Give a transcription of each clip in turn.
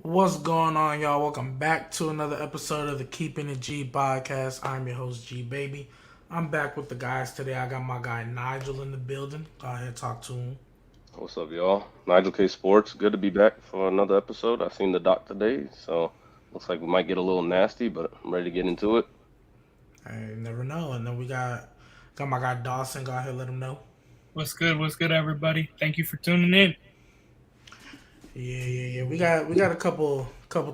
What's going on, y'all? Welcome back to another episode of the Keeping It G podcast. I'm your host, G Baby. I'm back with the guys today. I got my guy Nigel in the building. Go ahead, talk to him. What's up, y'all? Nigel K Sports. Good to be back for another episode. I seen the doc today, so looks like we might get a little nasty, but I'm ready to get into it. I never know. And then we got my guy Dawson. Go ahead, let him know. What's good? What's good, everybody? Thank you for tuning in. Yeah. We got a couple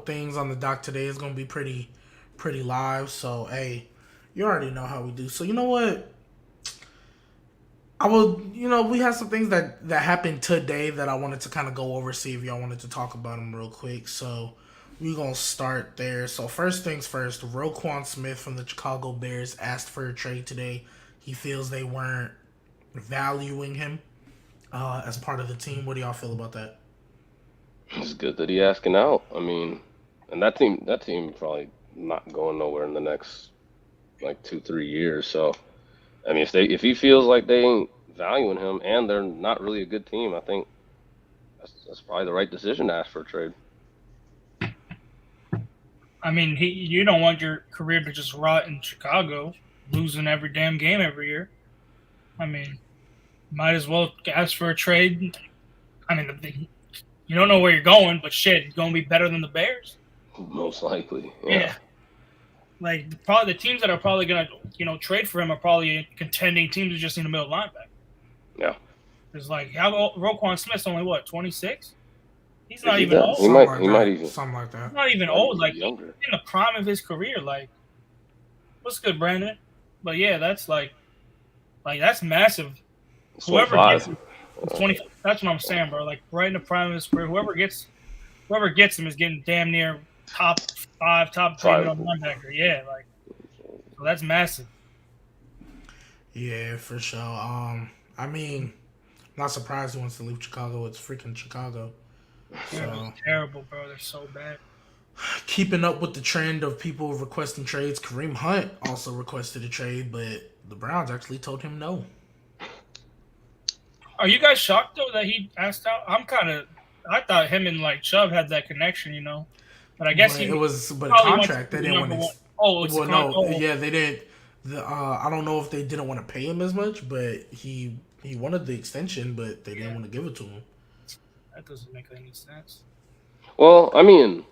things on the dock today. It's gonna be pretty live. So hey, you already know how we do. So you know what? We have some things that happened today that I wanted to kind of go over, see if y'all wanted to talk about them real quick. So we're going to start there. So first things first, Roquan Smith from the Chicago Bears asked for a trade today. He feels they weren't valuing him as part of the team. What do y'all feel about that? It's good that he asking out. I mean, and that team probably not going nowhere in the next like 2-3 years. So I mean, if he feels like they ain't valuing him and they're not really a good team, I think that's probably the right decision to ask for a trade. I mean, you don't want your career to just rot in Chicago, losing every damn game every year. I mean, might as well ask for a trade. I mean, you don't know where you're going, but shit, you're going to be better than the Bears. Most likely, Yeah. Like, probably the teams that are probably going to, trade for him are probably contending teams who just need a middle linebacker. Yeah. It's like, how Roquan Smith's only, 26? He's not Is he even that? old. He might even Something like that. He's not even might old. be Like, younger. he's in the prime of his career. Like, what's good, Brandon? But yeah, that's that's massive. It's Whoever 25. gets him, 20. That's what I'm saying, bro. Like, right in the prime of his career, whoever gets him is getting damn near top 5, top 3 middle linebacker. Yeah, like, so that's massive. Yeah, for sure. I mean, not surprised he wants to leave Chicago. It's freaking Chicago. They're terrible, bro. They're so bad. Keeping up with the trend of people requesting trades, Kareem Hunt also requested a trade, but the Browns actually told him no. Are you guys shocked though that he asked out? I thought him and like Chubb had that connection, But I guess but contract they didn't want to. Oh, they didn't. I don't know if they didn't want to pay him as much, but he wanted the extension, but they didn't want to give it to him. That doesn't make any sense. Well, I mean,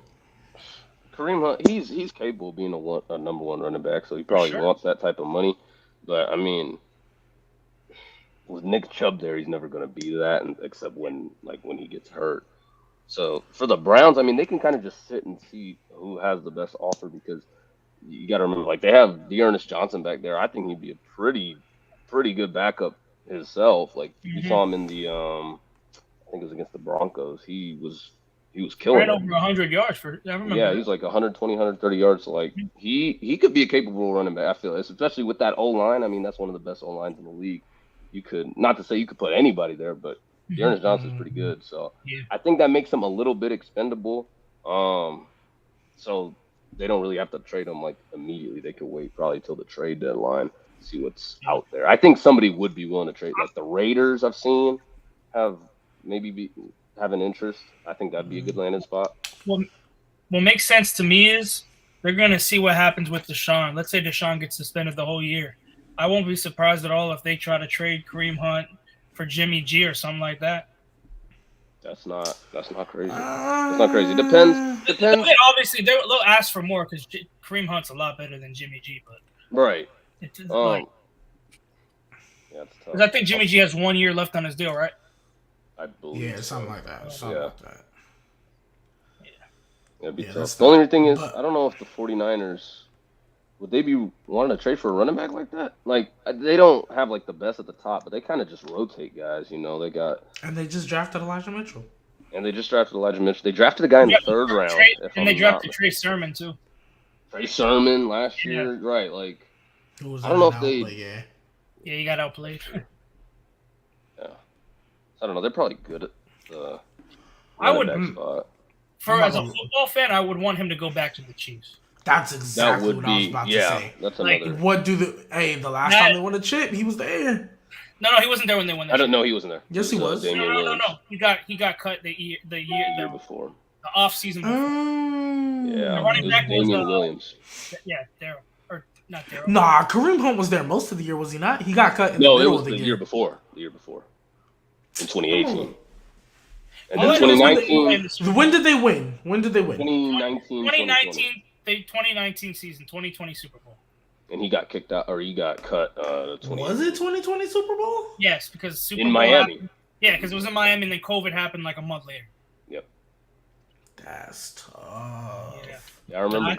Kareem Hunt, he's capable of being a number one running back, so he probably wants that type of money. But I mean, with Nick Chubb there, he's never going to be that, except when he gets hurt. So for the Browns, I mean, they can kind of just sit and see who has the best offer because you got to remember, like they have Dearness Johnson back there. I think he'd be a pretty good backup himself. Like you saw him in the I think it was against the Broncos. He was killing it. Over 100 yards I remember. Yeah, he was like 120, 130 yards. So like he could be a capable running back. I feel, especially with that O line. I mean, that's one of the best O lines in the league. You could, not to say you could put anybody there, but Dearness Johnson's pretty good. So I think that makes him a little bit expendable. So they don't really have to trade him like immediately. They could wait probably till the trade deadline, see what's out there. I think somebody would be willing to trade. Like the Raiders, I've seen have an interest. I think that'd be a good landing spot. What makes sense to me is they're going to see what happens with Deshaun. Let's say Deshaun gets suspended the whole year. I won't be surprised at all if they try to trade Kareem Hunt for Jimmy G or something like that. That's not crazy. That's not crazy. Depends. Obviously, they'll ask for more because Kareem Hunt's a lot better than Jimmy G. But right. It's yeah, it's tough. Because I think Jimmy G has 1 year left on his deal, right? I believe. Yeah, something like that. Like that. Yeah. It'd be tough. The only thing is, I don't know if the 49ers would they be wanting to trade for a running back like that? Like they don't have like the best at the top, but they kind of just rotate guys. They got and they just drafted Elijah Mitchell. They drafted a guy in the third round. They drafted Trey Sermon too. Trey Sermon last year, right? Like I don't know if they. Yeah, he got outplayed. Yeah, I don't know. They're probably good at the. I would. Spot. As a football fan, I would want him to go back to the Chiefs. That's exactly what I was about to say. That's another. The last time they won a chip, he was there. No, he wasn't there when they won that. I don't know. He wasn't there. Yes, he was. No. He got cut the year before. The off season before. Yeah, The running it was back was Damian Williams. yeah, Daryl. Or not Daryl. Nah, Kareem Hunt was there most of the year, was he not? He got cut in the No, it middle was of the the year before. The year before, in 2018. And then 2019. When did they win? When did they win? 2019 season, 2020 Super Bowl. And he got kicked out, or he got cut. Was it 2020 Super Bowl? Yes, because Super in Bowl Miami. happened. Yeah, because it was in Miami, and then COVID happened like a month later. Yep. That's tough. Yeah, I remember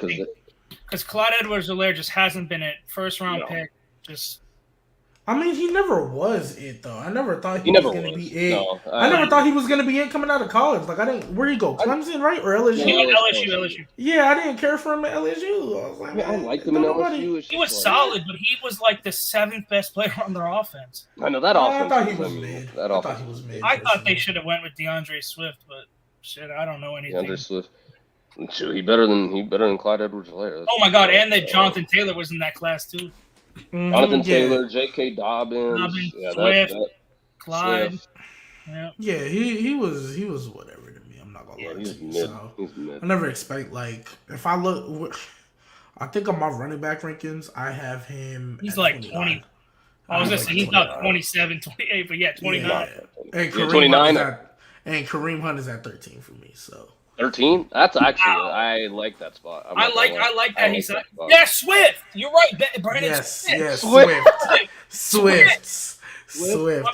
because Clyde Edwards-Helaire just hasn't been a first-round pick. Just. I mean, he never was it though. I never thought he was going to be it. No, I never thought he was going to be it coming out of college. Like I didn't. Where he go? Clemson, right, or LSU? He went LSU. Yeah, I didn't care for him at LSU. I was like, I liked him in LSU. He was solid, but he was like the 7th best player on their offense. I know that offense. I thought he was mid. I thought they should have went with DeAndre Swift, but shit, I don't know anything. DeAndre Swift. He better than Clyde Edwards-Helaire. Oh my god, and that Jonathan Taylor was in that class too. Mm-hmm, Jonathan Taylor, J.K. Dobbins, Swift, Clyde. Swift. Yeah, he was whatever to me. I'm not gonna lie to you. So he's mid. I never expect if I look. I think on my running back rankings, I have him. He's like 20. I was gonna say he's not 27, 28, but yeah, 29. Yeah. And Kareem Hunt is at 13 for me. So 13? That's actually I like that spot. I like that he's like Swift. You're right, Brandon. Yes, Swift. My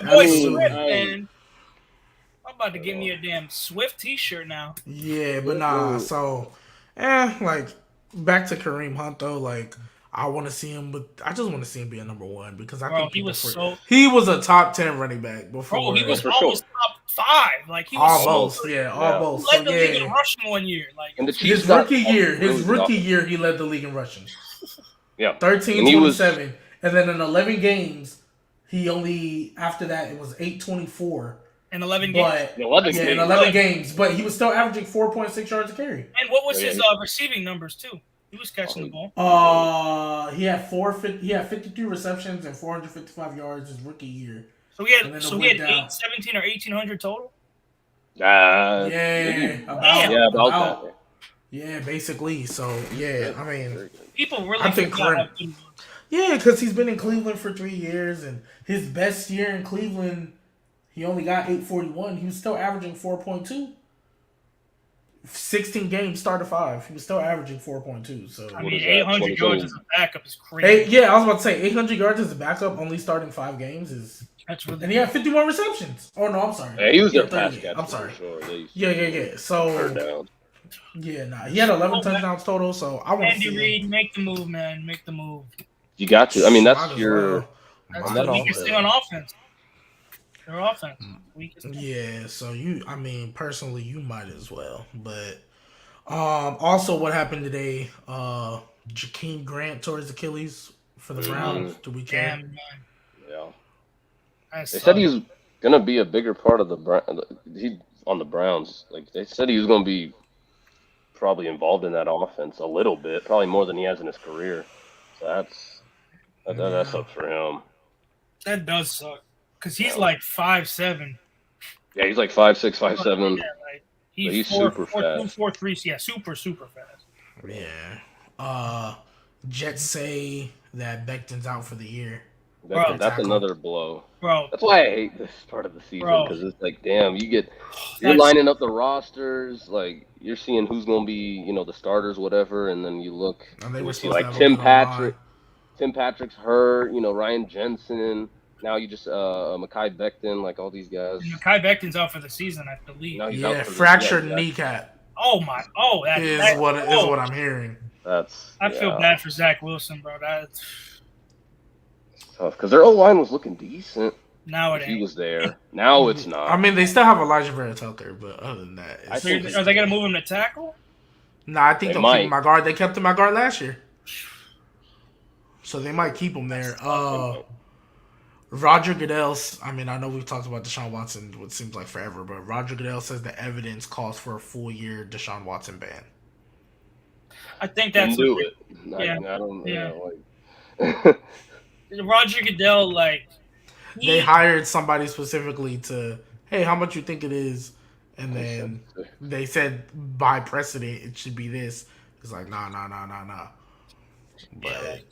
boy Swift, man. I'm about to get me a damn Swift T-shirt now. Yeah, but nah. So, like back to Kareem Hunt though. Like I want to see him, but I just want to see him be a number one because I think he was a top 10 running back before. Bro, he was almost top 5. Like he was almost. He led the league in rushing one year. Like his rookie year, he led the league in rushing. Yeah, 13-27, and then in 11 games, he only after that it was 8-24. In 11 games. In 11 games, but he was still averaging 4.6 yards a carry. And what was his receiving numbers too? He was catching the ball. He had 52 receptions and 455 yards his rookie year. So he had 17 or 1,800 total. About that. Yeah, basically. So I mean, people really. I think because he's been in Cleveland for 3 years, and his best year in Cleveland, he only got 841. He was still averaging 4.2. 16 games, started 5. He was still averaging 4.2. So I mean, 800 yards as a backup is crazy. I was about to say 800 yards as a backup, only starting 5 games is. That's really. And he had 51 receptions. Oh no, I'm sorry. Yeah, he was their pass catcher. I'm sorry. Sure, yeah. So he had 11 touchdowns total. So I want to see Andy Reid, make the move, man. Make the move. You got to. I mean, that's your. That's the weakest thing on offense. Their offense. Yeah, so personally, you might as well. But also, what happened today? Jakeem Grant tore his Achilles for the Browns. Do we care? Yeah. They said he was gonna be a bigger part of on the Browns. Like they said, he was gonna be probably involved in that offense a little bit, probably more than he has in his career. So that sucks for him. That does suck. Because he's like 5'7". Yeah, he's like 5'6", 5'7". Yeah, he's super fast. 4'3". Yeah, super fast. Yeah. Jets say that Becton's out for the year. That's another blow. Bro. That's why I hate this part of the season, because it's like, damn, you're lining up the rosters, like you're seeing who's gonna be, the starters, whatever, and then you look, you see like Tim Patrick's hurt, Ryan Jensen. Now you just Mekhi Becton, like all these guys. And Mekhi Becton's out for the season, I believe. Fractured kneecap. That is what I'm hearing. I feel bad for Zach Wilson, bro. That's tough because their O-line was looking decent. Now it ain't. He was there. Now it's not. I mean, they still have Elijah Vera Tucker, but other than that, are they gonna move him to tackle? Nah, I think they'll keep him at guard. They kept him at guard last year, so they might keep him there. Roger Goodell, I know we've talked about Deshaun Watson, what seems like forever, but Roger Goodell says the evidence calls for a full-year Deshaun Watson ban. I think that's do it. Yeah. I don't know. Roger Goodell, they hired somebody specifically to, hey, how much you think it is? And then they said by precedent it should be this. It's like nah. But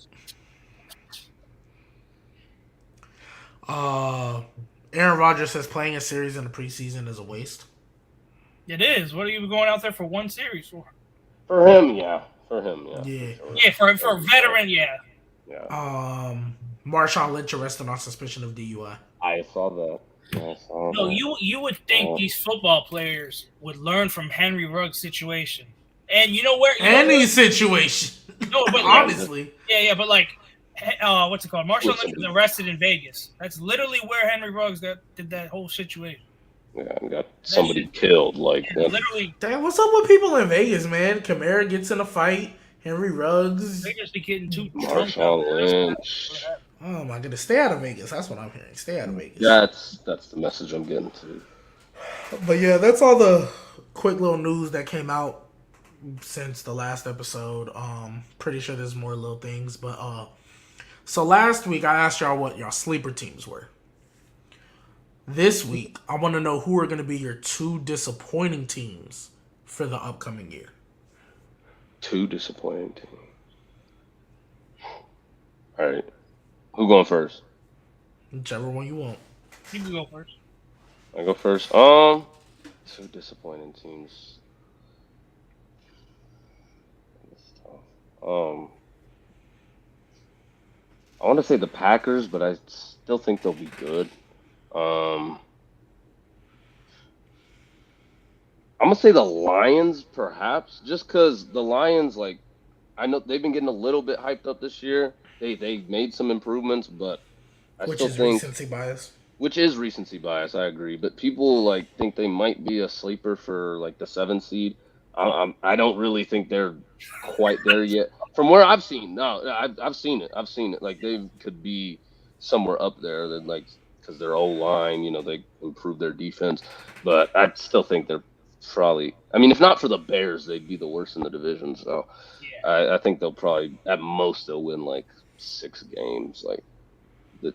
Aaron Rodgers says playing a series in the preseason is a waste. It is. What are you going out there for one series for? For him, yeah. Yeah, for a veteran, yeah. Marshawn Lynch arrested on suspicion of DUI. I saw that. No, you would think these football players would learn from Henry Ruggs' situation. And you know where? Any situation. No, but honestly. Yeah, but like, what's it called? Marshawn Lynch was arrested in Vegas. That's literally where Henry Ruggs did that whole situation. Yeah, and got somebody killed. Like, literally. Damn, what's up with people in Vegas, man? Kamara gets in a fight. Henry Ruggs. Vegas be getting too Marshawn Lynch. Oh my goodness, stay out of Vegas. That's what I'm hearing. Stay out of Vegas. That's the message I'm getting to. But yeah, that's all the quick little news that came out since the last episode. Pretty sure there's more little things, but so last week I asked y'all what y'all sleeper teams were. This week I want to know who are going to be your 2 disappointing teams for the upcoming year. 2 disappointing teams. All right. Who going first? Whichever one you want. You can go first. I go first. 2 disappointing teams. That's tough. I want to say the Packers, but I still think they'll be good. I'm gonna say the Lions, perhaps, just because the Lions, like, I know they've been getting a little bit hyped up this year. They made some improvements, but I still think recency bias. Which is recency bias, I agree. But people like think they might be a sleeper for like the 7th seed. I don't really think they're quite there yet. From where I've seen, I've seen it. Like they could be somewhere up there. That like because their O-line, they improved their defense. But I still think they're probably. I mean, if not for the Bears, they'd be the worst in the division. So I think they'll probably at most they'll win like 6 games. Like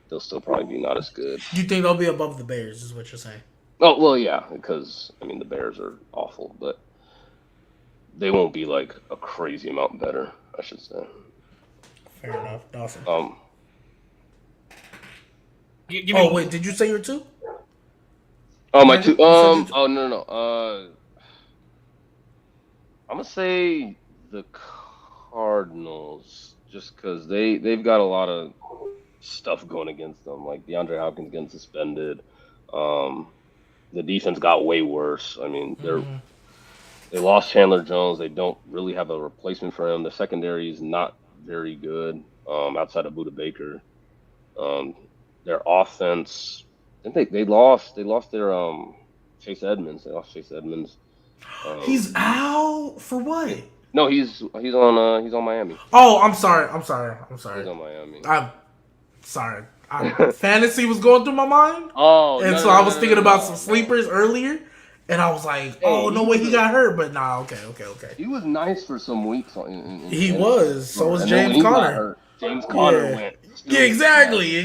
they'll still probably be not as good. You think they'll be above the Bears? Is what you're saying? Oh well, yeah, because I mean the Bears are awful, but they won't be like a crazy amount better, I should say. Fair enough, Dawson. Wait, did you say your 2? Oh, my 2. Oh no. I'm gonna say the Cardinals, just because they've got a lot of stuff going against them, like DeAndre Hopkins getting suspended. The defense got way worse. I mean, they lost Chandler Jones. They don't really have a replacement for him. The secondary is not very good outside of Budda Baker. Their offense, I think they lost their Chase Edmonds. They lost Chase Edmonds. He's out for what? No, he's on Miami. Oh, I'm sorry. He's on Miami. I'm sorry. Fantasy was going through my mind. Oh, and so I was thinking about some sleepers earlier, and I was like, "Oh, no way, he got hurt." But nah, okay. He was nice for some weeks. He was. So was James Conner. James Conner went. Yeah, exactly.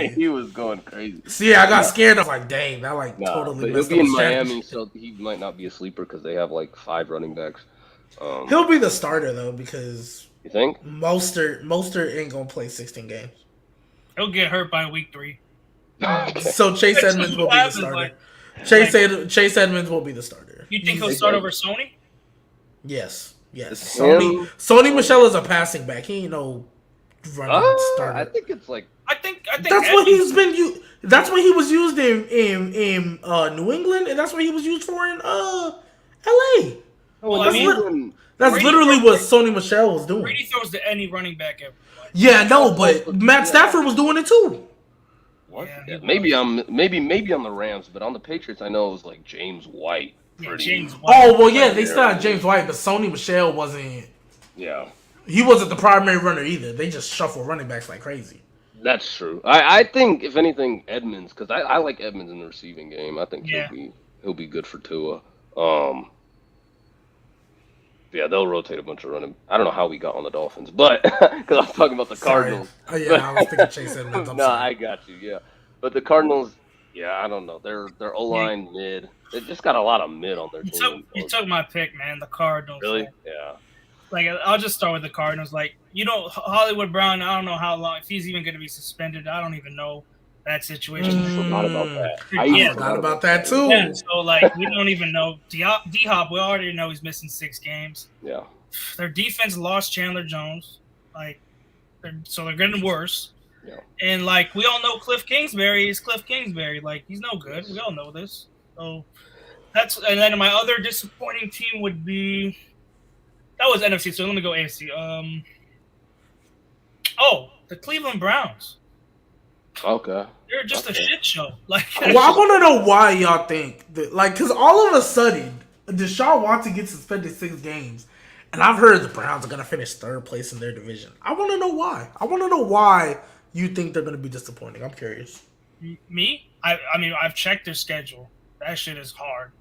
He was going crazy. See, I got scared. I was like, "Dang, that totally." But he'll be in Miami, so he might not be a sleeper because they have like 5 running backs. He'll be the starter though because you think Mostert ain't gonna play 16 games. He'll get hurt by week 3. Okay. So Chase Edmonds will be the starter. Chase Edmonds will be the starter. You think he'll start over Sony? Yes. Sony Michel is a passing back. He ain't no running starter. I think it's like I think that's what he's been used. That's what he was used in New England, and that's what he was used for in L.A. Well, that's literally what Sony Michel was doing. Brady throws to any running back ever. Yeah, no, but Matt Stafford was doing it too. What? Yeah, maybe on the Rams, but on the Patriots, I know it was like James White. James White. Oh well, yeah, they still had James White, but Sony Michel wasn't. Yeah. He wasn't the primary runner either. They just shuffle running backs like crazy. That's true. I think if anything, Edmonds, because I like Edmonds in the receiving game. I think he'll be good for Tua. Yeah, they'll rotate a bunch of running. I don't know how we got on the Dolphins, but because I'm talking about the Cardinals. Oh, yeah, I was thinking Chase Edmonds. No, I got you. Yeah, but the Cardinals, Yeah, I don't know. Their O-line mid. They just got a lot of mid on their team. You took my pick, man. The Cardinals. Really? Man. Yeah. Like, I'll just start with the Cardinals. Like, Hollywood Brown, I don't know how long, if he's even going to be suspended. I don't even know that situation. I forgot about that. I forgot about that too. Yeah, so, like, we don't even know. D-Hop, we already know he's missing 6 games. Yeah. Their defense lost Chandler Jones. Like, so they're getting worse. Yeah. And, like, we all know Cliff Kingsbury is Cliff Kingsbury. Like, he's no good. We all know this. So, and then my other disappointing team would be, that was NFC, so let me go AFC. The Cleveland Browns. Okay. They're just a shit show. Like, well, I want to know why y'all think that, like, because all of a sudden, Deshaun Watson gets suspended 6 games, and I've heard the Browns are going to finish 3rd place in their division. I want to know why. I want to know why you think they're going to be disappointing. I'm curious. Me? I mean, I've checked their schedule. That shit is hard.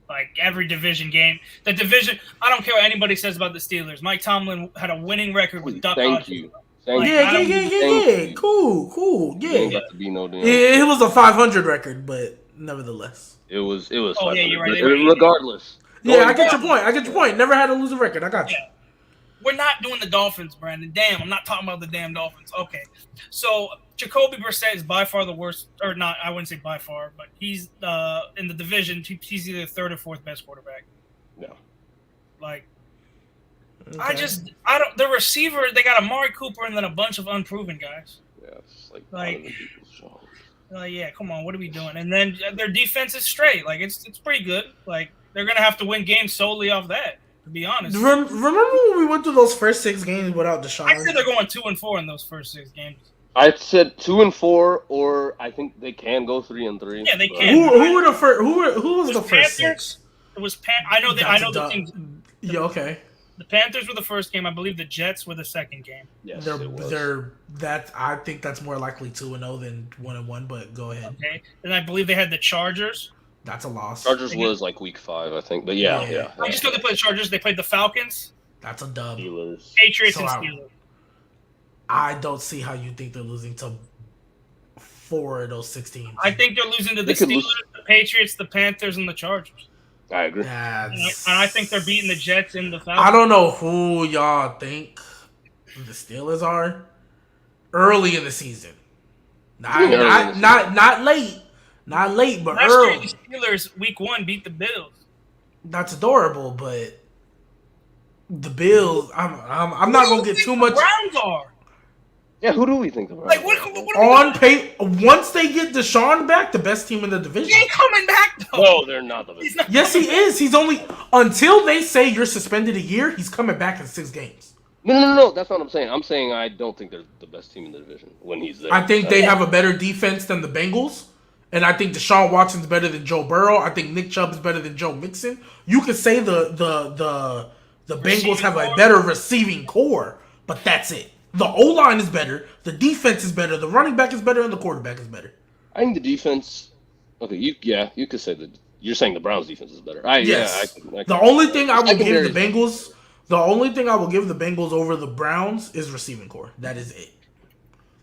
Like, every division game. The division, I don't care what anybody says about the Steelers. Mike Tomlin had a winning record with Duck Thank Hodges. you. Yeah. Cool. Yeah. It was a 500 record, but nevertheless. It was. Oh, yeah, you're right. Regardless. Yeah, I get your point. Never had a losing record. I got you. Yeah. We're not doing the Dolphins, Brandon. Damn, I'm not talking about the damn Dolphins. Okay. So, Jacoby Brissett is by far the worst, or not, I wouldn't say by far, but he's in the division, he's either 3rd or 4th best quarterback. No. Like, okay. The receiver, they got Amari Cooper and then a bunch of unproven guys. Yeah, it's like yeah, come on, what are we doing? And then their defense is straight. Like, it's pretty good. Like, they're going to have to win games solely off that, to be honest. Remember when we went through those first 6 games without Deshaun? I said they're going 2-4 in those first 6 games. I said 2-4, or I think they can go 3-3. Yeah, they can. Who were the first? Who was the first 6? It was I know the teams. Yeah, okay. The Panthers were the first game. I believe the Jets were the second game. Yes, I think that's more likely 2-0 than 1-1. But go ahead. Okay, and I believe they had the Chargers. That's a loss. Chargers was like week 5, I think. But yeah. I just know they played the Chargers. They played the Falcons. That's a dub. Steelers. Patriots and Steelers. I don't see how you think they're losing to 4 of those 16. I think they're losing to the Steelers, the Patriots, the Panthers, and the Chargers. I agree. And I think they're beating the Jets and the Falcons. I don't know who y'all think the Steelers are early in the season. Not late. Not late, but early. Last year, the Steelers, week 1, beat the Bills. That's adorable, but the Bills, I'm not going to get too much. The Browns are. Yeah, who do we think about? Like, on paper, once they get Deshaun back, the best team in the division. He ain't coming back, though. No, they're not the best. Yes, he is. He's only, until they say you're suspended a year, he's coming back in 6 games. No. That's not what I'm saying. I'm saying I don't think they're the best team in the division when he's there. I think they have a better defense than the Bengals. And I think Deshaun Watson's better than Joe Burrow. I think Nick Chubb is better than Joe Mixon. You could say the Bengals have a better receiving core, but that's it. The O-line is better, the defense is better, the running back is better, and the quarterback is better. I think the defense. Okay, you could say that. You're saying the Browns' defense is better. Yes. I the only thing I will give the Bengals over the Browns is receiving core. That is it.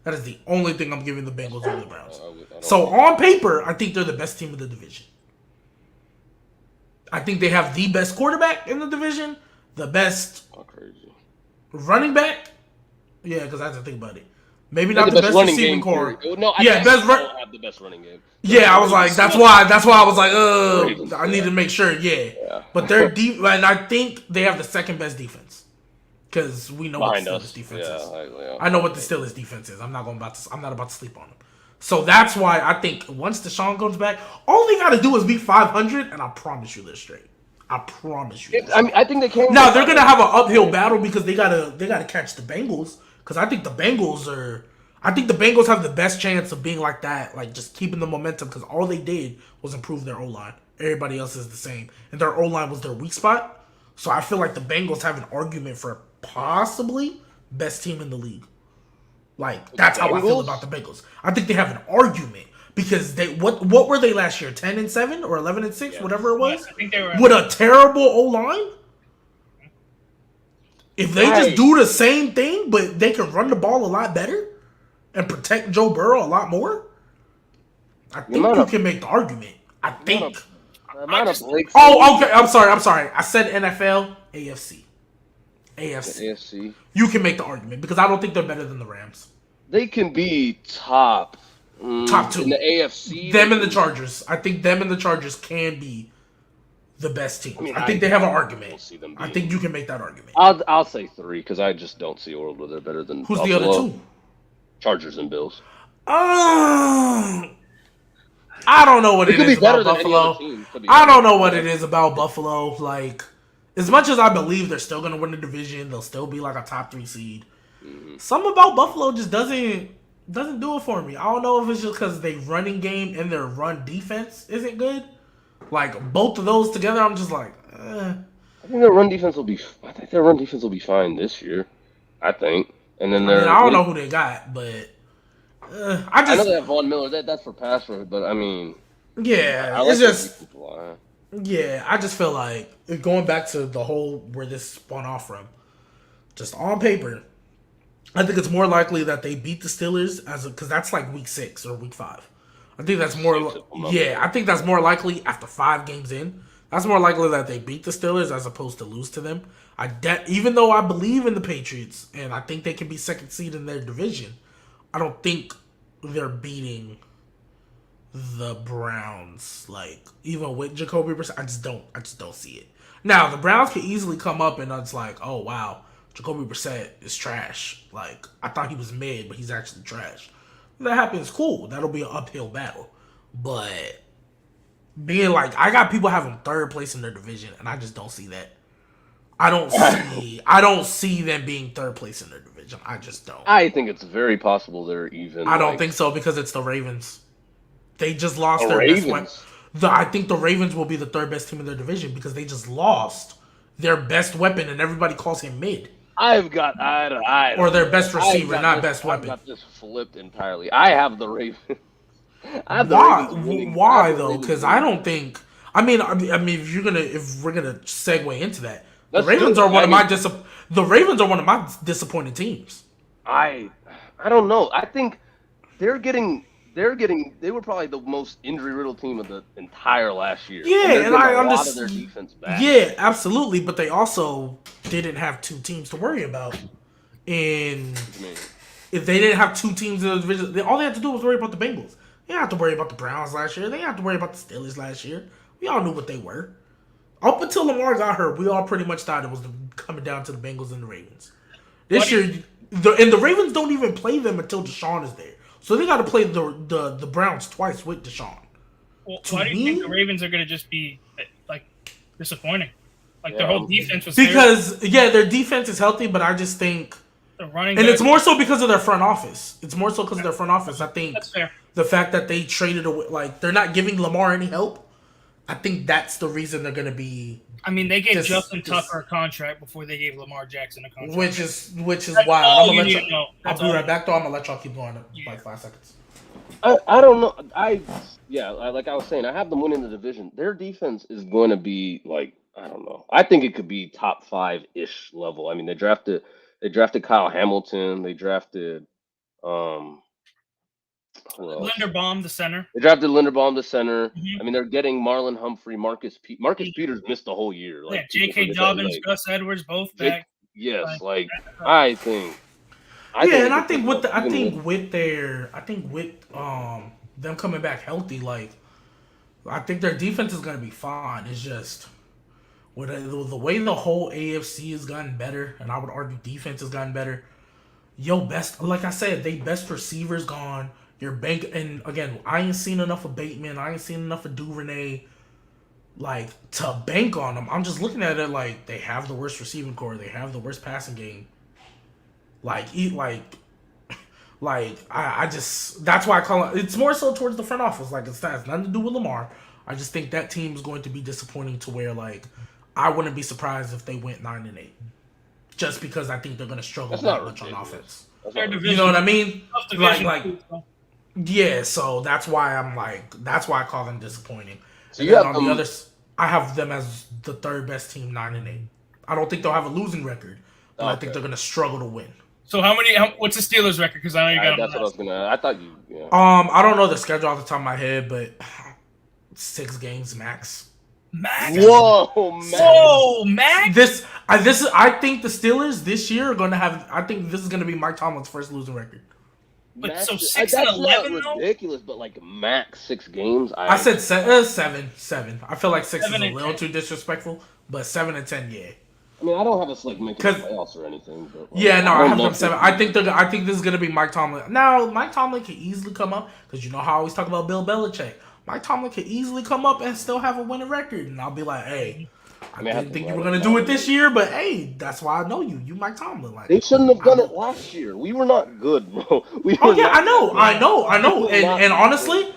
That is the only thing I'm giving the Bengals over the Browns. So on paper, I think they're the best team in the division. I think they have the best quarterback in the division, the best running back. Yeah, because I have to think about it. Maybe not the best receiving core. No, I have the best running game. Yeah, I was like, that's why I was like, I need to make sure. Yeah. But they're deep, and I think they have the second best defense because we know what the Steelers defense is. I know what the Steelers defense is. I'm not about to sleep on them. So that's why I think once Deshaun comes back, all they got to do is beat 500, and I promise you they're straight. I promise you. I think they can. Now they're gonna have an uphill battle because they gotta catch the Bengals. Because I think the Bengals have the best chance of being like that, like just keeping the momentum. Because all they did was improve their O-line. Everybody else is the same, and their O-line was their weak spot. So I feel like the Bengals have an argument for possibly best team in the league. Like that's how I feel about the Bengals. I think they have an argument. Because they what were they last year? 10-7 or 11-6, whatever it was. I think they were with a terrible O-line. If they just do the same thing, but they can run the ball a lot better and protect Joe Burrow a lot more, I think you can make the argument. I think. Blake. Oh, okay. I'm sorry. I said NFL, AFC. AFC. You can make the argument because I don't think they're better than the Rams. They can be top 2 in the AFC. Them and the Chargers. I think them and the Chargers can be the best team. I think they have an argument. I think you can make that argument. I'll say 3 because I just don't see a world where they're better than. Who's Buffalo. The other 2? Chargers and Bills. I don't know what it is about Buffalo. I don't know what it is about Buffalo. Like, as much as I believe they're still going to win the division, they'll still be like a top 3 seed. Something about Buffalo just doesn't do it for me. I don't know if it's just because their running game and their run defense isn't good. Like, both of those together, I'm just like, I think their run defense will be. I think their run defense will be fine this year. I think, and then I don't know who they got, but I know they have Von Miller. That's for pass rush, but I mean, yeah, it's just. Yeah, I just feel like going back to the whole where this spun off from, just on paper, I think it's more likely that they beat the Steelers because that's like week 6 or week 5. I think that's more. I think that's more likely after 5 games in. That's more likely that they beat the Steelers as opposed to lose to them. Even though I believe in the Patriots and I think they can be second seed in their division, I don't think they're beating the Browns. Like, even with Jacoby Brissett, I just don't see it. Now the Browns could easily come up and it's like, oh wow, Jacoby Brissett is trash. Like, I thought he was mid, but he's actually trash. If that happens, cool. That'll be an uphill battle. But being like, I got people having 3rd place in their division, and I just don't see that. I don't see them being 3rd place in their division. I just don't. I think it's very possible they're even. I don't think so because it's the Ravens. They just lost their best weapon. I think the Ravens will be the 3rd best team in their division because they just lost their best weapon, and everybody calls him mid. Or their best receiver, not best weapon. I've got this flipped entirely. I have the Ravens. Why though? Because I don't think. I mean, if we're gonna segue into that, the Ravens are one of my disappointing teams. I don't know. I think they were probably the most injury-riddled team of the entire last year. Yeah, and I understand. A lot of their defense back. Yeah, absolutely. But they also didn't have 2 teams to worry about. And if they didn't have 2 teams in the division, all they had to do was worry about the Bengals. They didn't have to worry about the Browns last year. They didn't have to worry about the Steelers last year. We all knew what they were. Up until Lamar got hurt, we all pretty much thought it was coming down to the Bengals and the Ravens. This year, the Ravens don't even play them until Deshaun is there. So they got to play the Browns twice with Deshaun. Well, why do you think the Ravens are going to just be like disappointing? Like their whole defense was their defense is healthy, but I just think it's more so because of their front office. I think that's fair. The fact that they traded away, like they're not giving Lamar any help. I think that's the reason they're going to be. I mean, they gave Justin Tucker a contract before they gave Lamar Jackson a contract, which is wild. I'll be right back though. I'm gonna let y'all keep going like 5 seconds. I don't know. Like I was saying, I have them winning the division. Their defense is going to be like, I don't know. I think it could be top 5-ish level. I mean, they drafted Kyle Hamilton. They drafted Linderbaum, the center. They drafted Linderbaum, the center. Mm-hmm. I mean, they're getting Marlon Humphrey, Marcus Peters missed the whole year. Like, J.K. Dobbins, Gus Edwards, both back. Yes, I think. I think with them coming back healthy, like I think their defense is gonna be fine. It's just with the way the whole AFC has gotten better, and I would argue defense has gotten better. Like I said, they best receivers gone. Your bank, and again, I ain't seen enough of Bateman. I ain't seen enough of Duvernay, like, to bank on them. I'm just looking at it like they have the worst receiving core. They have the worst passing game. I just, that's why I call it. It's more so towards the front office. Like, it has nothing to do with Lamar. I just think that team's going to be disappointing to where, like, I wouldn't be surprised if they went 9-8. Just because I think they're going to struggle that much on offense. You know what I mean? Yeah, so that's why I call them disappointing. So you have on the others, I have them as the 3rd best team, 9-8. I don't think they'll have a losing record, but I think they're going to struggle to win. So what's the Steelers record? Because I know you got That's what I was gonna. I thought you. Yeah. I don't know the schedule off the top of my head, but 6 games max. Max. Whoa, Max. I think the Steelers this year are going to have. I think this is going to be Mike Tomlin's first losing record. But Max, so that's 6-11 not ridiculous, but like max 6 games. I said 7. I feel like 6 is a 7 little and 10. too disrespectful, but 7 and 10, yeah. I mean, I don't have us like making the playoffs or anything. But, like, Yeah, no, I have don't them 7. I think this is gonna be Mike Tomlin. Now, Mike Tomlin can easily come up because you know how I always talk about Bill Belichick. Mike Tomlin can easily come up and still have a winning record, and I'll be like, hey. I didn't think you were gonna do it this year, but hey, that's why I know you. You Mike Tomlin. Like they shouldn't have done it last year. We were not good, bro. I know. And honestly,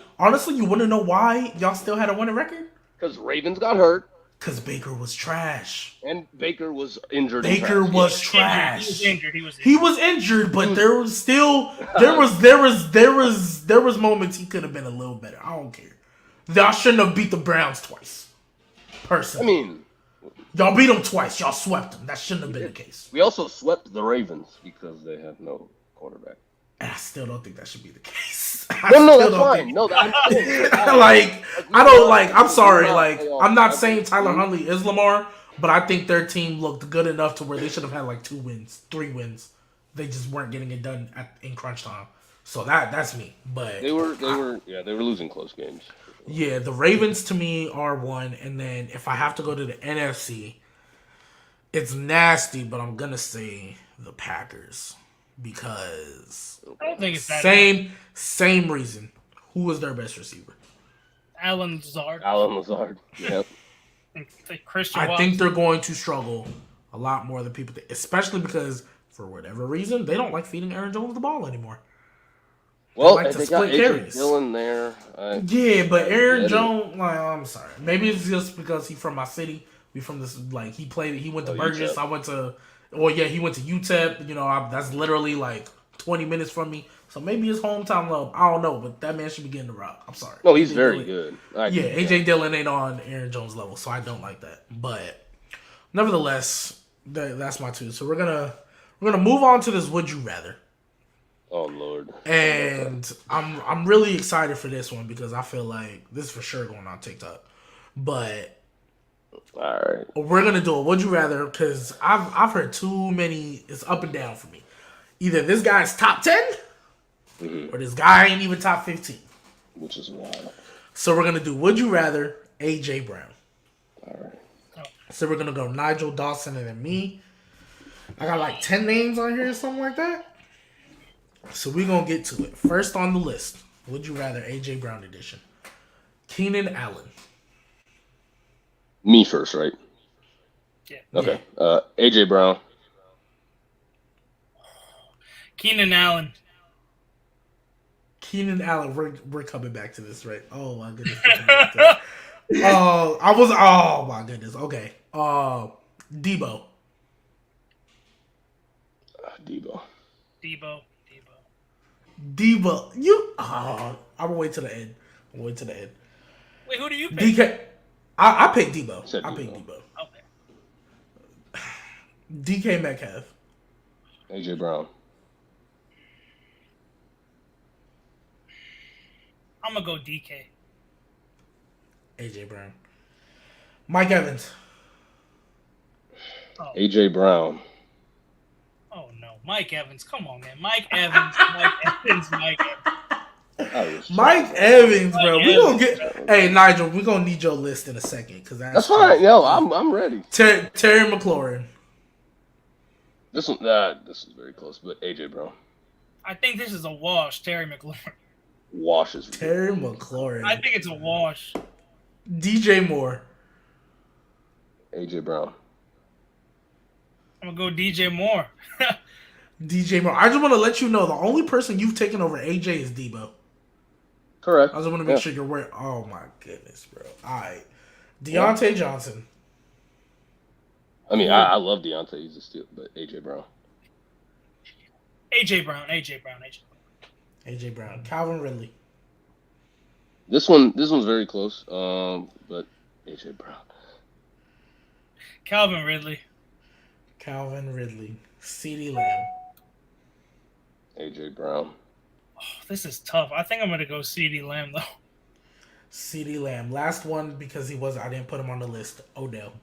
you want to know why y'all still had a winning record? Because Ravens got hurt. Because Baker was trash. And Baker was injured. Baker was trash. He was injured, but there was still there was moments he could have been a little better. I don't care. Y'all shouldn't have beat the Browns twice. Personally. I mean, y'all beat them twice. Y'all swept them. That shouldn't have been the case. We also swept the Ravens because they have no quarterback. And I still don't think that should be the case. No, that's fine. No, I'm I'm sorry. I'm not saying Tyler Huntley is Lamar, but I think their team looked good enough to where they should have had like 2 wins, 3 wins. They just weren't getting it done in crunch time. So that's me. But they were losing close games. Yeah, the Ravens to me are 1, and then if I have to go to the NFC, it's nasty, but I'm gonna say the Packers. Because I don't think it's that same reason. Who was their best receiver? Alan Lazard. Yep. I think they're going to struggle a lot more than people think, especially because for whatever reason they don't like feeding Aaron Jones the ball anymore. Well, they got AJ Dillon there. Yeah, but Aaron Jones, I'm sorry. Maybe it's just because he's from my city. We from this, he went to Burgess. I went to. He went to UTEP. You know, that's literally like 20 minutes from me. So maybe his hometown love. I don't know, but that man should be getting the rock. I'm sorry. No, he's very good. AJ Dillon ain't on Aaron Jones' level, so I don't like that. But nevertheless, that's my 2. So we're gonna move on to this Would You Rather. Oh Lord. And I'm really excited for this one because I feel like this is for sure going on TikTok. But all right, we're gonna do it. Would you rather? Because I've heard too many. It's up and down for me. Either this guy's top 10, or this guy ain't even top 15, which is wild. So we're gonna do Would You Rather AJ Brown. All right. So we're gonna go Nigel, Dawson, and then me. I got like 10 names on here or something like that. So we're gonna get to it. First on the list, Would You Rather AJ Brown edition. Keenan Allen. Me first, right? Yeah. Okay. AJ Brown. Keenan Allen. Keenan Allen. We're coming back to this, right? Oh my goodness. Oh my goodness. Okay. Debo. Debo. You. I'm gonna wait till the end. Wait, who do you pick? DK. I picked Debo. I picked Debo. Okay. DK Metcalf. AJ Brown. I'm gonna go DK. AJ Brown. Mike Evans. Oh. AJ Brown. Oh no, Mike Evans! Come on, man, Mike Evans. Mike Evans, bro. We gonna get. Hey, Nigel, we gonna need your list in a second because that's fine. Yo, I'm ready. Terry McLaurin. This is very close, but AJ Brown. I think this is a wash. Terry McLaurin. Wash is Terry McLaurin. I think it's a wash. DJ Moore. AJ Brown. I'm gonna go DJ Moore. DJ Moore. I just want to let you know the only person you've taken over AJ is Debo. Correct. I just want to make sure you're aware. Oh my goodness, bro. All right. Deontay Johnson. I mean, I love Deontay. He's a steal, but AJ Brown. AJ Brown. AJ Brown. Calvin Ridley. This one's very close. But AJ Brown. Calvin Ridley. CeeDee Lamb. AJ Brown. Oh, this is tough. I think I'm gonna go CeeDee Lamb though. CeeDee Lamb. Last one because I didn't put him on the list. Odell.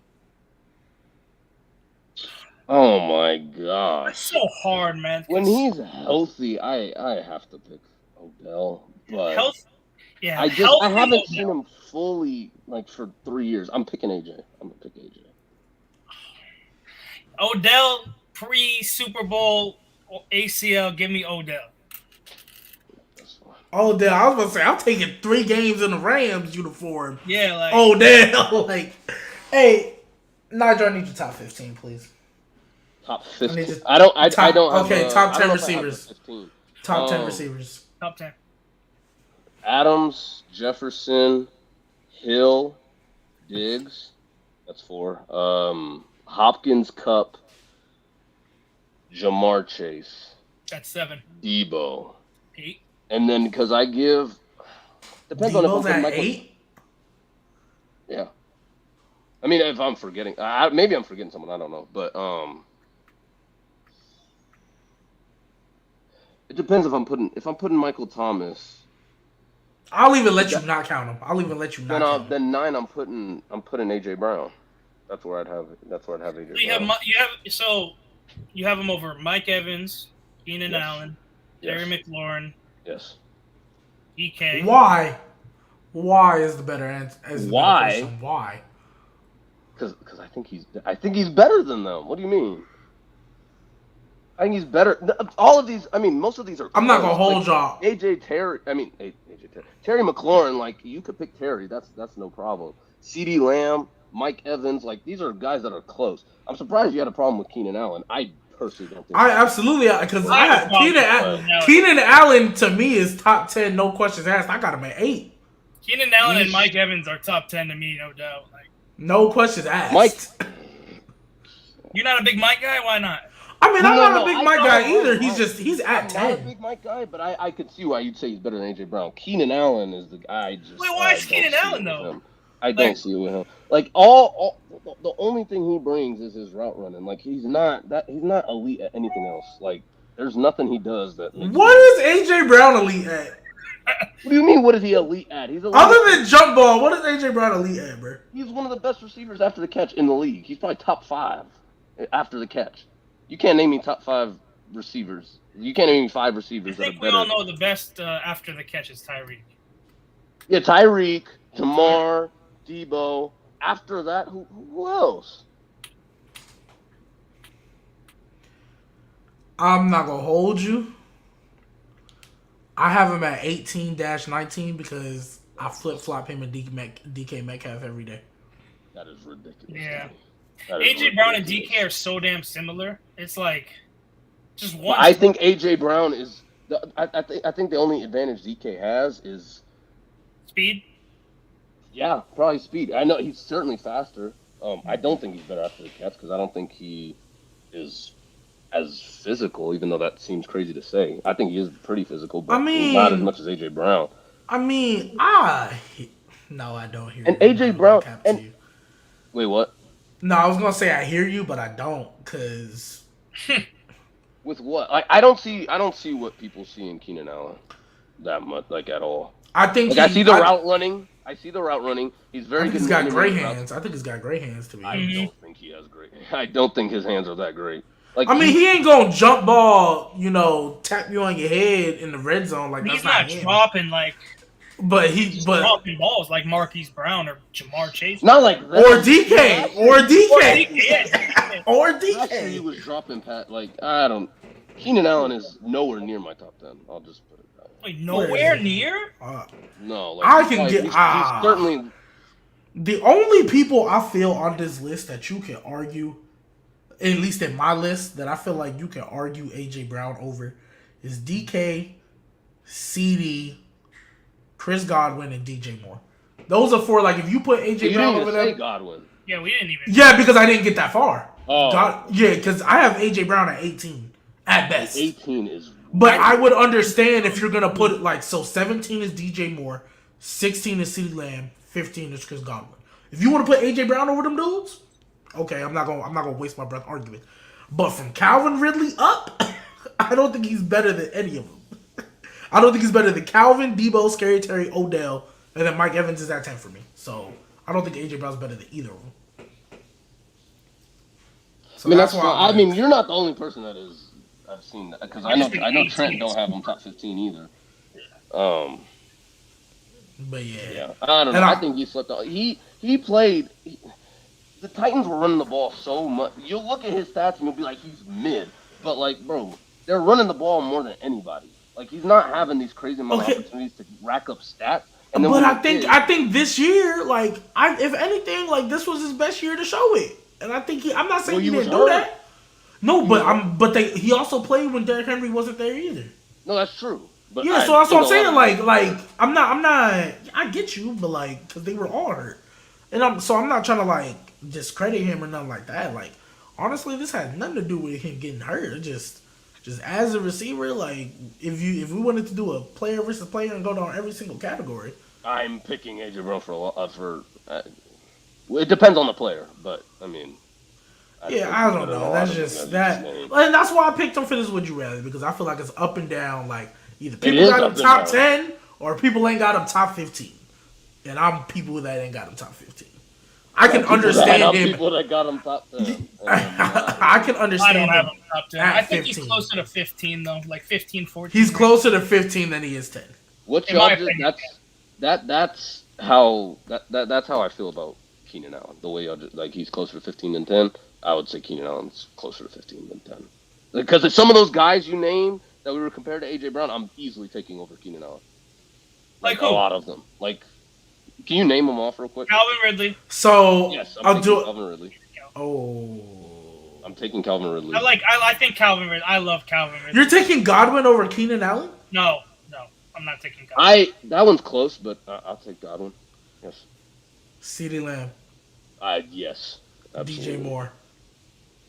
Oh my It's gosh. so hard, man. When he's healthy, I have to pick Odell, but Health, yeah, I haven't seen him fully like for 3 years. I'm picking AJ. I'm gonna pick AJ. Odell pre-Super Bowl ACL. Give me Odell. That's fine. Odell. I was about to say I'm taking 3 games in the Rams uniform. Yeah, like Odell. Like, hey, Nigel, I need your top 15, please. Top 15. I don't have okay, top 10 I don't know if I have receivers. the 15. Top 10 receivers. top 10. Adams, Jefferson, Hill, Diggs. That's 4. Hopkins, Cup, Jamar Chase, That's 7. Debo. 8. And then because I give depends on if I'm Debo's putting at Michael. 8. Yeah. I mean, if I'm forgetting, maybe I'm forgetting someone. I don't know, but it depends if I'm putting Michael Thomas. I'll even let you not count him. I'll even let you not Then count him. then 9 I'm putting AJ Brown. That's where I'd have AJ Brown. You have him over Mike Evans, Keenan Yes. Allen, Yes. Terry McLaurin, Yes. DK. Why? Why is the better answer? Why? Why? Because I think he's better than them. What do you mean? I think he's better. All of these, I mean, most of these are. I'm not close. gonna hold y'all. AJ Terry. I mean, Terry McLaurin. Like you could pick Terry. That's no problem. CeeDee Lamb, Mike Evans. Like these are guys that are close. I'm surprised you had a problem with Keenan Allen. I personally don't think. I absolutely because Keenan Allen to me is top 10, no questions asked. I got him at 8. Keenan Allen and Mike Evans are top 10 to me, no doubt. Like no questions asked. Mike. You're not a big Mike guy. Why not? I mean, I'm not a big Mike guy either. He's at 10. I'm not a big Mike guy, but I could see why you'd say he's better than AJ Brown. Keenan Allen is the guy. Why is Keenan Allen though? I don't see it with him. Like all the only thing he brings is his route running. Like he's not elite at anything else. Like there's nothing he does that. What is AJ Brown elite at? What do you mean? What is he elite at? He's elite other than jump ball. What is AJ Brown elite at, bro? He's one of the best receivers after the catch in the league. He's probably top 5 after the catch. You can't name me top 5 receivers. You can't name me 5 receivers that are better. We all know the best after the catch is Tyreek. Yeah, Tyreek, Jamar, Debo. After that, who else? I'm not gonna hold you. I have him at 18-19 because I flip-flop him and DK Metcalf every day. That is ridiculous. Yeah. AJ Brown and DK are so damn similar. It's like just one. I think AJ Brown is. I think the only advantage DK has is speed. Yeah, probably speed. I know he's certainly faster. I don't think he's better after the catch because I don't think he is as physical, even though that seems crazy to say. I think he is pretty physical, but he's not as much as AJ Brown. I mean, no, I don't hear. And AJ Brown. And wait, what? No, I was gonna say I hear you, but I don't, cause with what? I don't see what people see in Keenan Allen that much, like at all. I think I see the route running. He's very good. He's got great hands. I think he's got great hands to me. I don't think he has great. I don't think his hands are that great. Like I mean, he ain't gonna jump ball, tap you on your head in the red zone like he's that's not dropping like. But he's dropping balls like Marquise Brown or Jamar Chase. Not like that. Or DK. Or DK. Last year he was dropping I don't. Keenan Allen is nowhere near my top 10. I'll just put it that way. Wait, nowhere near? No, he's certainly. The only people I feel on this list that you can argue, at least in my list, that I feel like you can argue AJ Brown over is DK, CD, Chris Godwin, and DJ Moore. Those are 4. Like if you put AJ Brown over there, Godwin. Yeah, we didn't even. Yeah, because I didn't get that far. Oh. Because I have AJ Brown at 18 at best. 18 is. But I would understand if you're gonna put it 17 is DJ Moore, 16 is CeeDee Lamb, 15 is Chris Godwin. If you want to put AJ Brown over them dudes, okay, I'm not gonna waste my breath arguing. But from Calvin Ridley up, I don't think he's better than any of them. I don't think he's better than Calvin, Debo, Scary Terry, Odell, and then Mike Evans is at 10 for me. So I don't think AJ Brown's better than either of them. So I mean, that's why. I mean, you're not the only person that is. I've seen that because I know Trent don't have him top 15 either. But yeah, I don't know. I think he slipped out. He played. The Titans were running the ball so much. You'll look at his stats and you'll be like, he's mid. But like, bro, they're running the ball more than anybody. Like, he's not having these crazy amount of opportunities to rack up stats. And then but I think this year, like, if anything, like this was his best year to show it. And I think I'm not saying he didn't do that. No, but he also played when Derrick Henry wasn't there either. No, that's true. But yeah, so that's what I'm saying. Like I'm not. I get you, but like, because they were all hurt, and I'm not trying to like discredit him or nothing like that. Like, honestly, this had nothing to do with him getting hurt. Just as a receiver, like if we wanted to do a player versus player and go down every single category, I'm picking AJ Brown for. It depends on the player, but I mean. I don't know. That's just that, and that's why I picked him for this Would You Rather, because I feel like it's up and down. Like either people got him top 10 or people ain't got him top 15, and I'm people that ain't got him top 15. I can understand him. People that got him top 10. I can understand. I don't have him top 10. I think 15. he's closer to 15 though, like 15, 14. He's closer to 15 than he is 10. That's how I feel about Keenan Allen. The way like he's closer to 15 than 10. I would say Keenan Allen's closer to 15 than 10. Because some of those guys you named that we were compared to AJ Brown, I'm easily taking over Keenan Allen. Like who? A lot of them. Like, can you name them off real quick? Calvin Ridley. So yes, I'll do it. Calvin Ridley. Oh, I'm taking Calvin Ridley. I think Calvin Ridley. I love Calvin Ridley. You're taking Godwin over Keenan Allen? No, I'm not taking Godwin. That one's close, but I'll take Godwin. Yes. CeeDee Lamb. Yes. Absolutely. DJ Moore.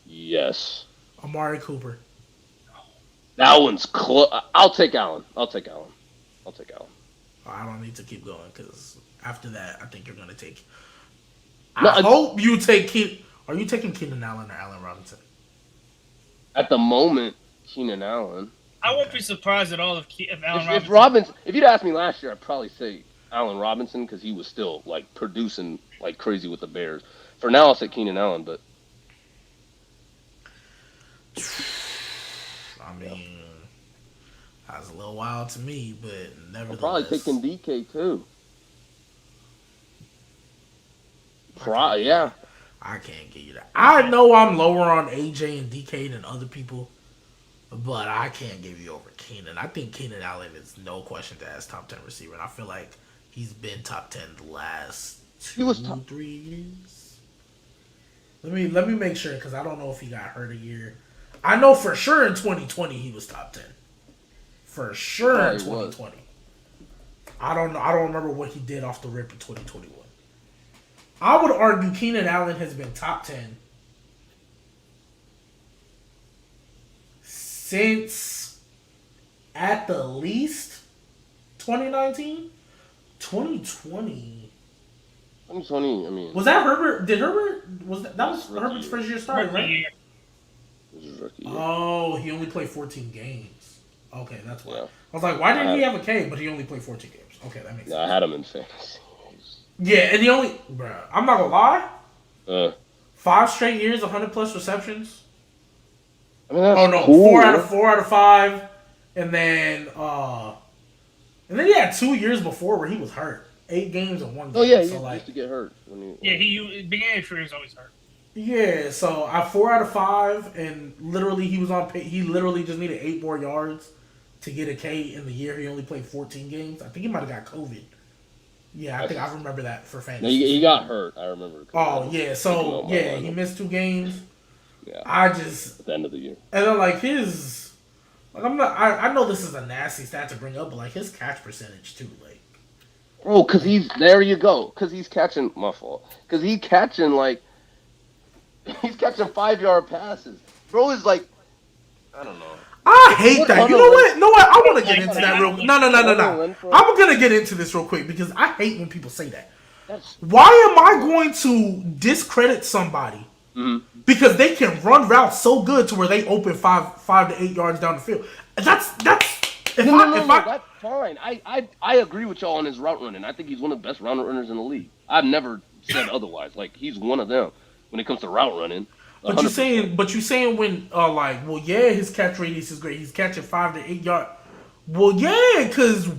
Yes. Amari Cooper. That one's close. I'll take Allen. I don't need to keep going because after that, I think you're going to take. I hope you take Are you taking Keenan Allen or Allen Robinson? At the moment, Keenan Allen. I won't be surprised at all if Allen Robinson. If you'd asked me last year, I'd probably say Allen Robinson because he was still like producing like crazy with the Bears. For now, I'll say Keenan Allen, but. I mean, that's a little wild to me, but nevertheless. I'm probably taking DK too. Yeah. I can't give you that. I know I'm lower on AJ and DK than other people, but I can't give you over Keenan. I think Keenan Allen is no question to ask top 10 receiver, and I feel like he's been top 10 the last 3 years. Let me make sure because I don't know if he got hurt a year. I know for sure in 2020 he was top 10. For sure in 2020. I don't know. I don't remember what he did off the rip in 2021. I would argue Keenan Allen has been top 10 since at the least 2019, 2020. 2020. I mean, was that Herbert? That was Herbert's first year starting, right? Oh, he only played 14 games. Okay, that's why. Yeah. I was like, why didn't he have a K? But he only played 14 games. Okay, that makes sense. I had him in fantasy. Yeah, and I'm not gonna lie. 5 straight years, 100+ receptions. I mean, that's cool. 4 out of 5, and then he had 2 years before where he was hurt. 8 games in 1 game. Oh yeah, he used to get hurt. He beginning of the year was always hurt. Yeah, so I 4 out of 5, and literally he was on. He literally just needed 8 more yards to get a K in the year. He only played 14 games. I think he might have got COVID. Yeah, I remember that for fantasy. No, he got hurt. I remember. Oh yeah, so yeah, he missed 2 games. Yeah. At the end of the year. And then I know this is a nasty stat to bring up, but like his catch percentage too, like. Bro, because there you go. Because he's catching, my fault. Because he's catching 5-yard passes. Bro is like, I don't know. I hate that. You know what? I want to get into that real quick. No. I'm going to get into this real quick because I hate when people say that. Why am I going to discredit somebody because they can run routes so good to where they open 5 to 8 yards down the field. That's That's fine. I agree with y'all on his route running. I think he's one of the best route runners in the league. I've never said otherwise. Like, he's one of them when it comes to route running. 100%. But you saying when well, yeah, his catch radius is great. He's catching 5 to 8 yards. Well, yeah, because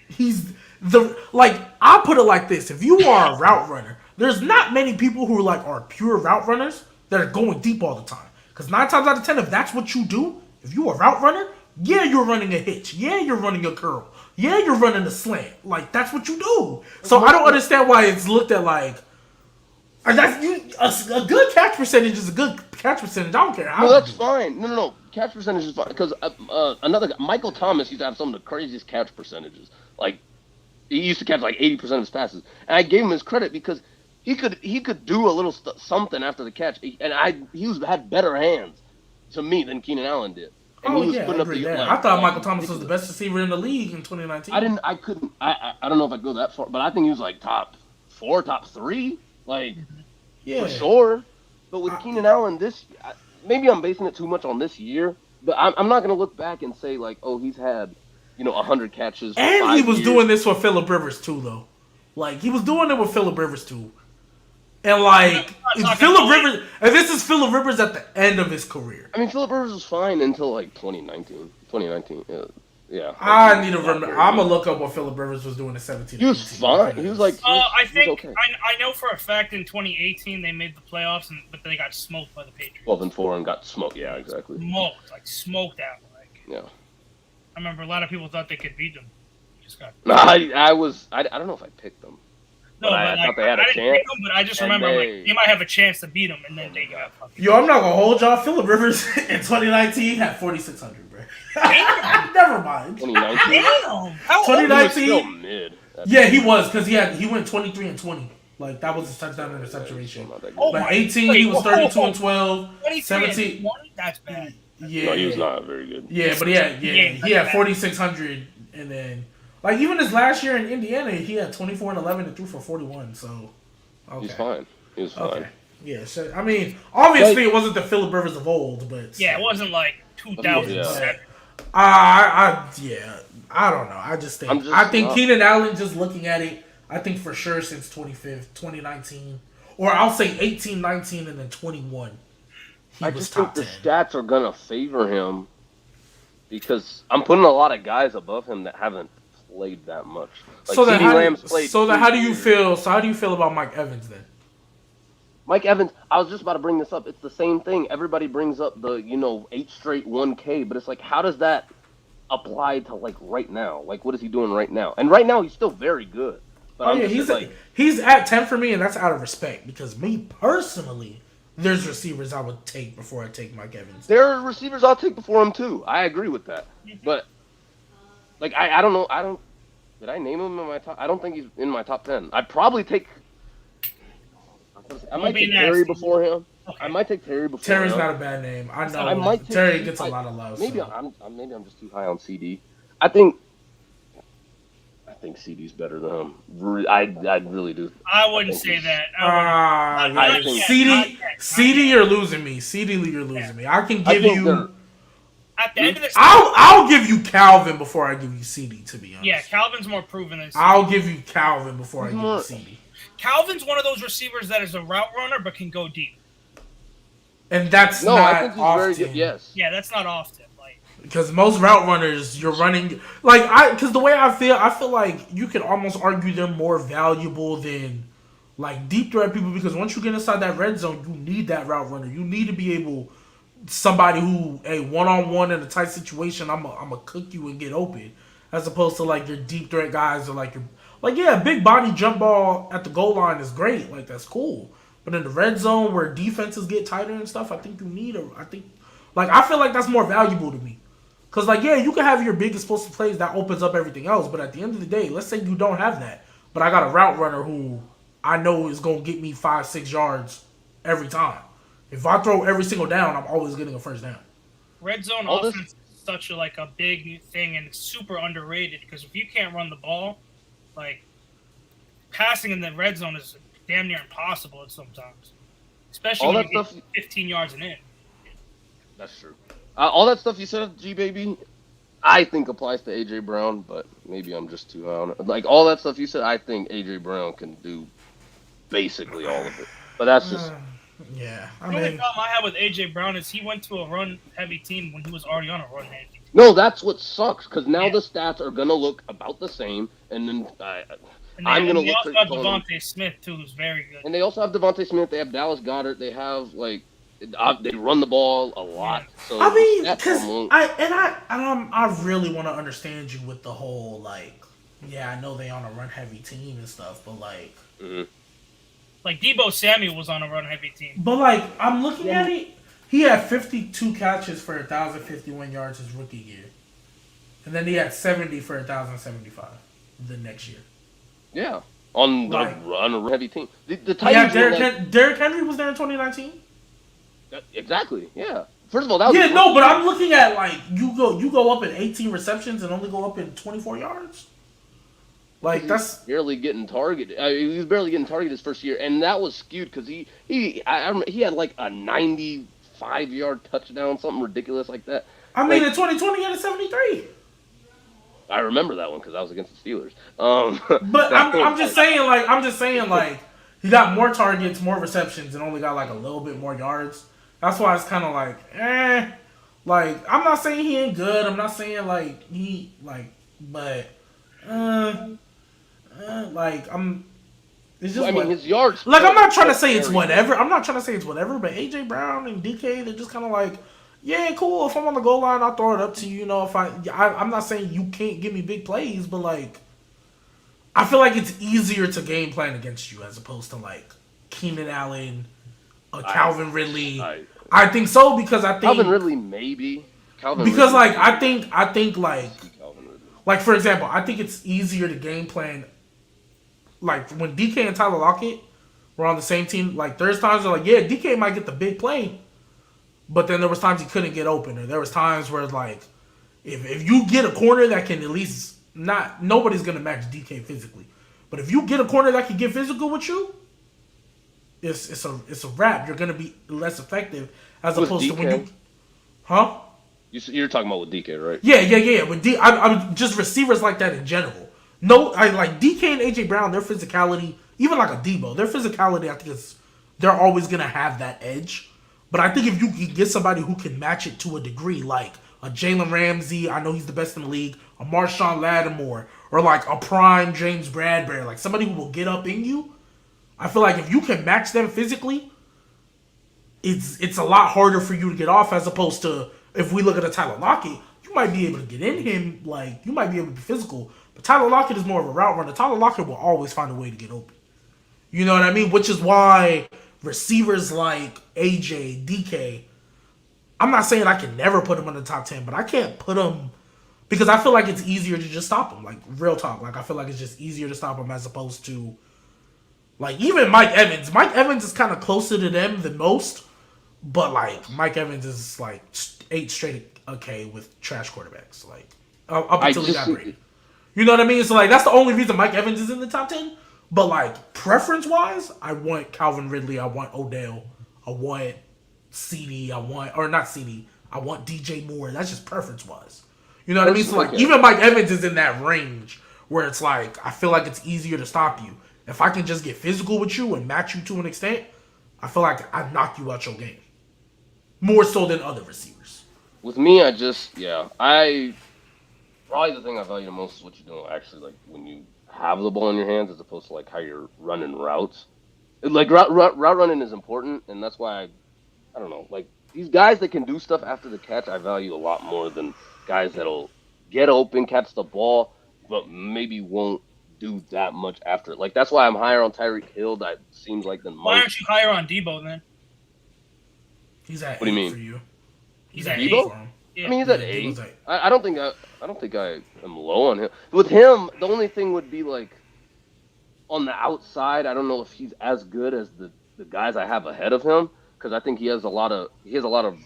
he's I put it like this: if you are a route runner, there's not many people who are pure route runners that are going deep all the time. Because 9 times out of 10, if that's what you do, if you're a route runner, yeah, you're running a hitch. Yeah, you're running a curl. Yeah, you're running a slant. Like, that's what you do. So I don't understand why it's looked at like. A good catch percentage is a good catch percentage. I don't care how. No, that's fine. No. Catch percentage is fine because another guy, Michael Thomas, used to have some of the craziest catch percentages. Like, he used to catch like 80% of his passes, and I gave him his credit because he could do a little something after the catch, and he had better hands to me than Keenan Allen did. And I agree there. I thought Michael Thomas was the best receiver in the league in 2019. I don't know if I'd go that far, but I think he was like top 4, top 3. Like, for sure. But with Keenan Allen, maybe I'm basing it too much on this year, but I'm not going to look back and say, like, oh, he's had, 100 catches. And he was doing this with Phillip Rivers, too, though. Like, he was doing it with Phillip Rivers, too. And, like, this is Phillip Rivers at the end of his career. I mean, Phillip Rivers was fine until, like, 2019. Yeah. I need to remember. I'm going to look up what Phillip Rivers was doing in 17. He was fine. He was like. I think okay. I know for a fact in 2018 they made the playoffs, but they got smoked by the Patriots. 12-4 and got smoked. Yeah, exactly. Smoked out. Yeah. I remember a lot of people thought they could beat them. Just got. No, I don't know if I picked them. No, I thought they had a chance. Them, but I just remember they might have a chance to beat them, and then they got fucking. Yo, I'm not gonna hold y'all. Phillip Rivers in 2019 had 4,600, bro. Never mind. 2019. How 2019. Still mid. Yeah, he was because he went 23 and 20. Like, that was his touchdown interception ratio. But 18, he was 32 and 12. 17, 20? That's bad. Yeah, no, he was not very good. Yeah, but he had 4,600, and then even his last year in Indiana, he had 24 and 11 and threw for 41. So, okay. He's fine. He was fine. Okay. Yeah, so I mean, obviously it wasn't the Phillip Rivers of old, but yeah, it wasn't like 2007. I don't know. I think Keenan Allen, just looking at it, I think for sure since 2019, or I'll say 18, 19, and then 21. I just think the stats are gonna favor him because I'm putting a lot of guys above him that haven't played that much. Like, so CeeDee Lamb's played. So how do you feel? So how do you feel about Mike Evans then? Mike Evans, I was just about to bring this up. It's the same thing. Everybody brings up the 8 straight 1K, but it's like, how does that apply to like right now? Like, what is he doing right now? And right now he's still very good. But he's at 10 for me, and that's out of respect because me personally, there's receivers I would take before I take Mike Evans. There are receivers I'll take before him too. I agree with that. But like I don't know. Did I name him in my top? I don't think he's in my top 10. I'd probably take. I might take Terry before him. Okay. I might take Terry before Terry's him. not a bad name. I know. Terry gets a lot of love. Maybe I'm just too high on CD. I think CD's better than him. I really do. I wouldn't say that. CD, you're losing me. CD, you're losing me. I can give you. At the end of the season, I'll give you Calvin before I give you CD. To be honest. Yeah, Calvin's more proven than CD. I'll give you Calvin before I give you CD. Calvin's one of those receivers that is a route runner but can go deep. And that's not I think he's often. very good. Yes. Yeah, that's not often. Because most route runners, you're running because the way I feel like you could almost argue they're more valuable than like deep threat people. Because once you get inside that red zone, you need that route runner. You need to be able somebody who one-on-one in a tight situation. I'm a cook you and get open, as opposed to like your deep threat guys or like your big body jump ball at the goal line is great. Like, that's cool. But in the red zone where defenses get tighter and stuff, I think you need I feel like that's more valuable to me. Because, you can have your big explosive plays that opens up everything else. But at the end of the day, let's say you don't have that. But I got a route runner who I know is going to get me 5-6 yards every time. If I throw every single down, I'm always getting a first down. Red zone offense is such a big thing, and it's super underrated. Because if you can't run the ball, passing in the red zone is damn near impossible sometimes. especially all when that you stuff. get 15 yards and in. That's true. All that stuff you said, G baby, I think applies to AJ Brown, but maybe I'm just too high on it. Like all that stuff you said, I think AJ Brown can do basically all of it. But that's just Yeah, I The only mean, problem I have with AJ Brown is he went to a run-heavy team when he was already on a run-heavy team. no. That's what sucks because now Yeah. the stats are gonna look about the same, and then And I'm gonna they look also crazy have calling him. Devontae Smith too, who's very good. And they also have Devontae Smith. They have Dallas Goddard. They have they run the ball a lot. Yeah. So I the mean, stat because farm won't. I really want to understand you with the whole like, yeah, I know they on a run heavy team and stuff, but like, Mhm. Like Debo Samuel was on a run-heavy team. I'm looking at it. He had 52 catches for 1,051 yards his rookie year, and then he had 70 for 1,075 the next year. Yeah, on the Like, run heavy team. The yeah, Titans were like Derrick Henry was there in 2019. exactly. Yeah. First of all, that was Yeah, his no, rookie but year. I'm looking at like you go up in 18 receptions and only go up in 24 yards. Like that's barely getting targeted. He was barely getting targeted his first year, and that was skewed because I remember he had like a 95-yard touchdown, something ridiculous like that. I mean Like in 2020 he had a 73. I remember that one because I was against the Steelers. But That I'm one, just saying like he got more targets, more receptions, and only got like a little bit more yards. That's why it's kind of like like I'm not saying he ain't good. I'm not saying like he like, but like I'm. It's just I mean, his yards. like I'm not trying to felt say it's very whatever. I'm not trying to say it's whatever. But AJ Brown and DK, they're just kind of like, yeah, cool. If I'm on the goal line, I'll throw it up to you. You know, if I'm not saying you can't give me big plays, but like, I feel like it's easier to game plan against you as opposed to like Keenan Allen, Calvin Ridley. I think so because I think Calvin Ridley maybe. Calvin because Ridley, like I think Calvin Ridley. like for example, I think it's easier to game plan. Like when DK and Tyler Lockett were on the same team, like there's times where like, yeah, DK might get the big play, but then there was times he couldn't get open, or there was times where like if you get a corner that can at least not nobody's gonna match DK physically, but if you get a corner that can get physical with you, it's a wrap. You're gonna be less effective as With opposed to when DK? you, huh? You're talking about with DK, right? Yeah. But I'm just receivers like that in general. No, I like DK and AJ Brown. Their physicality, even like a Debo, their physicality, I think they're always gonna have that edge. But I think if you can get somebody who can match it to a degree, like a Jalen Ramsey, I know he's the best in the league, a Marshawn Lattimore, or like a prime James Bradbury, like somebody who will get up in you. I feel like if you can match them physically, it's a lot harder for you to get off as opposed to if we look at a Tyler Lockett, you might be able to get in him, like you might be able to be physical. But Tyler Lockett is more of a route runner. Tyler Lockett will always find a way to get open. You know what I mean? Which is why receivers like AJ, DK, I'm not saying I can never put them in the top 10, but I can't put them because I feel like it's easier to just stop them. Like real talk. Like I feel like it's just easier to stop them as opposed to like even Mike Evans. Mike Evans is kind of closer to them than most. But like Mike Evans is like 8 straight okay with trash quarterbacks, like up until he got Brady. You know what I mean? So like that's the only reason Mike Evans is in the top 10. But like preference wise, I want Calvin Ridley, I want Odell, I want CD, I want DJ Moore. That's just preference wise. You know what I mean? So like even Mike Evans is in that range where it's like I feel like it's easier to stop you if I can just get physical with you and match you to an extent. I feel like I knock you out your game. More so than other receivers. With me, I probably the thing I value the most is what you're doing actually, like when you have the ball in your hands as opposed to like how you're running routes. Like route running is important, and that's why I don't know, like these guys that can do stuff after the catch, I value a lot more than guys that'll get open, catch the ball, but maybe won't do that much after it. Like that's why I'm higher on Tyreek Hill. That seems like than Why aren't you higher on Debo then? He's at what do you 8 mean? for you. He's at Debo? 8 for him. Yeah. I mean, he's at 8. Debo's I don't think I am low on him. With him, the only thing would be like on the outside. I don't know if he's as good as the guys I have ahead of him because I think he has a lot of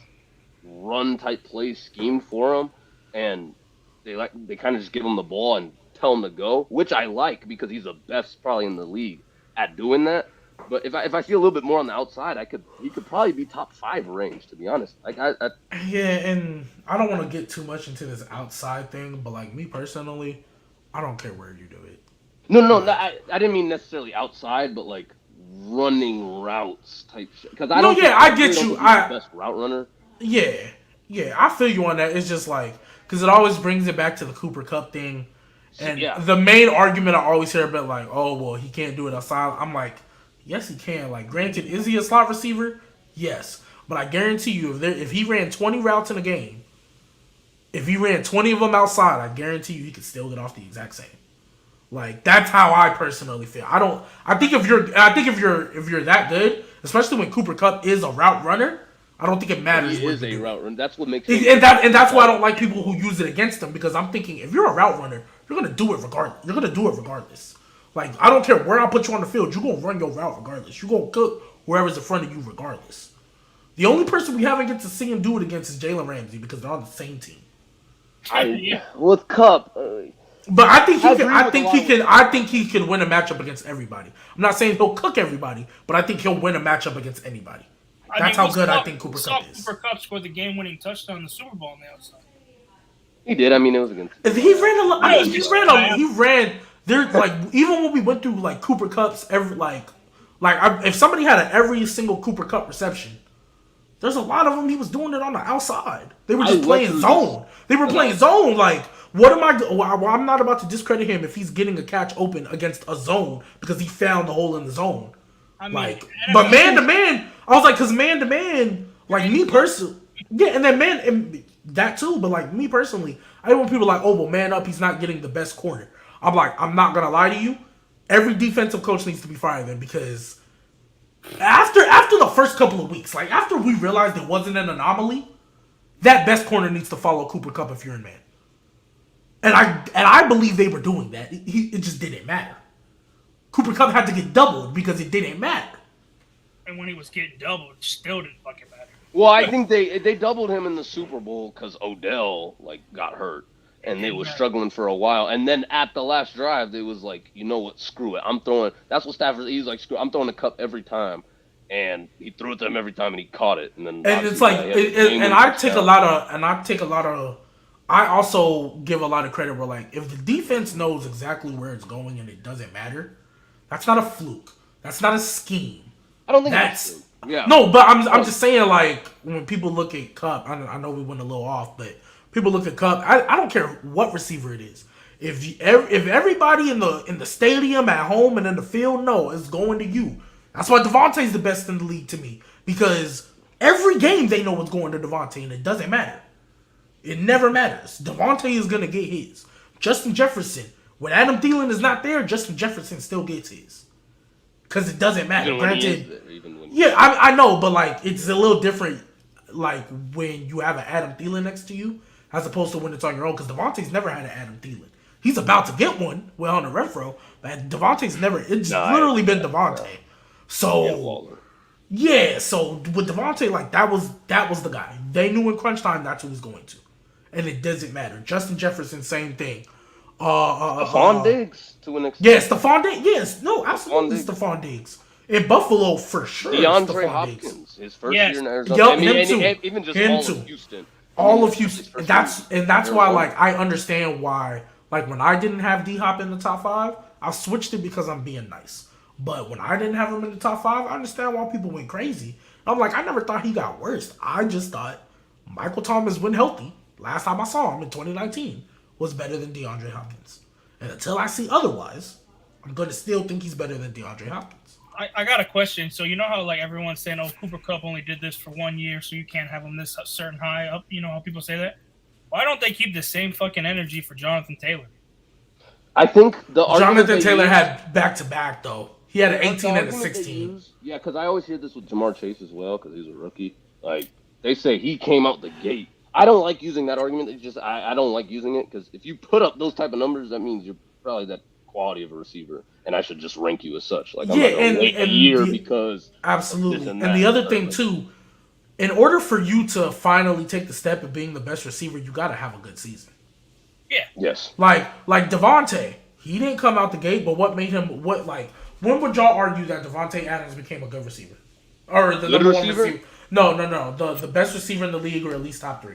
run type plays schemed for him, and they kind of just give him the ball and tell him to go, which I like because he's the best probably in the league at doing that. But if I see a little bit more on the outside, he could probably be top 5 range, to be honest. Like Yeah, and I don't want to get too much into this outside thing, but like me personally, I don't care where you do it. no, Like, I didn't mean necessarily outside, but like running routes type shit. Because no, yeah, I I really get don't you. think he's the best route runner. Yeah, yeah, I feel you on that. It's just like because it always brings it back to the Cooper Cup thing, and Yeah, the main argument I always hear about like, oh well, he can't do it outside. I'm like, yes, he can. Like, granted, is he a slot receiver? Yes, but I guarantee you, if he ran 20 routes in a game, if he ran 20 of them outside, I guarantee you he could still get off the exact same. Like that's how I personally feel. I don't. If you're that good, especially when Cooper Cup is a route runner, I don't think it matters he where is you a do it. route runner. That's what makes him. And that's why I don't like people who use it against them because I'm thinking if you're a route runner, you're gonna do it regardless. You're gonna do it regardless. Like I don't care where I put you on the field, you're gonna run your route regardless. You're gonna cook whoever's in front of you regardless. The only person we haven't get to see him do it against is Jalen Ramsey because they're on the same team. With Cup. But I think he I can. agree I with think a he lot can. I think he can win a matchup against everybody. I'm not saying he'll cook everybody, but I think he'll win a matchup against anybody. That's how good I think Cooper Cup is. Cooper Cup scored the game-winning touchdown in the Super Bowl on the outside. He did. I mean, it was against. He ran a lot. I mean, he ran. There, like even when we went through like Cooper Cups, if somebody had every single Cooper Cup reception, there's a lot of them. He was doing it on the outside. They were just playing zone. They were playing zone. Like, what am I? Well, I'm not about to discredit him if he's getting a catch open against a zone because he found the hole in the zone. I mean, Like, but man to man, I was like, because man to man, like me personally, yeah, and then and that too. But like me personally, I hate when people are like, oh well, man up, he's not getting the best corner. I'm like, I'm not gonna lie to you. Every defensive coach needs to be fired then because after the first couple of weeks, like after we realized it wasn't an anomaly, that best corner needs to follow Cooper Cup if you're in man. And I believe they were doing that. It just didn't matter. Cooper Cup had to get doubled because it didn't matter. And when he was getting doubled, it still didn't fucking matter. Well, I think they doubled him in the Super Bowl because Odell got hurt and they were struggling for a while. And then at the last drive, they was like, you know what, screw it. I'm throwing. That's what Stafford. He's like, screw. I'm throwing the Cup every time, and he threw it to him every time, and he caught it. And then and it's like, I take a lot of. I also give a lot of credit where like if the defense knows exactly where it's going and it doesn't matter, that's not a fluke. That's not a scheme. I don't think that's. Yeah. No, but I'm just saying like when people look at Cup, I know we went a little off, but people look at Cup. I don't care what receiver it is. If everybody in the stadium, at home, and in the field know it's going to you. That's why Devontae's the best in the league to me because every game they know what's going to Devontae and it doesn't matter. It never matters. Devontae is gonna get his. Justin Jefferson, when Adam Thielen is not there, Justin Jefferson still gets his. Because it doesn't matter. Granted, yeah, I know, but like it's a little different. Like when you have an Adam Thielen next to you, as opposed to when it's on your own. Because Devontae's never had an Adam Thielen. He's about to get one. Well, on the retro, but Devontae's never. It's literally been Devontae. So yeah, so with Devontae, like that was the guy. They knew in crunch time that's who was going to, and it doesn't matter. Justin Jefferson, same thing. Stephon Diggs to an extent. Yes, Stephon Diggs. Yes, no, absolutely Stephon Diggs. In Buffalo, for sure. DeAndre Hopkins, his first year in Arizona. Yup, him too. Even just him all too. of Houston. All of Houston. That's why, like, I understand why. Like, when I didn't have D-Hop in the top 5, I switched it because I'm being nice. But when I didn't have him in the top 5, I understand why people went crazy. I'm like, I never thought he got worse. I just thought Michael Thomas, when healthy, last time I saw him in 2019, was better than DeAndre Hopkins. And until I see otherwise, I'm going to still think he's better than DeAndre Hopkins. I got a question. So you know how like everyone's saying, oh, Cooper Kupp only did this for 1 year, so you can't have him this certain high up. You know how people say that? Why don't they keep the same fucking energy for Jonathan Taylor? I think Jonathan Taylor had back-to-back, though. He had an 18 and a 16. Yeah, because I always hear this with Jamar Chase as well, because he's a rookie. Like, they say he came out the gate. I don't like using that argument. It's just I don't like using it, because if you put up those type of numbers, that means you're probably that quality of a receiver, and I should just rank you as such. Like, I'm not going to wait a year because absolutely. And the other thing, too, in order for you to finally take the step of being the best receiver, you got to have a good season. Yeah. Yes. Like Devontae, he didn't come out the gate, but what When would y'all argue that Devontae Adams became a good receiver? Or the Good number receiver? one receiver? No. The best receiver in the league, or at least top 3.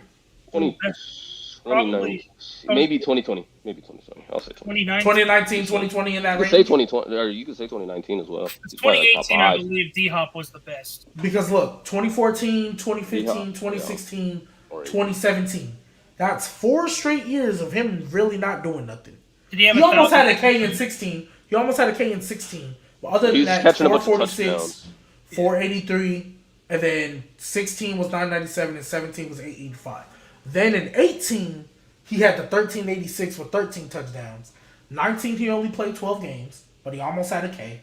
2019, maybe 2020. Maybe 2020. I'll say 2020. 2019, 2020 in that You range? could say 2020, or you could say 2019 as well. He's probably like top 2018, I 5. believe D-Hop was the best. Because look, 2014, 2015, Yeah. 2016, Or 2017. That's 4 straight years of him really not doing nothing. Did he have He a almost had a 1,000? K in 16. He almost had a K in 16. But other than He's that, catching a bunch of 446, touchdowns. 483, and then 16 was 997, and 17 was 885. Then in 18, he had the 1386 with 13 touchdowns. 19, he only played 12 games, but he almost had a K.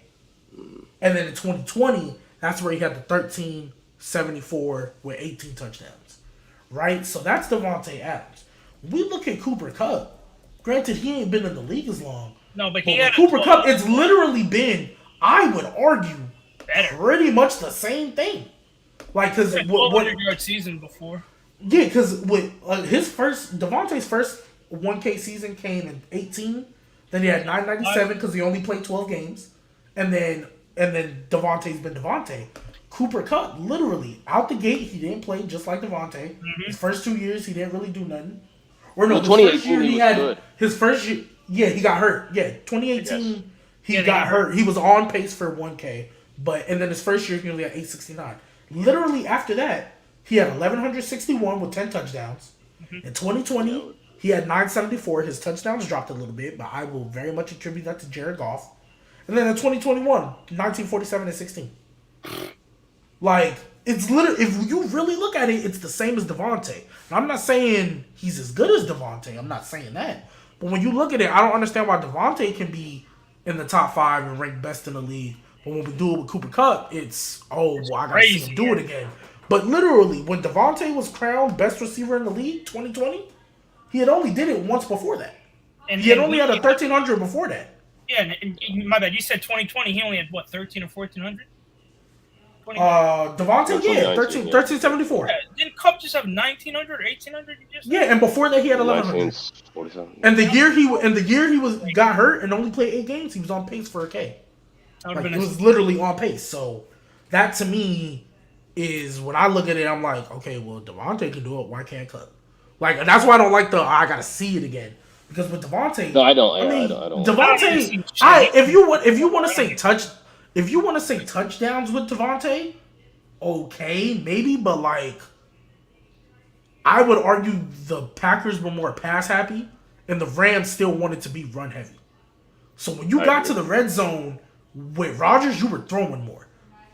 And then in 2020, that's where he had the 1374 with 18 touchdowns. Right? So that's Devontae Adams. We look at Cooper Kupp. Granted, he ain't been in the league as long. No, but But he with had Cooper Kupp, it's literally been, I would argue, better. pretty much the same thing. Like, because He had what 1,200-yard season before. yeah, because with Devontae's first 1K season came in 18. Then he had 997 because he only played 12 games, and then Devontae's been Devontae. Cooper Kupp, literally out the gate, he didn't play just like Devontae. Mm-hmm. His first 2 years, he didn't really do nothing. Or no, Well, his first 2018 year he was had good. his first year. Yeah, he got hurt. Yeah, 2018 he Yeah, they got got hurt. He was on pace for 1K, and then his first year he only had 869. Literally after that, he had 1161 with 10 touchdowns. In 2020, he had 974. His touchdowns dropped a little bit, but I will very much attribute that to Jared Goff. And then in 2021, 1947 and 16. Like, it's literally, if you really look at it, it's the same as Devontae. And I'm not saying he's as good as Devontae. I'm not saying that. But when you look at it, I don't understand why Devontae can be in the top 5 and ranked best in the league. But when we do it with Cooper Kupp, it's, I gotta see him do it again. But literally, when Devontae was crowned best receiver in the league, 2020, he had only did it once before that. And He had only had a 1,300 before that. Yeah, and my bad. You said 2020. He only had what, 13 or 1,400? Devontae, yeah, 2019, 1374. Yeah, didn't Cup just have 1,900 or 1,800? You just Yeah, and before that he had 1,100. 1947. And the year he was got hurt and only played 8 games, he was on pace for a K. That would've Like, been it was literally on pace. So that to me is when I look at it, I'm like, okay, well Devontae can do it. Why can't Kupp? Like, and that's why I don't like I gotta see it again, because with Devontae, No, I don't. I mean, I don't. Devontae. If you want to say touchdowns with Devontae, okay, maybe, but like, I would argue the Packers were more pass happy, and the Rams still wanted to be run heavy. So when you got to the red zone with Rodgers, you were throwing more,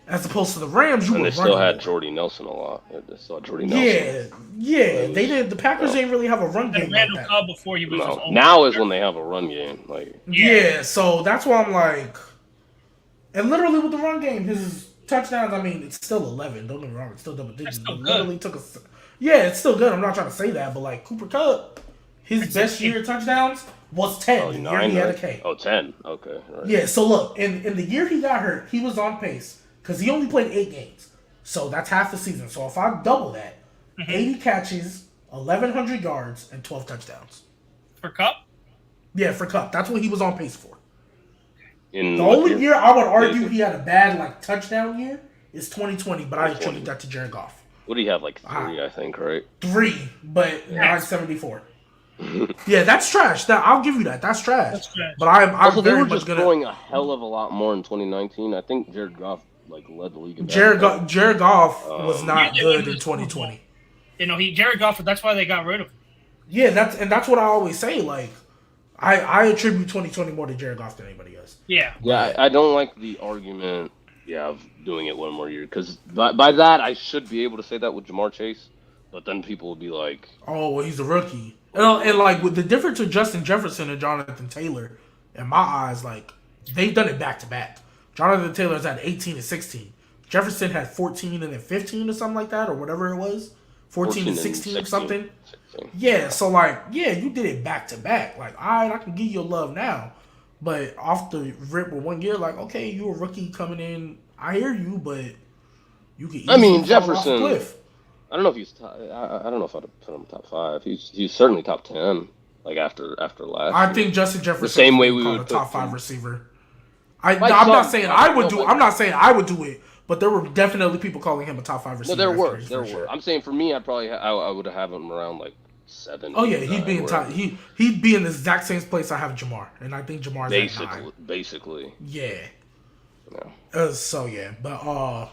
as opposed to the Rams, you And were they running still had more. Jordy Nelson a lot. They still had Jordy Nelson. Yeah, they did. The Packers didn't really have a run game And like Randall that. Cobb before he was his No, own. now is when they have a run game. Like, Yeah, so that's why I'm like, and literally with the run game, his touchdowns, I mean, it's still 11. Don't get me wrong, it's still double digits. That's still But good. literally took yeah, it's still good. I'm not trying to say that, but like Cooper Kupp, his best year touchdowns was 10. The year 9, he had a right? K. Oh, 10. Okay. Right. Yeah, so look, in the year he got hurt, he was on pace because he only played 8 games. So that's half the season. So if I double that, 80 catches, 1,100 yards, and 12 touchdowns. For Cup? Yeah, for Kupp. That's what he was on pace for. In The what only year I would argue he had a bad touchdown year is 2020, but I attribute that to Jared Goff. What do you have? Like 3, I think, right? 3, but 974. Yeah, that's trash. I'll give you that. That's trash. That's trash. But I'm Also, they very were much just gonna. throwing a hell of a lot more in 2019. I think Jared Goff led the league. In Jared Goff Oh. was not Yeah, good they in were 2020. You know, Jared Goff. That's why they got rid of him. Yeah, that's what I always say. Like, I attribute 2020 more to Jared Goff than anybody else. Yeah. Yeah, I don't like the argument. Yeah, of doing it one more year, because by that I should be able to say that with Jamar Chase, but then people will be like, Oh, well, he's a rookie. And like, with the difference with Justin Jefferson and Jonathan Taylor, in my eyes, like, they've done it back to back. Jonathan Taylor's had 18 and 16. Jefferson had 14 and then 15 or something like that, or whatever it was. 14 and 16 or something. 16. Yeah, so like, yeah, you did it back to back. Like, all right, I can give you love now. But off the rip with 1 year, like, okay, you a rookie coming in. I hear you, but you can easily I mean, fall off a Jefferson. cliff. I don't know if he's. I don't know if I'd put him top 5. He's certainly top 10. Like after last. I year. think Justin Jefferson The same way is we called would a top put 5 receiver. I'm not saying I would do. I'm not saying I would do it, but there were definitely people calling him a top 5 receiver. No, there were. I'm saying for me, I would have him around like 7. Oh yeah, he'd be in top. He'd be in the exact same place I have Jamar, and I think Jamar's at 9. Basically. Yeah. Yeah. So yeah, but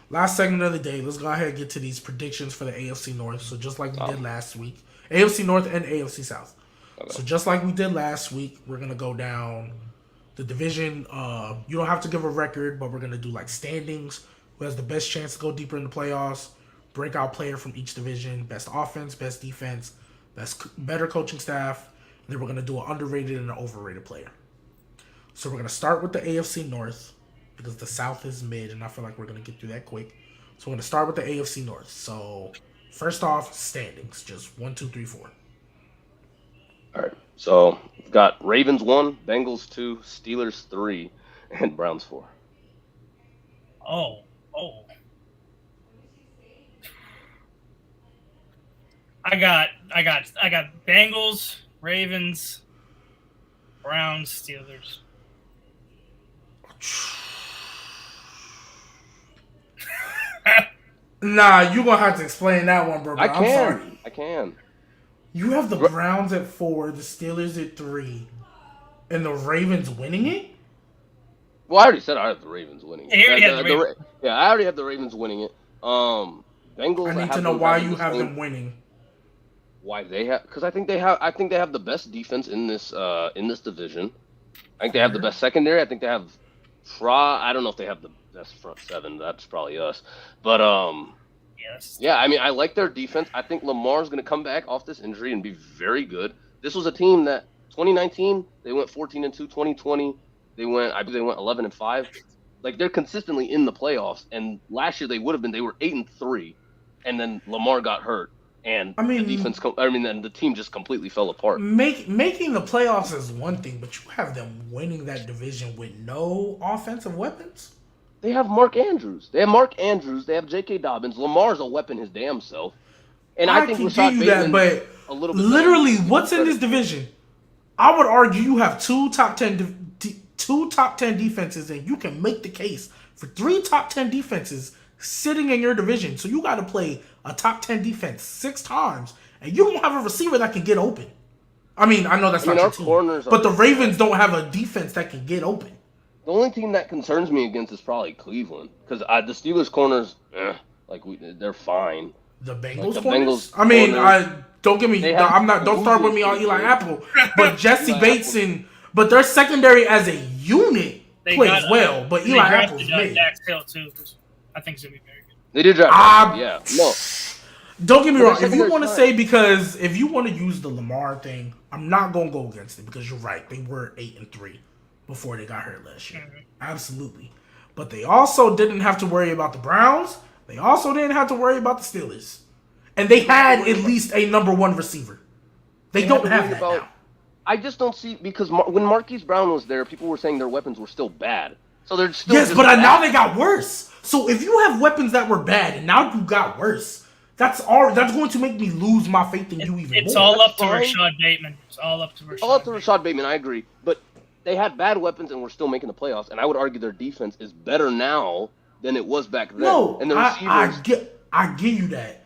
last segment of the day, let's go ahead and get to these predictions for the AFC North. So just like we did last week, AFC North and AFC South. Okay. So just like we did last week, we're gonna go down the division. You don't have to give a record, but we're gonna do like standings. Who has the best chance to go deeper in the playoffs? Breakout player from each division, best offense, best defense, better coaching staff. And then we're gonna do an underrated and an overrated player. So we're gonna start with the AFC North because the South is mid, and I feel like we're gonna get through that quick. So we're gonna start with the AFC North. So first off, standings, just 1, 2, 3, 4. All right. So we've got Ravens 1, Bengals 2, Steelers 3, and Browns 4. Oh. I got Bengals, Ravens, Browns, Steelers. Nah, you gonna have to explain that one, bro. I'm sorry. I can. You have the Browns at 4, the Steelers at 3, and the Ravens winning it? Well, I already said I have the Ravens winning it. Yeah, I already have the Ravens winning it. Bengals. I need to know why you have them winning. Why they have? Because I think they have the best defense in this division. I think they have the best secondary. I think they have. I don't know if they have the best front 7. That's probably us. But yeah. I mean, I like their defense. I think Lamar's going to come back off this injury and be very good. This was a team that 2019 they went 14-2. 2020 they went 11-5. Like they're consistently in the playoffs. And last year they were 8-3, and then Lamar got hurt. And the team just completely fell apart. Making the playoffs is one thing, but you have them winning that division with no offensive weapons? They have Mark Andrews. They have J.K. Dobbins. Lamar's a weapon his damn self. And I think can give you that, but a little bit literally, what's in this division? I would argue you have two top 10 defenses, and you can make the case for 3 top 10 defenses sitting in your division. So you got to play a top 10 defense 6 times, and you don't have a receiver that can get open. I mean, I know that's not your team, but the Ravens don't have a defense that can get open. The only team that concerns me against is probably Cleveland, because the Steelers' corners, they're fine. The Bengals corners? I mean, don't get me. Don't start with me on Eli Apple, but Jesse Bates but their secondary as a unit plays well. But Eli Apple's mid. Dax Hill too. I think it's gonna be very good. They did draft. Yeah. No. Don't get me wrong. If you want to say, because if you want to use the Lamar thing, I'm not gonna go against it, because you're right. They were 8-3 before they got hurt last year. Mm-hmm. Absolutely. But they also didn't have to worry about the Browns. They also didn't have to worry about the Steelers. And they had at least a number 1 receiver. They don't have that now. I just don't see, because when Marquise Brown was there, people were saying their weapons were still bad. So they're still now they got worse. So if you have weapons that were bad and now you got worse, that's going to make me lose my faith in you even more. It's all up to Rashad Bateman. It's all up to Rashad Bateman. I agree. But they had bad weapons and were still making the playoffs, and I would argue their defense is better now than it was back then. No, and the receivers, I give you that.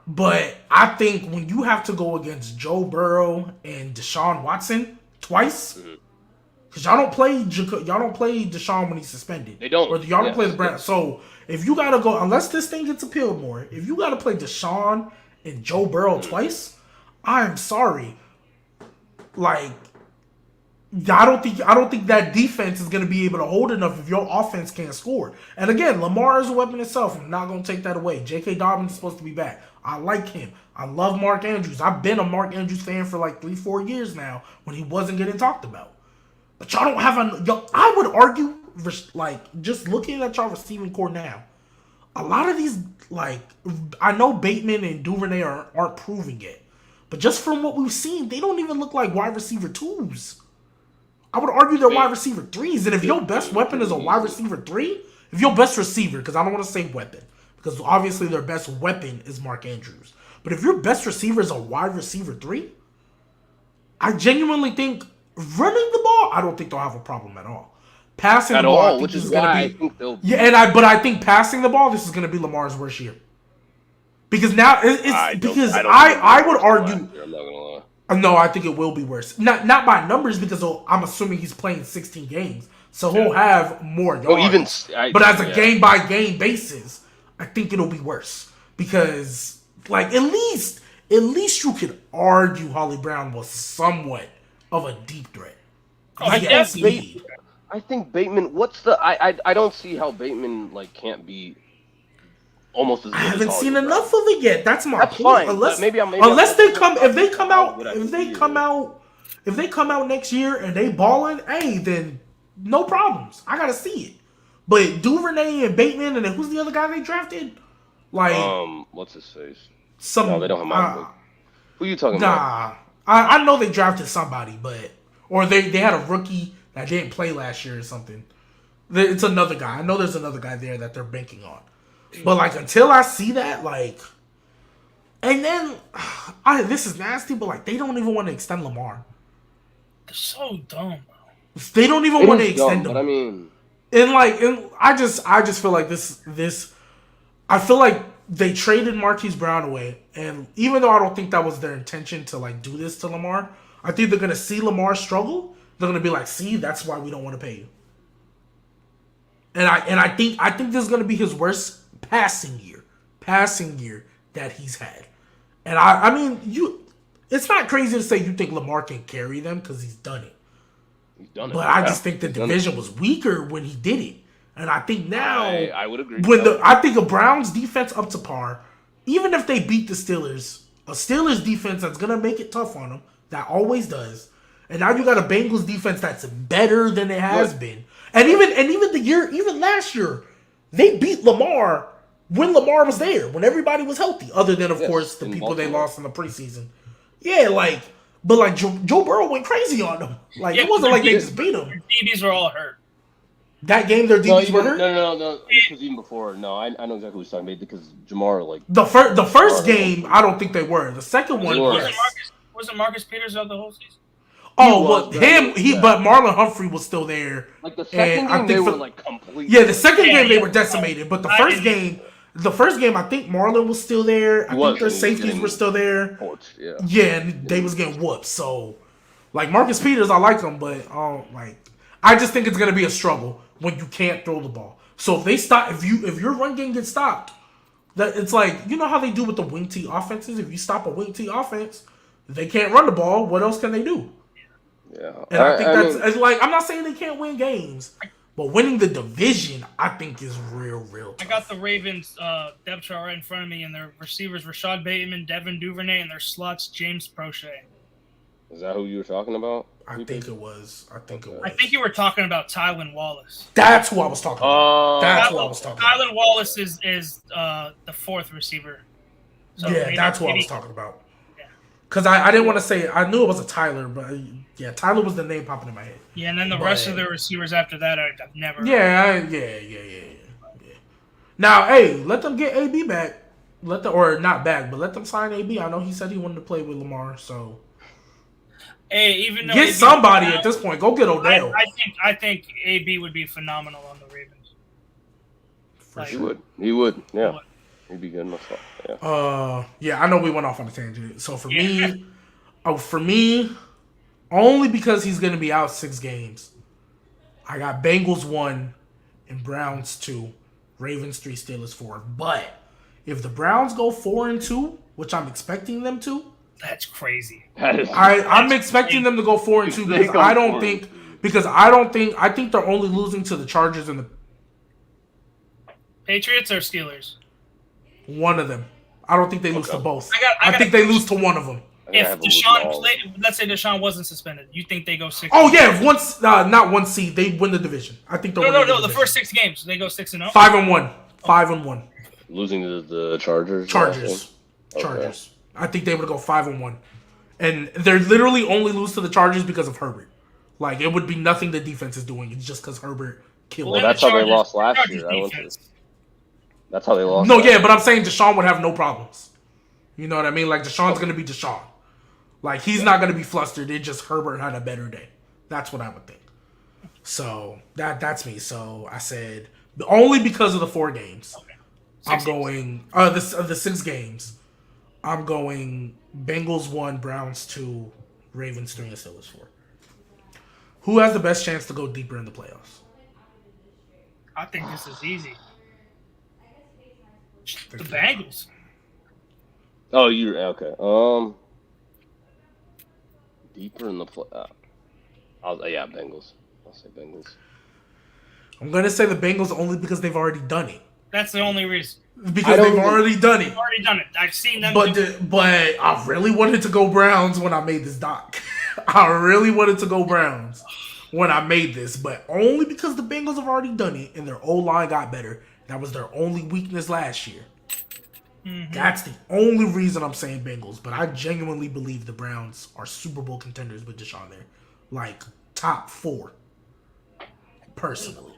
But I think when you have to go against Joe Burrow and Deshaun Watson twice, because y'all don't play Deshaun when he's suspended. They don't. Or y'all don't play the Browns. So if you gotta go, unless this thing gets appealed more, if you gotta play Deshaun and Joe Burrow twice, I'm sorry. Like, I don't think that defense is going to be able to hold enough if your offense can't score. And again, Lamar is a weapon itself. I'm not going to take that away. J.K. Dobbins is supposed to be back. I like him. I love Mark Andrews. I've been a Mark Andrews fan for like 3-4 years now when he wasn't getting talked about. But y'all don't have I would argue, like, just looking at y'all receiving core now, a lot of these, like, I know Bateman and Duvernay aren't proving it. But just from what we've seen, they don't even look like wide receiver 2s. I would argue they're wide receiver 3s. And if your best weapon is a wide receiver 3, if your best receiver, because I don't want to say weapon, because obviously their best weapon is Mark Andrews. But if your best receiver is a wide receiver 3, I genuinely think running the ball, I don't think they'll have a problem at all. Passing at the ball, I all, think which this is is going why I to be. think they'll. But I think passing the ball, this is going to be Lamar's worst year. Because now I would argue. I'm not gonna lie. No, I think it will be worse. Not by numbers, because I'm assuming he's playing 16 games, so he'll have more yards. But as a game by game basis, I think it'll be worse because, like, at least you could argue Holly Brown was somewhat of a deep threat. I think Bateman. I don't see how Bateman like can't be almost as good. I haven't as seen Hollywood enough Brown. of it yet. That's my point. Fine, unless maybe if they come out next year and they balling, hey, then no problems. I gotta see it. But Duvernay and Bateman, and then who's the other guy they drafted? Like, what's his face? No, they don't have my. Who you talking about? I know they drafted somebody, or they had a rookie that didn't play last year or something. It's another guy. I know there's another guy there that they're banking on. But, like, until I see that, like... And then... this is nasty, but, like, they don't even want to extend Lamar. They're so dumb, bro. They don't even want to extend him. But, I mean... I just feel like this... I feel like they traded Marquise Brown away. And even though I don't think that was their intention to, like, do this to Lamar, I think they're going to see Lamar struggle. They're going to be like, see, that's why we don't want to pay you. And I think this is going to be his worst passing year that he's had. And I mean, it's not crazy to say you think Lamar can carry them because he's done it. But I just think the division was weaker when he did it. And I think now I would agree. I think a Browns defense up to par, even if they beat the Steelers, a Steelers defense that's gonna make it tough on them, that always does. And now you got a Bengals defense that's better than it has been. And even last year, they beat Lamar when Lamar was there, when everybody was healthy, other than, of course, the people they lost in the preseason. Yeah, but Joe Burrow went crazy on them. Like, it wasn't like they just beat them. Their DBs were all hurt. That game, their DBs were hurt? No. Because even before, I know exactly what you're talking about, because Jamar, like... The first game, I don't think they were. The second one, yes. Wasn't Marcus Peters out the whole season? But Marlon Humphrey was still there. Like, the second game, they were, like, completely... Yeah, the second game, they were decimated. But the first game, I think Marlon was still there. I think their safeties were still there. Yeah, and they was getting whooped. So, like, Marcus Peters, I like him, but, I just think it's going to be a struggle when you can't throw the ball. So, if your run game gets stopped, that it's like, you know how they do with the wing T offenses? If you stop a wing T offense, they can't run the ball. What else can they do? Yeah. And I think it's like, I'm not saying they can't win games, but winning the division, I think, is real tough. I got the Ravens depth chart right in front of me, and their receivers, Rashad Bateman, Devin Duvernay, and their slots, James Prochet. Is that who you were talking about? I think it was. I think you were talking about Tylan Wallace. That's who I was talking about. Tylan Wallace is the fourth receiver. So that's what I was talking about. Because I didn't want to say, I knew it was a Tyler, but Tyler was the name popping in my head. Yeah, and then the rest of the receivers after that, I've never. Yeah. Now, hey, let them get AB back. Let them sign AB. I know he said he wanted to play with Lamar, so. Hey, even though get somebody at this point. Go get Odell. I think AB would be phenomenal on the Ravens. He would. Yeah. He'd be good myself. Yeah. I know we went off on a tangent. So for me, only because he's gonna be out 6 games, I got Bengals 1 and Browns 2, Ravens 3, Steelers 4. But if the Browns go 4-2, which I'm expecting them to, that's crazy. I'm expecting them to go 4-2 because I think they're only losing to the Chargers and the Patriots or Steelers. One of them. I don't think they lose to both. I think they lose to one of them. If Deshaun played, let's say Deshaun wasn't suspended, you think they go 6? Oh yeah, if once not 1 seed, they win the division. I think they'll No. The first 6 games, they go 6-0. 5-1. 5-1. Losing to the Chargers. Chargers. I think they would go 5-1, and they're literally only lose to the Chargers because of Herbert. Like, it would be nothing the defense is doing. It's just because Herbert killed. Well, that's how they lost last year. That's how they lost. No, yeah, but I'm saying Deshaun would have no problems. You know what I mean? Like, Deshaun's going to be Deshaun. Like, he's not going to be flustered. It's just Herbert had a better day. That's what I would think. So that's me. So I said only because of the 4 games. Okay. I'm going the 6 games. I'm going Bengals 1, Browns 2, Ravens 3, and Steelers 4. Who has the best chance to go deeper in the playoffs? I think this is easy. The Bengals. Oh, you're okay. Deeper in the play. Yeah, Bengals. I'll say Bengals. I'm gonna say the Bengals only because they've already done it. That's the only reason. Because they've already done it. They've already done it. I've seen them. But I really wanted to go Browns when I made this doc. I really wanted to go Browns when I made this, but only because the Bengals have already done it and their O-line got better. That was their only weakness last year. Mm-hmm. That's the only reason I'm saying Bengals, but I genuinely believe the Browns are Super Bowl contenders with Deshaun there. Like, top 4. Personally.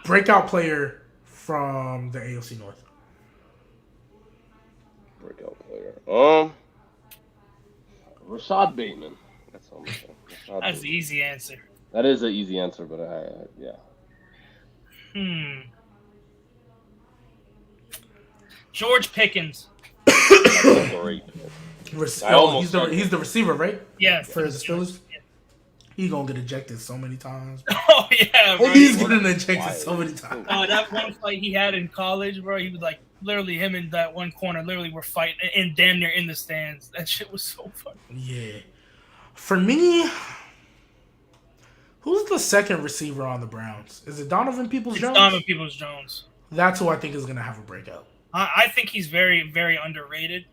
Breakout player from the AFC North. Breakout player. Rashad Bateman. That's all I'm saying. That's the easy answer. That is an easy answer, but yeah. George Pickens. Great. He's the receiver, right? Yeah. For the Steelers. Yeah. He's gonna get ejected so many times. Oh yeah, bro. He's getting ejected so many times. That one fight he had in college, bro. He was like literally him and that one corner literally were fighting and damn near in the stands. That shit was so funny. Yeah. For me, who's the second receiver on the Browns? Is it Donovan Peoples-Jones? Donovan Peoples-Jones. That's who I think is gonna have a breakout. I think he's very, very underrated.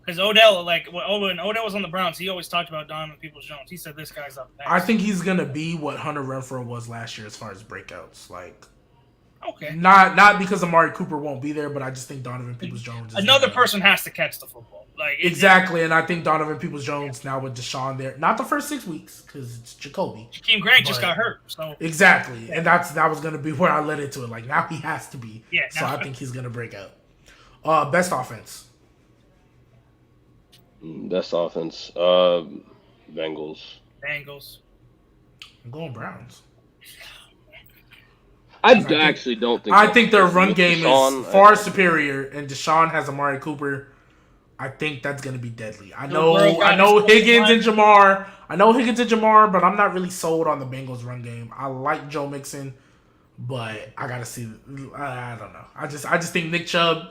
Because Odell, when Odell was on the Browns, he always talked about Donovan Peoples-Jones. He said this guy's up next. I think he's gonna be what Hunter Renfrow was last year as far as breakouts. Okay. Not because Amari Cooper won't be there, but I just think Donovan Peoples-Jones. Another person has to catch the football. Exactly, and I think Donovan Peoples-Jones now with Deshaun there, not the first 6 weeks because it's Jacoby. Jakeem Grant just got hurt, so exactly, and that was gonna be where I led into it. Like now he has to be. Yeah. So I think he's gonna break out. Best offense. Best offense. Bengals. I'm going Browns. I actually don't think. I think their run game is far superior, and Deshaun has Amari Cooper. I think that's going to be deadly. I know Higgins and Jamar. But I'm not really sold on the Bengals run game. I like Joe Mixon, but I got to see. I don't know. I just think Nick Chubb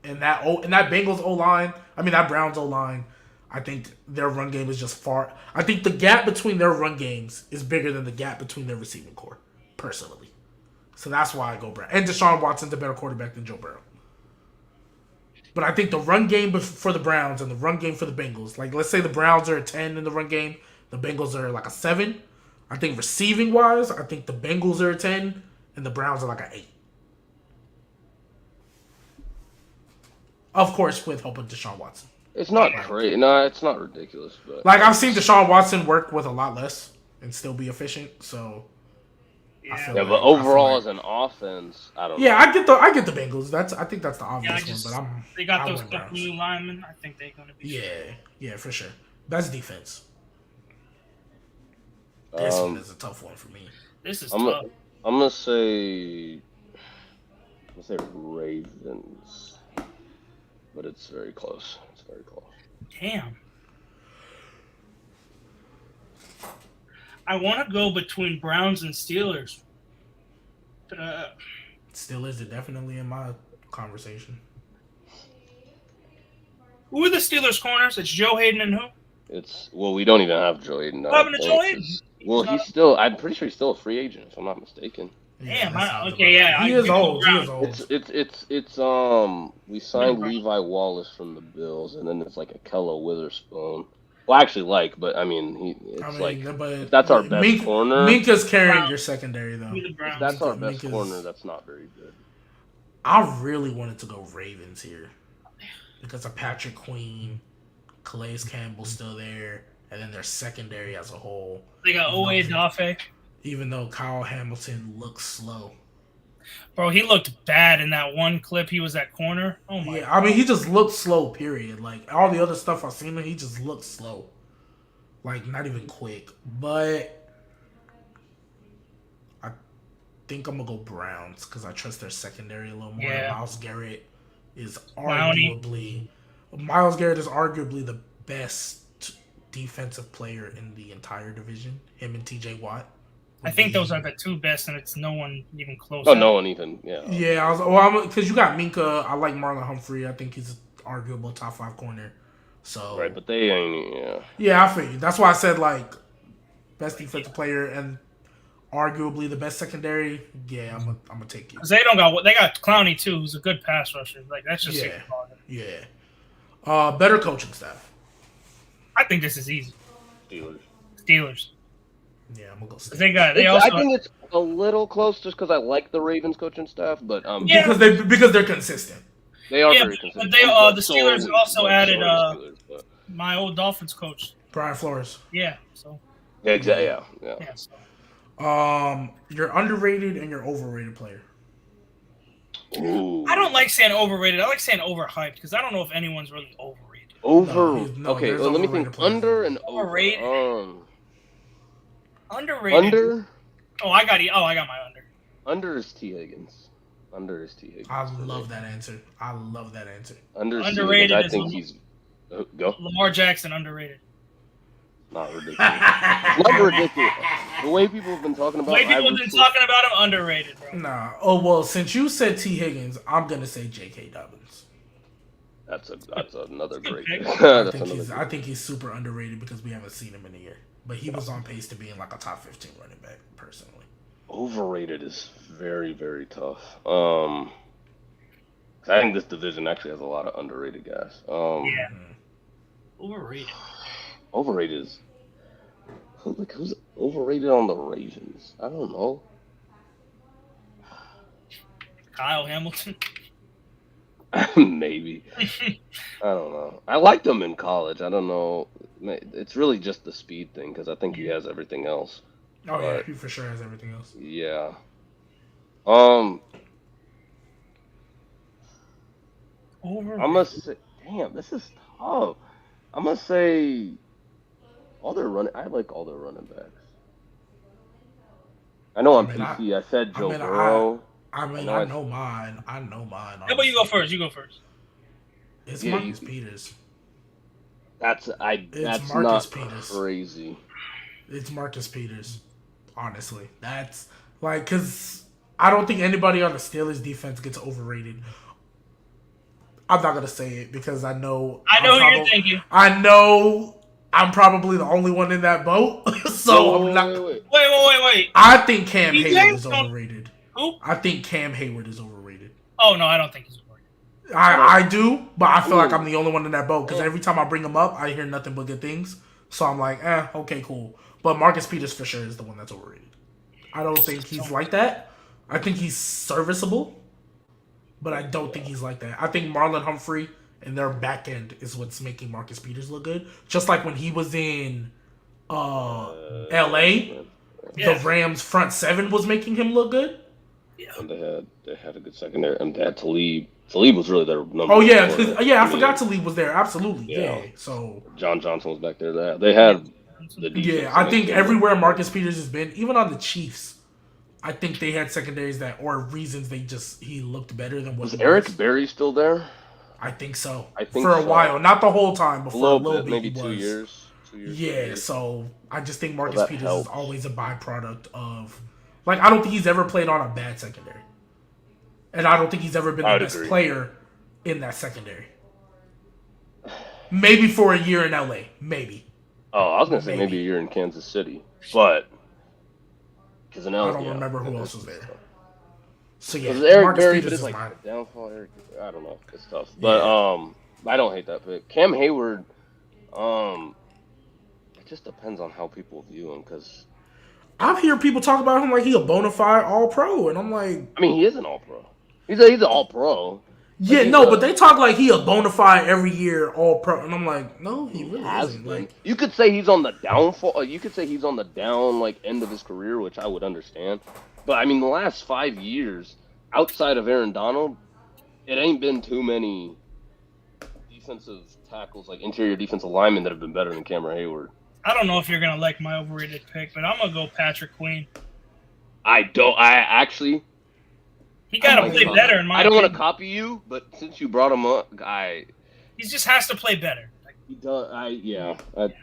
and that Bengals O-line. I mean that Browns O-line. I think their run game is just far. I think the gap between their run games is bigger than the gap between their receiving core, personally. So that's why I go Browns. And Deshaun Watson's a better quarterback than Joe Burrow. But I think the run game for the Browns and the run game for the Bengals, like let's say the Browns are a 10 in the run game, the Bengals are like a 7. I think receiving wise, I think the Bengals are a 10 and the Browns are like an 8. Of course, with help of Deshaun Watson. It's not crazy. No, it's not ridiculous. But I've seen Deshaun Watson work with a lot less and still be efficient. So yeah, but overall as an offense, I don't know. Yeah, I get the Bengals. I think that's the obvious one. But they got those couple new linemen. I think they're gonna be. Yeah, for sure. Best defense. This one is a tough one for me. This is tough. I'm gonna say Ravens, but it's very close. Damn. I want to go between Browns and Steelers. Steelers are definitely in my conversation. Who are the Steelers corners? It's Joe Hayden and who? We don't even have Joe Hayden. What happened to Joe Hayden? Well, I'm pretty sure he's still a free agent, if I'm not mistaken. Damn. Yeah. He is old. It's we signed Levi Wallace from the Bills, and then it's like Akella Witherspoon. Well, actually, but I mean, that's our best corner. Minka's carrying your secondary though. If that's our best corner. That's not very good. I really wanted to go Ravens here because of Patrick Queen, Calais Campbell's still there, and then their secondary as a whole. They got Owe Dafe. Even though Kyle Hamilton looks slow. Bro, he looked bad in that one clip. He was at corner. Oh my God. I mean, he just looked slow, period. Like, all the other stuff I've seen, he just looked slow. Like, not even quick. But think I'm gonna go Browns because I trust their secondary a little more. Yeah. Myles Garrett is Clowney. arguably the best defensive player in the entire division. Him and T.J. Watt. I think those are the two best, and it's no one even close. Oh, no one even. Yeah. Yeah, because you got Minka. I like Marlon Humphrey. I think he's an arguable top 5 corner. So Right, but they ain't. Yeah. Yeah, I feel you. That's why I said like best defensive player and arguably the best secondary. Yeah, I'm gonna take it. Because they got Clowney too, who's a good pass rusher. Like that's just Better coaching staff. I think this is easy. Steelers. Yeah, I'm gonna go. Steelers. I think it's a little close just because I like the Ravens coaching staff, but because they're consistent. They are very consistent. But the Steelers also added my old Dolphins coach, Brian Flores. Yeah. So. Yeah, exactly. Yeah. So. Your underrated and your overrated player. Ooh. I don't like saying overrated. I like saying overhyped because I don't know if anyone's really overrated. Okay, well, let me think. Under and overrated. Underrated. Under. I got my under. Under is T. Higgins. I love that answer. Underrated. I think he's. Go. Lamar Jackson underrated. Not ridiculous. Not ridiculous. The way people have been talking about him, underrated, bro. Nah. Oh well, since you said T. Higgins, I'm gonna say J.K. Dobbins. That's another great. I think he's super underrated because we haven't seen him in a year. But he was on pace to being like a top 15 running back, personally. Overrated is very, very tough. I think this division actually has a lot of underrated guys. Overrated. Overrated is who's overrated on the Ravens? I don't know. Kyle Hamilton. Maybe. I don't know. I liked him in college. I don't know. It's really just the speed thing because I think he has everything else. Oh yeah, he for sure has everything else. Yeah. Overrated. I'm gonna say, damn, this is tough. I'm gonna say I like all their running backs. I know on PC I said Joe Burrow. I know mine. How about you go first? It's Marcus Peters. That's Marcus not Peters. Crazy. It's Marcus Peters. Honestly, that's like because I don't think anybody on the Steelers defense gets overrated. I'm not gonna say it because I know. I know who you're thinking. I know I'm probably the only one in that boat. So I'm not. Wait. I think Cam Hayward is overrated. Who? I think Cam Hayward is overrated. Oh no, I don't think he's overrated. I do, but I feel like I'm the only one in that boat because every time I bring him up, I hear nothing but good things. So I'm like, okay, cool. But Marcus Peters for sure is the one that's overrated. I don't think he's like that. I think he's serviceable, but I don't think he's like that. I think Marlon Humphrey and their back end is what's making Marcus Peters look good. Just like when he was in LA, the Rams front seven was making him look good. Yeah. And they had a good secondary. And they had Talib. Talib was really their number. Oh yeah, I forgot Talib was there. Absolutely, yeah. So John Johnson was back there. They had the defense. Yeah, I think everywhere Marcus Peters has been, even on the Chiefs, I think they had secondaries reasons he looked better than what. Was Eric Berry still there? I think so. For a while, not the whole time, but for a little bit, maybe 2 years. 2 years. Yeah, so I just think Marcus Peters is always a byproduct of, like, I don't think he's ever played on a bad secondary, and I don't think he's ever been the best player in that secondary. Maybe for a year in LA, maybe. Oh, I was gonna say maybe a year in Kansas City, but because in LA, I don't remember who else was there. So yeah, Eric Berry, but it's like a downfall. I don't know, it's tough, but I don't hate that pick. Cam Hayward, it just depends on how people view him because I hear people talk about him like he a bona fide All-Pro, and I'm like, I mean, he is an All-Pro. He's an All-Pro. Yeah, but they talk like he a bona fide every year All-Pro, and I'm like, no, he really isn't. Like, you could say he's on the downfall. You could say he's on the down end of his career, which I would understand. But I mean, the last 5 years, outside of Aaron Donald, it ain't been too many defensive tackles, like interior defensive linemen, that have been better than Cameron Hayward. I don't know if you're gonna like my overrated pick, but I'm gonna go Patrick Queen. I don't. I actually. He got to I play might- better in my I don't want to opinion. copy you, but since you brought him up, He just has to play better. he does.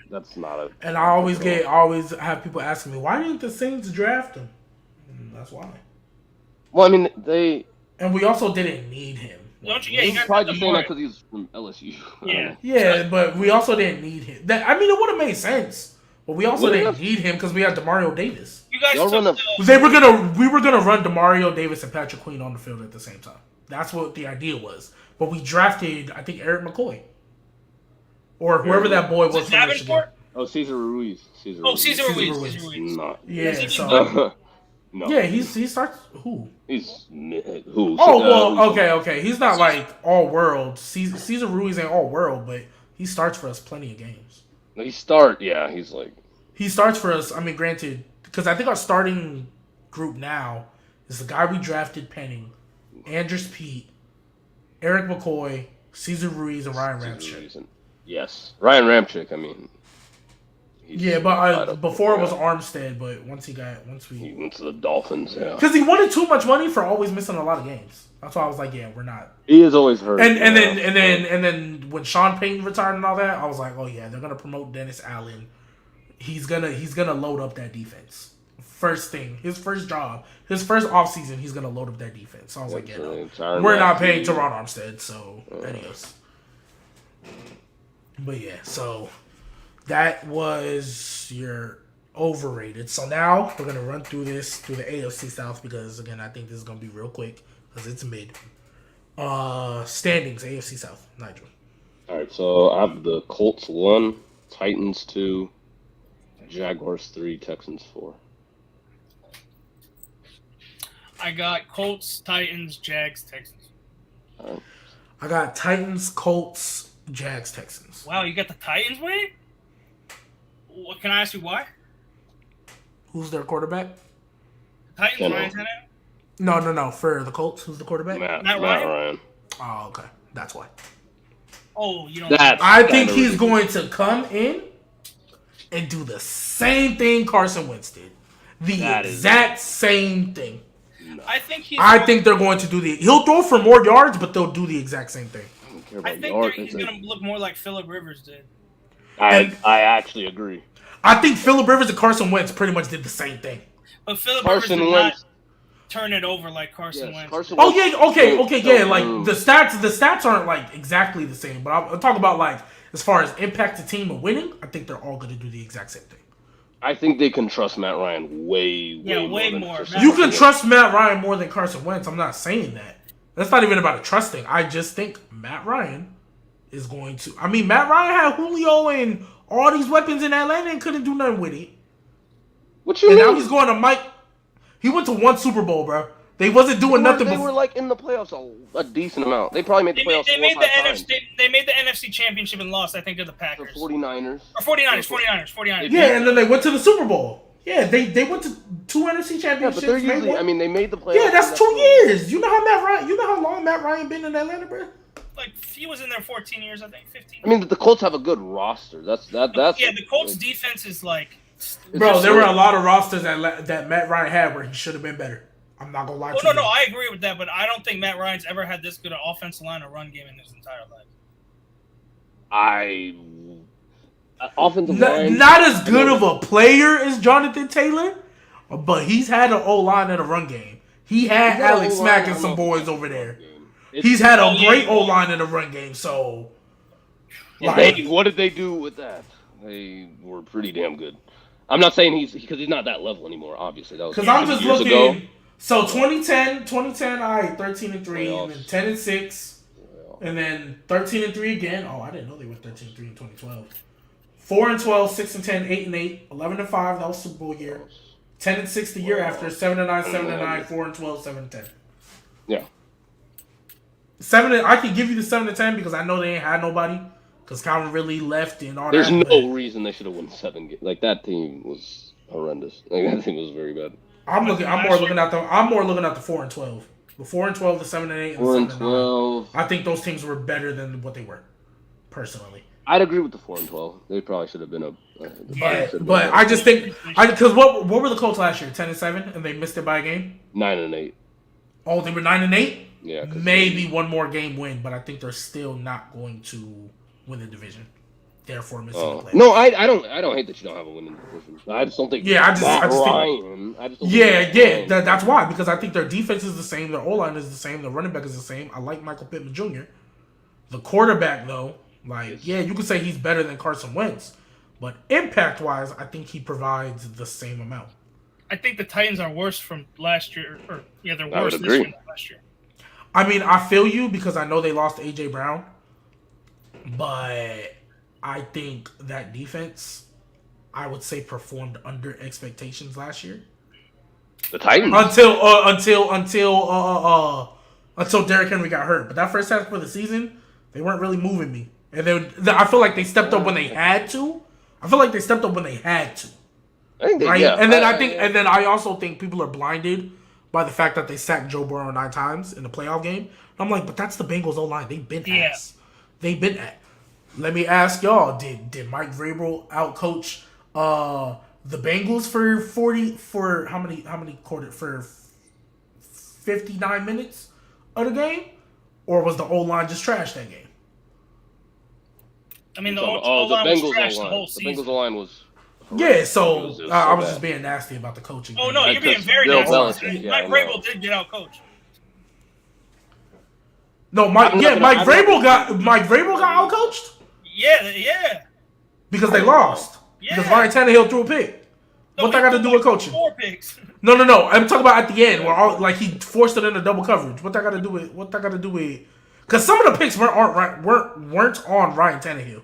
That's not a. And I always have people asking me, why didn't the Saints draft him? And that's why. Well, I mean, they. And we also didn't need him. Don't you? Yeah, you He's got probably the just saying that more. because he's from LSU. Yeah. Yeah, but we also didn't need him. It would have made sense. But we also Would've. didn't need him because we had DeMario Davis. You guys Y'all took run the, We were gonna run DeMario Davis and Patrick Queen on the field at the same time. That's what the idea was. But we drafted, I think, Eric McCoy. Or whoever that boy was from Michigan. Davenport? Oh, Cesar Ruiz. Cesar Ruiz. Ruiz. Not. Yeah, Is he so No. yeah, he starts who? He's who? Oh well, okay. He's not like all world. Cesar Ruiz ain't all world, but he starts for us plenty of games. He's like. He starts for us. I mean, granted, because I think our starting group now is the guy we drafted, Penning, Andrews Pete, Eric McCoy, Cesar Ruiz, and Ryan Ramczyk. Yes, Ryan Ramczyk. I mean. Yeah, but before it was Armstead, but once he went to the Dolphins, yeah. Because he wanted too much money for always missing a lot of games. That's why I was like, yeah, we're not. He is always hurt. And then when Sean Payton retired and all that, I was like, oh yeah, they're gonna promote Dennis Allen. He's gonna load up that defense. First thing, his first job, his first offseason, he's gonna load up that defense. So I was like, yeah, no, we're not paying Teron Armstead, so adios. But yeah, so that was your overrated. So now we're gonna run through the AFC South because again, I think this is gonna be real quick because it's mid. Standings AFC South, Nigel. All right, so I have the Colts 1, Titans 2, Jaguars 3, Texans 4. I got Colts, Titans, Jags, Texans. All right. I got Titans, Colts, Jags, Texans. Wow, you got the Titans winning? What can I ask you why? Who's their quarterback? Titans, General. Ryan Tannehill? No. For the Colts, who's the quarterback? Matt Ryan? Oh, okay. That's why. Oh, you don't. I think he's going to come in and do the same thing Carson Wentz did. The exact same thing. I think they're going to do he'll throw for more yards, but they'll do the exact same thing. I think he's going to look more like Phillip Rivers did. I actually agree. I think Phillip Rivers and Carson Wentz pretty much did the same thing. But Phillip Rivers did not turn it over like Carson Wentz. Oh yeah, okay, yeah. Like the stats aren't like exactly the same, but I'm talking about like as far as impact the team and winning. I think they're all going to do the exact same thing. I think they can trust Matt Ryan way more. You can trust Matt Ryan more than Carson Wentz. I'm not saying that. That's not even about a trusting. I just think Matt Ryan is going to. I mean, Matt Ryan had Julio and all these weapons in Atlanta and couldn't do nothing with it. What you mean? Now he's going to Mike. He went to one Super Bowl, bro. They wasn't doing nothing. They were like in the playoffs a decent amount. They probably made the playoffs They made the NFC. They made the NFC Championship and lost, I think, to the Packers. The 49ers. Or 49ers. Yeah, and then they went to the Super Bowl. Yeah, they went to 2 NFC championships. Yeah, but they're usually. I mean, they made the playoffs. Yeah, that's 2 years. You know how long Matt Ryan been in Atlanta, bro? Like he was in there 14 years, I think, 15. I mean, the Colts have a good roster. That's. Yeah, the Colts defense is like. Bro, there were a lot of rosters that Matt Ryan had where he should have been better. I'm not gonna lie to you. No, I agree with that, but I don't think Matt Ryan's ever had this good an offensive line or run game in his entire life. Offensive line. Not as good of a player as Jonathan Taylor, but he's had an O-line and a run game. He had Alex Mack and some boys over there. He's had a great O-line and a run game, so... What did they do with that? They were pretty damn good. I'm not saying because he's not that level anymore, obviously. That was because I'm just looking... ago. So 2010, all right, 13-3, and then 10-6, and then 13-3 again. Oh, I didn't know they were 13-3 in 2012. 4-12, 6-10, 8-8, 11-5. That was Super Bowl year. 10-6 the year after. 7-9, 7-9, 4-12, 7-10. Yeah. 7. I can give you the 7-10 because I know they ain't had nobody because Calvin really left and all There's that. There's no reason they should have won 7 games. Like that team was horrendous. Like that team was very bad. I'm more looking at the 4-12. The 4-12, the 7-8, and the 7-9. I think those teams were better than what they were. personally. I'd agree with the 4-12. They probably should have been a. But I just think because what were the Colts last year? 10-7, and they missed it by a game. 9-8. Oh, they were 9-8. Yeah, maybe one more game win, but I think they're still not going to win the division. Therefore, missing the playoffs. No, I don't hate that you don't have a win in the division. I just don't think. Yeah, I just Ryan. Think, that's why, because I think their defense is the same, their O-line is the same, their running back is the same. I like Michael Pittman Jr. The quarterback, though, you could say he's better than Carson Wentz, but impact-wise, I think he provides the same amount. I think the Titans are worse from last year, they're worse this year than last year. I mean, I feel you because I know they lost A.J. Brown, but I think that defense, I would say, performed under expectations last year. The Titans until Derrick Henry got hurt. But that first half of the season, they weren't really moving me, and I feel like they stepped up when they had to. I think right? Yeah. And then I also think people are blinded by the fact that they sacked Joe Burrow 9 times in the playoff game. And I'm like, but that's the Bengals O-line. They've been ass. They've been ass. Let me ask y'all: Did Mike Vrabel outcoach the Bengals for how many quarters for 59 minutes of the game, or was the O-line just trash that game? I mean, the O-line was trash the whole season. The Bengals O-line was. Yeah, so I was just being nasty about the coaching. Oh no, you're being very nasty. Mike Vrabel did get out coached. No, Mike Vrabel got out coached. Yeah. Because they lost. Yeah. Because Ryan Tannehill threw a pick. What that got to do with coaching? 4 picks. No. I'm talking about at the end where he forced it into double coverage. What that got to do with? Because some of the picks weren't on Ryan Tannehill.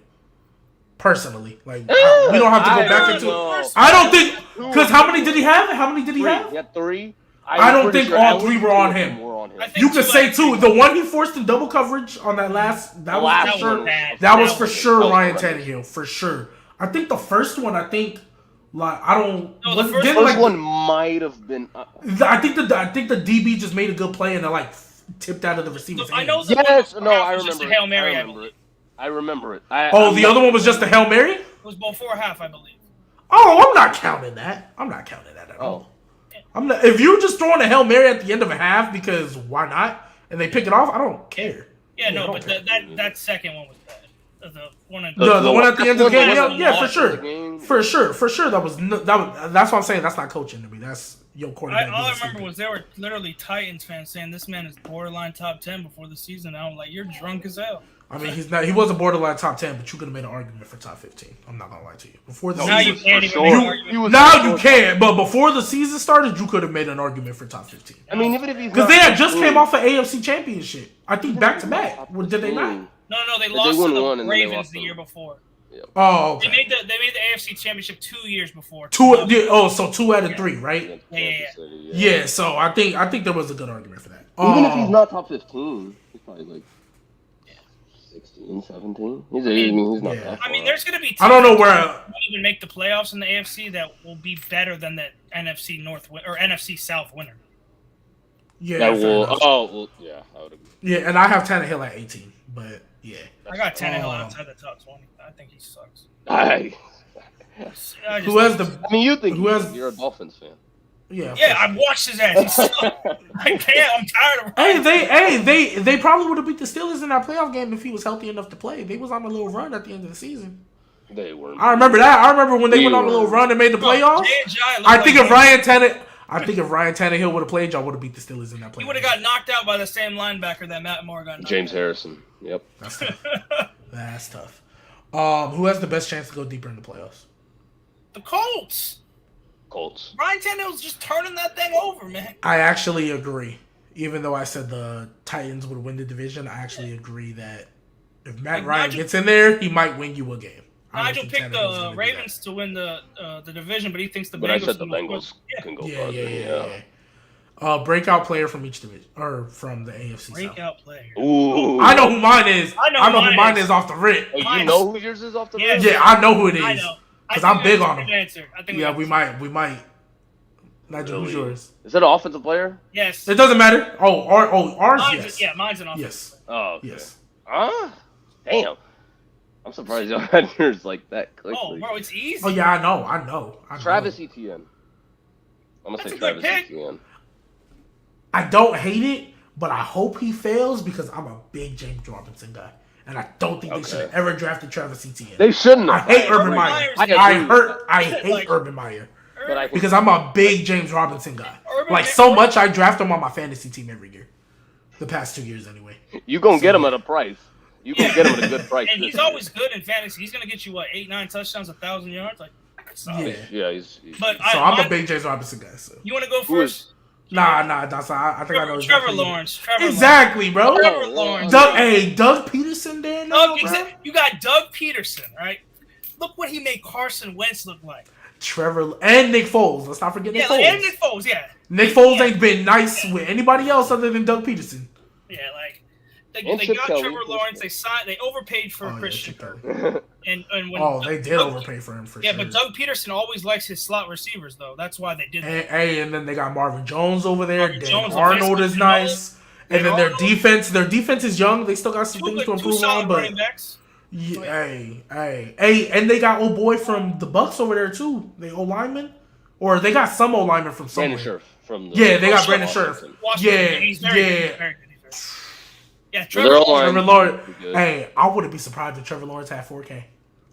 Personally, we don't have to go back into. I don't think because how many did he have? He had 3. I don't think all 3 were on him. You could say 2. The one he forced in double coverage on that was for sure Ryan Tannehill for sure. I think the first one. The first one might have been. I think the DB just made a good play and it tipped out of the receiver's hand. I remember. Hail Mary, I remember it. The other one was just a Hail Mary? It was before half, I believe. Oh, I'm not counting that. At all. If you're just throwing a Hail Mary at the end of a half because why not? And they pick it off, I don't care. Yeah, no, but that second one was bad. The one at the end of the game, yeah, for sure. For sure, that's what I'm saying. That's not coaching to me. That's your quarterback. All I remember was there were literally Titans fans saying this man is borderline top 10 before the season. And I'm like, you're drunk as hell. I mean, he's not. He was a borderline top 10, but you could have made an argument for top 15. I'm not gonna lie to you. Before the now season, you can't even make an argument. Now you can, but before the season started, you could have made an argument for top 15. I mean, even if he's because they had just came off an AFC championship. I think back to back. Did they not? No, they lost to the Ravens the year before. Yep. Oh, okay. They made the AFC championship 2 years before. So 2 out of 3, right? Yeah. So I think there was a good argument for that. Even if he's not top 15, he's probably 16, 17. He's not that far. I mean, there's going to be. I don't know where. Won't even make the playoffs in the AFC that will be better than the NFC North or NFC South winner. Yeah. Yeah, I would agree. Yeah, and I have Tannehill at 18, but yeah. I got Tannehill outside the top 20. I think he sucks. You're a Dolphins fan. Yeah, I've watched his ass. He sucks. I can't. I'm tired of him. They probably would have beat the Steelers in that playoff game if he was healthy enough to play. They was on a little run at the end of the season. They weren't. I remember that. I remember when they went on a little run and made the playoffs. I think if Ryan Tannehill would have played, y'all would have beat the Steelers in that playoff. He would have got knocked out by the same linebacker that Matt Moore got knocked out. James Harrison. Yep. That's tough. Who has the best chance to go deeper in the playoffs? The Colts. Ryan Tannehill's just turning that thing over, man. I actually agree. Even though I said the Titans would win the division, I actually agree that if Matt Ryan gets in there, he might win you a game. Nigel picked the Ravens to win the division, but he thinks the Bengals. But I said the Bengals can go farther. Yeah. Breakout player from each division or from the AFC. Breakout player. Ooh. I know who mine is. I know who mine is off the rip. Oh, you know who yours is off the rip? Yeah, I know who it is. I know. Because I'm big on him. I think we might. Nigel, who's yours? Is that an offensive player? Yes. It doesn't matter. Ours, yes. Yeah, mine's an offensive player. Oh, okay. Yes. Damn. I'm surprised y'all had yours like that quickly. Oh, bro, it's easy. Oh yeah, I know. Travis Etienne. I'm gonna That's say a good Travis pick. Etienne. I don't hate it, but I hope he fails because I'm a big James Robinson guy, and I don't think they should have ever drafted Travis Etienne. They shouldn't I have. hate Urban Meyer. I hate Like- Urban Meyer But I because I'm a big James Robinson guy. Urban Like Meyer- so much, I draft him on my fantasy team every year. The past 2 years, anyway. You gonna get him at a price. You gonna get him at a good price. And he's always good in fantasy. He's gonna get you 8, 9 touchdowns, 1,000 yards. Like, that's solid. Yeah. Yeah, he's But So I'm a big James Robinson guy. So You want to go Who is- first? nah. That's I think I know Trevor exactly. Lawrence. Trevor Exactly, bro. Lawrence. Trevor Lawrence. Doug Peterson there now, bro. You got Doug Peterson, right? Look what he made Carson Wentz look like. Trevor and Nick Foles. Let's not forget Nick Foles. And Nick Foles, yeah. Nick Foles ain't been nice with anybody else other than Doug Peterson. Yeah, like And they Chip got Kelly. Trevor Lawrence. They overpaid for Oh, Christian. yeah, Kirk. And when they did overpay for him for yeah, sure. but Doug Peterson always likes his slot receivers though. That's why they did that. And then they got Marvin Jones over there. Marvin Dan Jones, Arnold is Vince nice. And then Arnold. their defense is young. They still got some things to Two improve solid on, but running backs. yeah, hey, and they got old boy from the Bucks over there too. They O lineman, or they got some O lineman from somewhere. Brandon Scherf from the Yeah, they got Brandon Washington. Scherf. Washington, Yeah, he's very yeah. good. He's very good. Yeah, Well, Trevor they're all Lawrence. Trevor Lawrence. Pretty good. Hey, I wouldn't be surprised if Trevor Lawrence had 4K,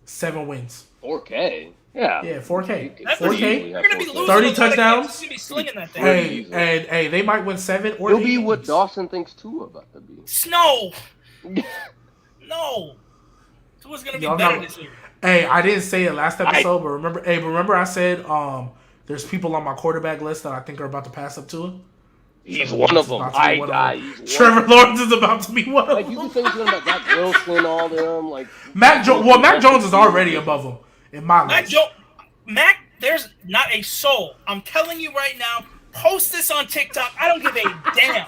7 wins. 4K. Yeah. Yeah, 4K. That's 4K. You're gonna be losing 30 a lot of touchdowns. games. You're gonna be slinging that thing. Hey, they might win 7 or He'll 8 be what games. Dawson thinks Tua about to be. No. Tua's gonna be Y'all better not- this year. Hey, I didn't say it last episode, but remember I said there's people on my quarterback list that I think are about to pass up to him. He's one of them. Trevor Lawrence is about to be one of Like you them. can say something about Zach Wilson, all them. Like Mac Jones is already above him in my list. Mac, there's not a soul. I'm telling you right now. Post this on TikTok. I don't give a damn.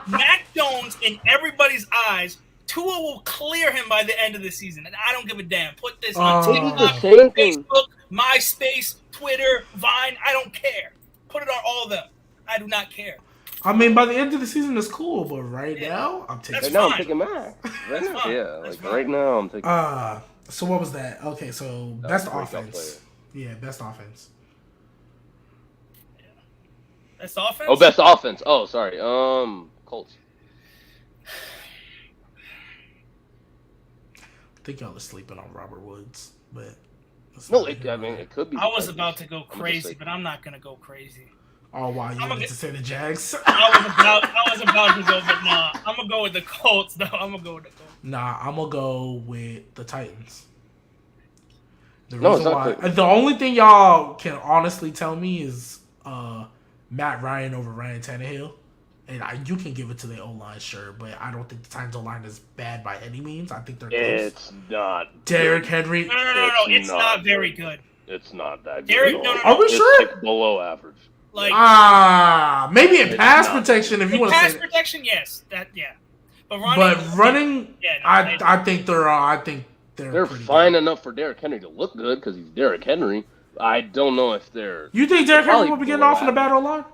Mac Jones, in everybody's eyes, Tua will clear him by the end of the season, and I don't give a damn. Put this on TikTok, same thing. Facebook, MySpace, Twitter, Vine. I don't care. Put it on all of them. I do not care. I mean, by the end of the season, it's cool, but right now, I'm taking. That's Right now, I'm fine. taking Mac. Right now, fine. yeah. That's Like fine. right now, I'm taking. So what was that? Okay, so That best was a breakout offense. Yeah, best offense. That's the offense. Oh, best offense. Oh, sorry. Colts. I think y'all are sleeping on Robert Woods, but No, it could be. I was because about to go I'm just crazy, saying. but I'm not gonna go crazy. Oh wow, you I'm wanted gonna- to say the Jags? I was about to go, but nah. I'm gonna go with the Colts, though. I'm gonna go with the Colts. Nah, I'm gonna go with the Titans. The No, reason it's why, not good. the only thing y'all can honestly tell me is Matt Ryan over Ryan Tannehill, and you can give it to the O line, sure, but I don't think the Titans O line is bad by any means. I think they're close. It's not. Derrick Henry. No. It's not very good. It's not that good. Derek, at all. no. Are we It's sure? like below average. Like Maybe in It's pass not. protection if you in want to pass say. protection, yes, but running. But running, Yeah, no, I think they're They're pretty fine good. enough for Derrick Henry to look good because he's Derrick Henry. I don't know if they're. You think Derrick Henry Probably will be getting below off in the bad O line?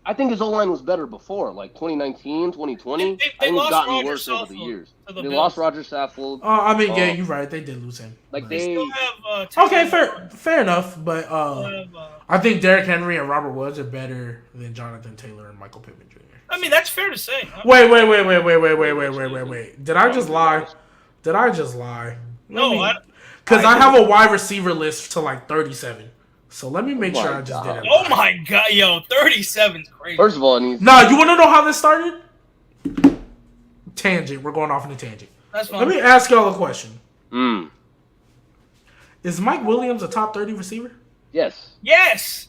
I think his O-line was better before, like 2019, 2020. They I think it's lost gotten Roger worse over the Saffold years. to the They Bills. lost Roger Saffold. I mean, yeah, Oh. you're right. They did lose him. Like But- they. still have, Okay, Taylor. fair enough. But Still have, I think Derrick Henry and Robert Woods are better than Jonathan Taylor and Michael Pittman Jr. I mean, that's fair to say. Wait. Did I just lie? No, Because I have a wide receiver list to like 37. So let me make Oh sure my I just God. did it. Oh my god, yo, 37's crazy. First of all, it needs. Nah, you want to know how this started? Tangent. We're going off in a tangent. That's fine. Let me ask y'all a question. Is Mm. Mike Williams a top 30 receiver? Yes. Yes.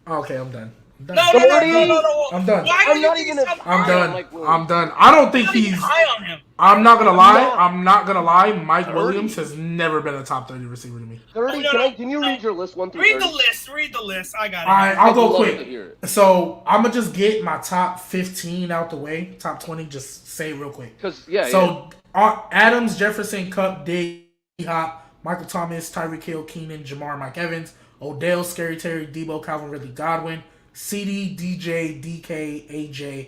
Okay, I'm done. No. I'm done. Why I'm do not you even think a- so I'm high? done. Mike Williams. I'm done. I don't think Not even he's. high on him. I'm not gonna lie. not. I'm not gonna lie. Mike 30. Williams has never been a top 30 receiver to me. 30. No. Can you read your list 1 through Read 30? Read the list. I got it. All right, I'll I'd go love to quick. hear it. So I'm gonna just get my top 15 out the way. Top 20, just say it real quick. Because yeah. So Adams, Jefferson, Kupp, D Hop, Michael Thomas, Tyreek Hill, Keenan, Jamar, Mike Evans, Odell, Scary Terry, Debo, Calvin Ridley, Godwin, CD, DJ, DK, AJ,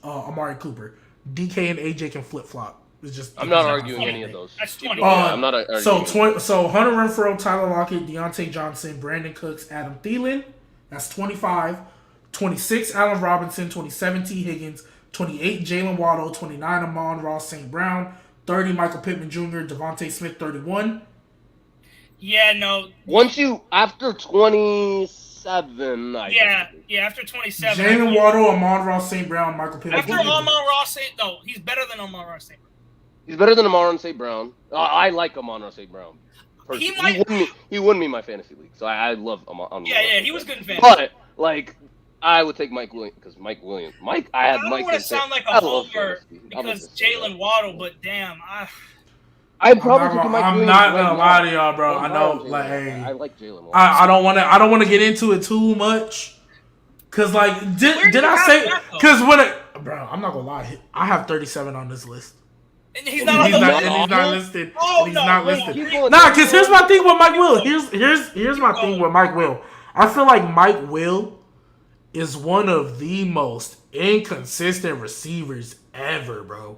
Amari Cooper. DK and AJ can flip flop. It's just I'm not arguing any of those. That's 20. I'm not arguing. So Hunter Renfrow, Tyler Lockett, Deontay Johnson, Brandon Cooks, Adam Thielen. That's 25. 26, Allen Robinson. 27, T. Higgins. 28, Jalen Waddle. 29, Amon-Ross St. Brown. 30, Michael Pittman Jr., Devontae Smith, 31. Yeah, no. Once you, after 27, after 27. Jalen Waddle, Amon-Ross St. Brown, Michael Pittman After Jr. Amon-Ross St. No, he's better than Amon-Ross St. Brown. He's better than Amon St. Brown. I like Amon St. Brown. He won me my fantasy league, so I love Amon. Yeah, he was good in fantasy. But, like, I would take Mike Williams, because I had Mike. I don't want to sound like a homer because Jalen Waddle, but damn, I'm not gonna lie to y'all, bro. I know, like, hey, I like Jalen Waddle. I don't want to get into it too much, cause like, did I say? Cause bro, I'm not gonna lie, I have 37 on this list. And he's not listed. He's not listed. Nah, cause here's my thing with Mike Will. Here's my thing with Mike Will. I feel like Mike Will is one of the most inconsistent receivers ever, bro.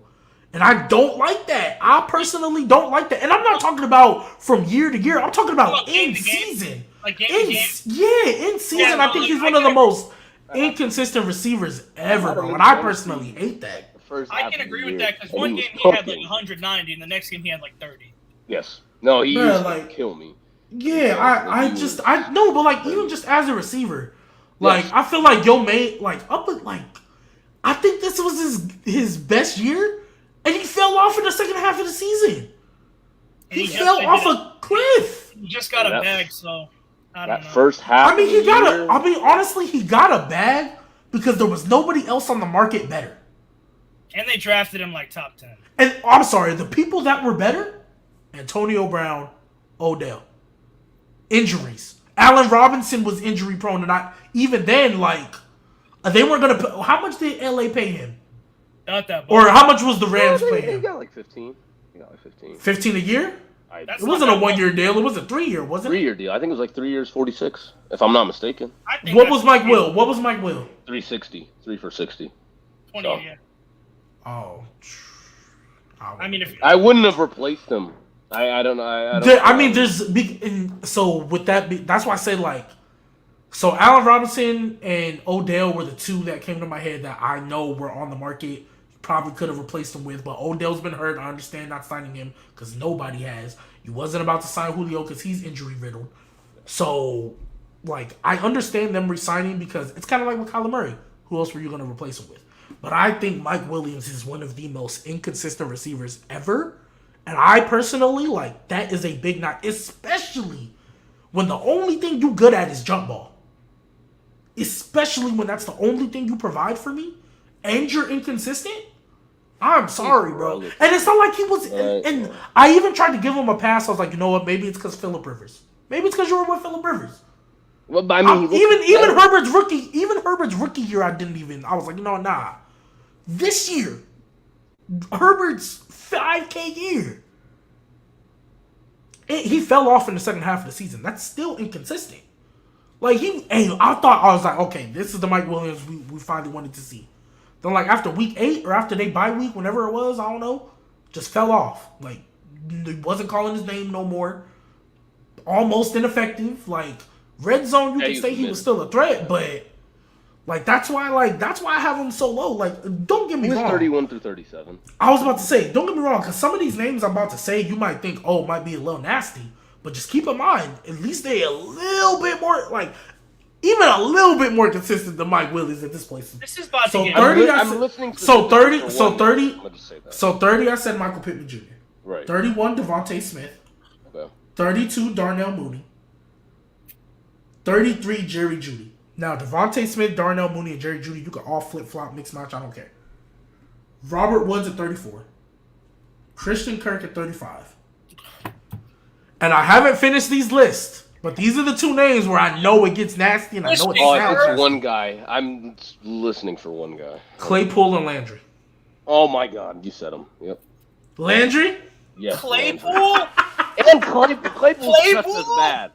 And I don't like that. I personally don't like that. And I'm not talking about from year to year. I'm talking about in season. Like game to game? Yeah, in season. I think he's one of the most inconsistent receivers ever, bro. And I personally hate that. I can agree with that because one game he had like 190 and the next game he had like 30. Yes. No, he used to kill me. Yeah, I know, but like even just as a receiver, like I feel like Yo made like up at like I think this was his best year, and he fell off in the second half of the season. He fell off a cliff. He just got a bag, so I don't know. First half. Honestly, he got a bag because there was nobody else on the market better. And they drafted him like top 10. And I'm sorry, the people that were better, Antonio Brown, Odell. Injuries. Allen Robinson was injury prone, and even then, like, they weren't going to. How much did LA pay him? Not that much. Or how much was the Rams paying him? He got like 15. 15 a year? It wasn't a 1 year deal. It was a 3 year, wasn't it? 3 year deal. I think it was like 3 years, 46, if I'm not mistaken. What was Mike Will? 360. 3 for 60. 20 a year. Oh. I mean, I wouldn't have replaced him. I don't know. There's big. So with that, that's why I say like. So Allen Robinson and Odell were the two that came to my head that I know were on the market. Probably could have replaced him with, but Odell's been hurt. I understand not signing him because nobody has. You wasn't about to sign Julio because he's injury riddled. So, like, I understand them resigning because it's kind of like with Kyler Murray. Who else were you going to replace him with? But I think Mike Williams is one of the most inconsistent receivers ever. And I personally, like, that is a big knock. Especially when the only thing you good at is jump ball. Especially when that's the only thing you provide for me. And you're inconsistent. I'm sorry, bro. And it's not like he was... And I even tried to give him a pass. I was like, you know what? Maybe it's because Phillip Rivers. Maybe it's because you were with Phillip Rivers. Well, I mean, even Herbert's rookie year, I was like, you know what, nah. This year, Herbert's 5K year, he fell off in the second half of the season. That's still inconsistent. Like I was like, okay, this is the Mike Williams we finally wanted to see. Then like after week 8 or after they bye week, whenever it was, I don't know, just fell off. Like he wasn't calling his name no more. Almost ineffective. Like red zone, you can say he was still a threat, but like that's why I have him so low. Like don't get me wrong. 31 through 37. I was about to say, don't get me wrong, because some of these names I'm about to say, you might think, oh, it might be a little nasty, but just keep in mind, at least they a little bit more like. Even a little bit more consistent than Mike Williams at this place. This is about so to get 30. I'm listening. So 30. So 30. I said Michael Pittman Jr. Right. 31. Devontae Smith. Okay. 32. Darnell Mooney. 33. Jerry Jeudy. Now Devontae Smith, Darnell Mooney, and Jerry Jeudy, you can all flip flop, mix match. I don't care. Robert Woods at 34. Christian Kirk at 35. And I haven't finished these lists. But these are the two names where I know it gets nasty and I know it sounds it's one guy. I'm listening for one guy. Claypool and Landry. Oh my God, you said him. Yep. Landry? Yes. Claypool? And Claypool's just as bad.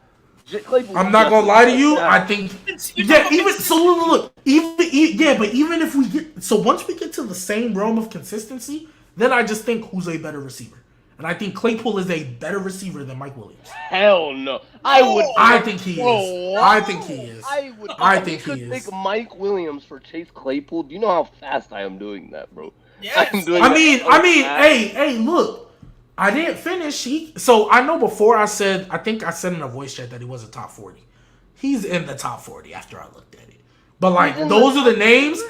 I'm not gonna lie to you. I think look. Even if we get once we get to the same realm of consistency, Then I just think who's a better receiver. And I think Claypool is a better receiver than Mike Williams. Hell no. I think he Bro, is. I think he is. I think he could is. take Mike Williams for Chase Claypool. Do you know how fast I am doing that, bro? Yes. I'm doing I mean, fast. hey, look. I didn't finish. So I know before I think I said in a voice chat that he was a top 40. He's in the top 40 after I looked at it. But like those are the names.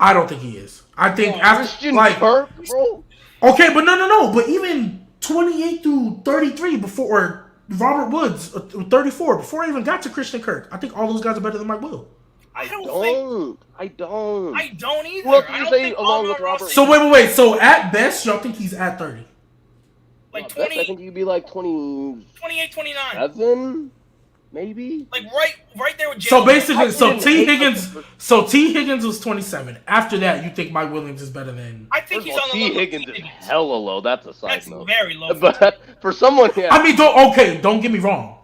I don't think he is. I think after Christian like Kirk, bro. okay, but no. But even 28 through 33 before or Robert Woods 34 before I even got to Christian Kirk. I think all those guys are better than Mike Will. I don't either. What do you say along with Robert? So wait. So at best, y'all think he's at 30? Like Best, 20, I think you'd be like 28, 29. 27, maybe. Like right there with Jalen. So basically, I T Higgins was 27. After that, you think Mike Williams is better than? I think he's on the T. level. Higgins is hella low. That's a side That's note. very low. But for someone, yeah. I mean, don't get me wrong.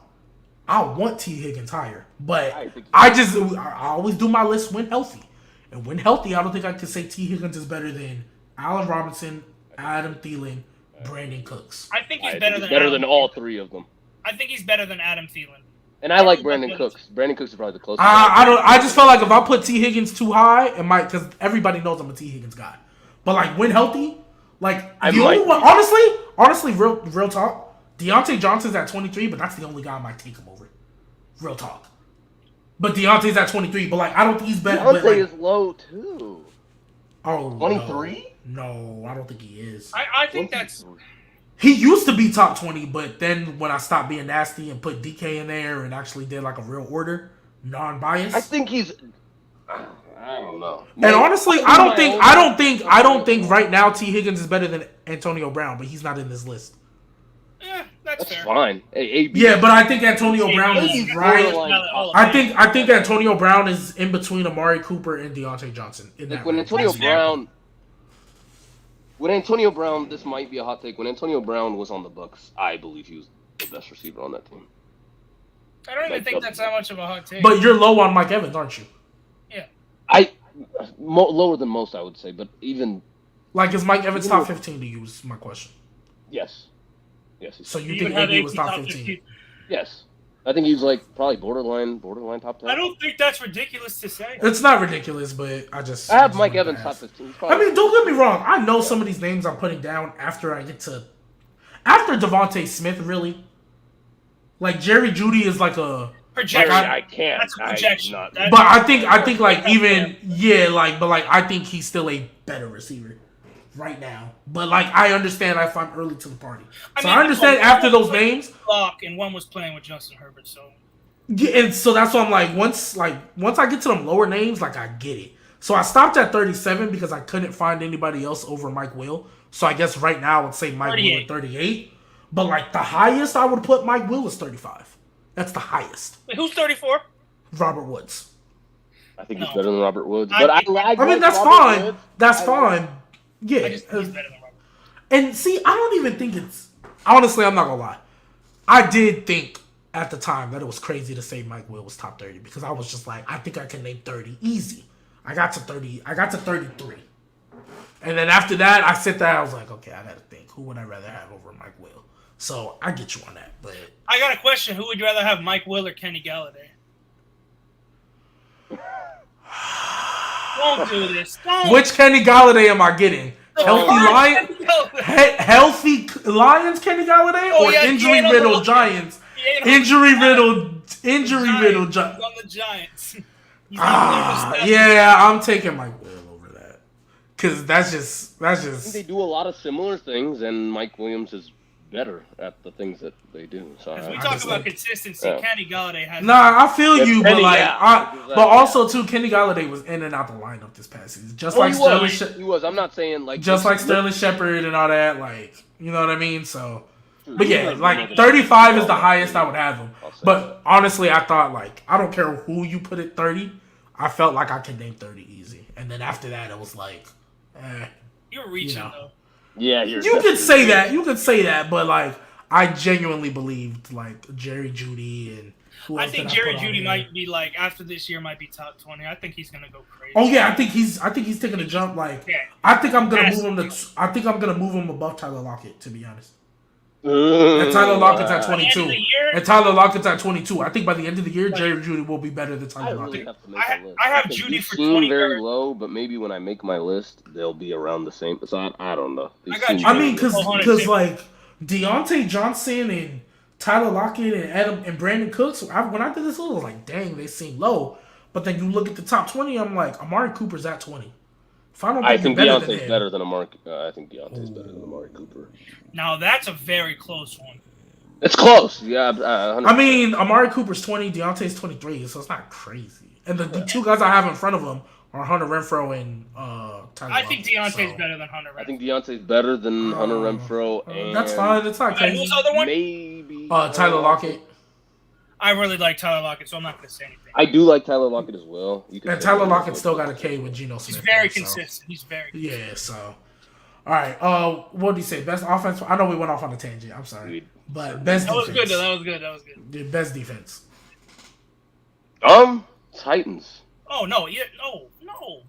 I want T Higgins higher, but I always do my list when healthy, and when healthy, I don't think I can say T Higgins is better than Allen Robinson, Adam Thielen, Brandon Cooks. I think he's better than all three of them. I think he's better than Adam Thielen. And I like Brandon Cooks. Brandon Cooks is probably the closest. I just felt like if I put T Higgins too high, it might because everybody knows I'm a T Higgins guy. But like when healthy, like the only one, honestly, real talk. Deontay Johnson's at 23, but that's the only guy I might take him over. Real talk. But Deontay's at 23, but like I don't think he's better. Deontay is low too. Oh, 23? No, I don't think he is. I think that's. He used to be top 20, but then when I stopped being nasty and put DK in there and actually did like a real order, non-biased. I think he's. I don't know. And honestly, I don't think right now T Higgins is better than Antonio Brown, but he's not in this list. Yeah, that's fair. Fine. Hey, AB. Yeah, but I think Antonio Brown is right. I think Antonio Brown is in between Amari Cooper and Deontay Johnson. When Antonio Brown, this might be a hot take. When Antonio Brown was on the Bucks, I believe he was the best receiver on that team. I don't even think that's that much of a hot take. But you're low on Mike Evans, aren't you? Yeah. Lower than most, I would say, but even. Like, is Mike Evans top 15 to you? Is my question. Yes. So you think AB was top 15? Yes. I think he's like probably borderline top 10. I don't think that's ridiculous to say. It's not ridiculous, but I have Mike Evans top 15. I mean, don't get me wrong. I know some of these names I'm putting down after Devontae Smith, really. Like Jerry Jeudy is like a projection. I can't. That's a projection. But I think like even but like I think he's still a better receiver right now. But like I understand if I'm early to the party. So I understand after those names. And one was playing with Justin Herbert, so yeah, and so that's why I'm like once I get to them lower names, like I get it. So I stopped at 37 because I couldn't find anybody else over Mike Will. So I guess right now I would say Mike Will at 38. But like the highest I would put Mike Will is 35. That's the highest. Wait, who's 34? Robert Woods. I think he's better than Robert Woods. But I mean that's fine. Woods. That's fine. Yeah. He's better than Robert. And see, I don't even think it's honestly, I'm not gonna lie. I did think at the time that it was crazy to say Mike Will was top 30 because I was just like, I think I can name 30 easy. I got to 33. And then after that, I sit there, I was like, okay, I gotta think. Who would I rather have over Mike Will? So I get you on that, but I got a question. Who would you rather have, Mike Will or Kenny Galladay? Don't do this. Don't. Which Kenny Galladay am I getting? Healthy Lions Kenny Galladay or injury riddled Giants? Injury riddled Giants. On the Giants. Yeah, I'm taking Mike Will over that because that's just. I think they do a lot of similar things, and Mike Williams is better at the things that they do. So we talk about consistency. Yeah. Kenny Galladay has. Nah, I feel you, but like, but also too, Kenny Galladay was in and out the lineup this past season, just like Sterling. He was. I'm not saying like just like Sterling Shepard and all that. Like, you know what I mean? So, but yeah, like 35 is the highest I would have him. But honestly, I thought like I don't care who you put at 30. I felt like I could name 30 easy, and then after that, it was like, you're reaching though. Yeah, you could say that. You could say that, but like I genuinely believed like Jerry Jeudy and who I else think did Jerry put on Jeudy here? might be like after this year might be top 20. I think he's gonna go crazy. Oh yeah, I think he's taking a jump. Like Yeah. I think I'm gonna Has move him to. to. I think I'm gonna move him above Tyler Lockett. To be honest. And Tyler Lockett's at By the end of 22. the year, And Tyler Lockett's at 22. I think by the end of the year, Jerry Jeudy will be better than I Tyler really Lockett. have to make a list. I have Because Jeudy these for seem very 23rd. low, but maybe when I make my list, they'll be around the same. So I don't know. These I got seem Jeudy. I very mean, low. because like Deontay Johnson and Tyler Lockett and Adam and Brandon Cooks. When I did this, I was like, dang, they seem low. But then you look at the top 20, I'm like, Amari Cooper's at 20. If I don't I think think you're better than Deontay's him, better than Amari. I think Deontay's better than Amari Cooper. Now that's a very close one. It's close. Yeah. 100%. I mean, Amari Cooper's 20, Deontay's 23, so it's not crazy. And the two guys I have in front of him are Hunter Renfrow and Tyler I think Lockett, Deontay's so. better than Hunter. I think Deontay's better than Hunter Renfrow. And That's fine. It's not crazy. Who's the other one? Maybe Tyler Lockett. I really like Tyler Lockett, so I'm not going to say anything. I do like Tyler Lockett as well. You can And say Tyler that. Lockett still got a K with Geno Smith. He's very so. consistent. He's very consistent. Yeah, so. All right. What do you say? Best offense? I know we went off on a tangent. I'm sorry. But best That was defense. good, though. That was good. That was good. The best defense. Titans. Oh, no. Yeah, no.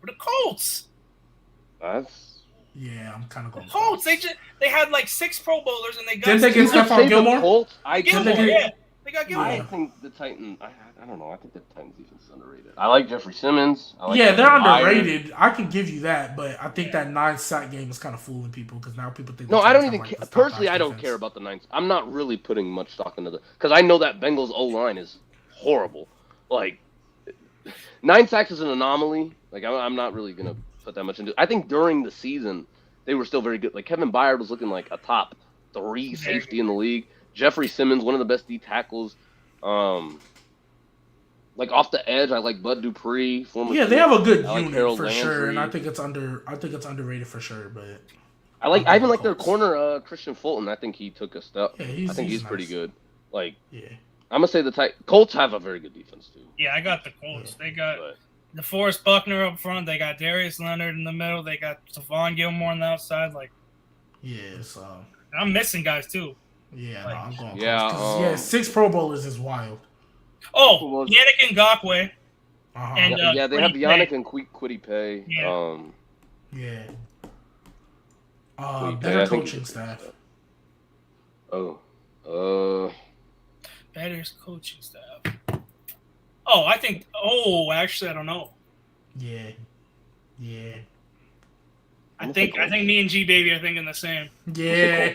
The Colts. That's. Yeah, I'm kind of going. Colts. They had like 6 Pro Bowlers, and they got... Didn't they get Stephon Gilmore? Colts? Gilmore, yeah. They got Gilmore. I think the Titans. I don't know. I think the Titans defense is underrated. I like Jeffrey Simmons. I like Yeah, they're Jeffrey Myers. underrated. I can give you that, but I think that 9-sack game is kind of fooling people because now people think. No, the I don't Titans even have, care. like, the top Personally, 5 I don't defense. care about the Niners. I'm not really putting much stock into the because I know that Bengals O line is horrible. Like 9 sacks is an anomaly. Like I'm not really gonna put that much into. I think during the season they were still very good. Like Kevin Byard was looking like a top 3 safety in the league. Jeffrey Simmons, one of the best D tackles. Like off the edge, I like Bud Dupree. Yeah, they have a good I like unit Harold for sure, and I Landry. think it's underrated for sure. But I even like their corner, Christian Fulton. I think he took a step. Yeah, I think he's nice. pretty good. Like Yeah, I'm gonna say the Colts have a very good defense too. Yeah, I got the Colts. They got But DeForest Buckner up front. They got Darius Leonard in the middle. They got Stephon Gilmore on the outside. Like, yeah. So I'm missing guys, too. yeah, no, I'm going. Yeah, Colts. 6 Pro Bowlers is wild. Oh, Yannick Ngakoue. Uh-huh. And, yeah, they have Kwity Yannick Paye. and Quiddy Pay. Yeah. Yeah. Kwity Paye, Better I think coaching he's- staff. Better coaching staff. Oh, I think. Oh, actually, I don't know. Yeah. Yeah. I think me and G Baby are thinking the same. Yeah.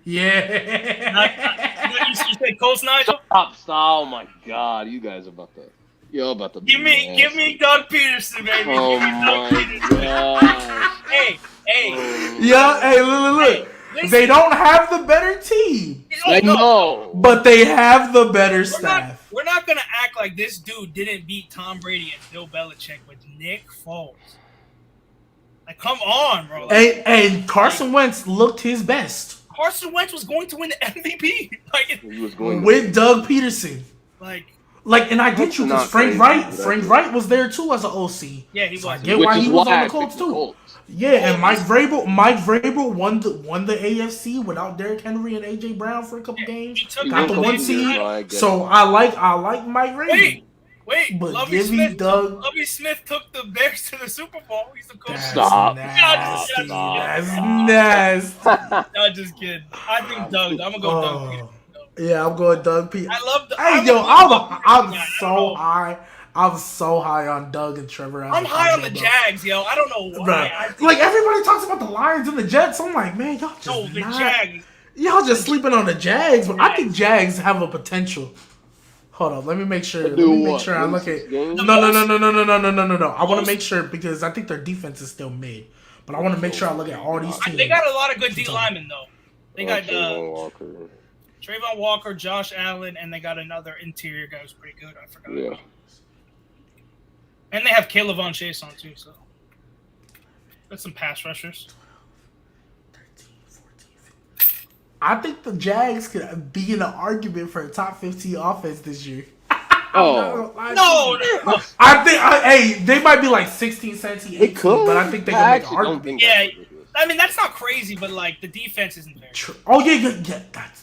Yeah. You said Colts, Nigel? Oh my God, you guys are about to. You're about to. Give me Doug Peterson, baby. Oh Give me Doug my Peterson. gosh. Hey. Yeah, hey, look. Listen. They don't have the better team, Oh, I no. know. but they have the better staff. We're not gonna act like this dude didn't beat Tom Brady and Bill Belichick with Nick Foles. Like, come on, bro. And Carson Wentz looked his best Carson Wentz was going to win the MVP. He was going. with Doug Peterson. Like, And I get you Not because Frank crazy, Wright, but Frank that's- Wright was there too as an OC. yeah, he So I was. get Which why is he was why on I the Colts picked the too. Colts. Yeah, and Mike Vrabel won the AFC without Derrick Henry and AJ Brown for a couple games. He took Got the He was 1 a seed. year, I get So I like Mike Vrabel. Wait, But Lovie give me Smith. Doug. Lovie Smith took the Bears to the Super Bowl. He's the coach. That's Stop. nasty. Stop. That's nasty. No, just kidding. I think Doug. I'm gonna go Doug Peterson. Yeah, I'm going Doug P. I love the. Hey, yo, I'm so high. I'm so high on Doug and Trevor. I'm high on the Jags, yo. I don't know why. Right. Like everybody talks about the Lions and the Jets. I'm like, man, y'all just No, the Jags. Y'all just sleeping on the Jags, but I think Jags have a potential. Hold on, let me make sure. Let me make sure I look at. No. I want to make sure because I think their defense is still mid, but I want to make sure I look at all these teams. They got a lot of good D linemen though. They got Walker. Trayvon Walker, Josh Allen, and they got another interior guy who's pretty good. I forgot. Yeah. And they have Caleb Von Chase on too, so that's some pass rushers. 13, 14, 15. I think the Jags could be in an argument for a top 15 offense this year. Oh. No. I think, hey, they might be like 16, 17, 18, It could. but I think they I can make an actually don't argument. think Yeah, that's ridiculous. I mean, that's not crazy, but like the defense isn't there. Oh yeah.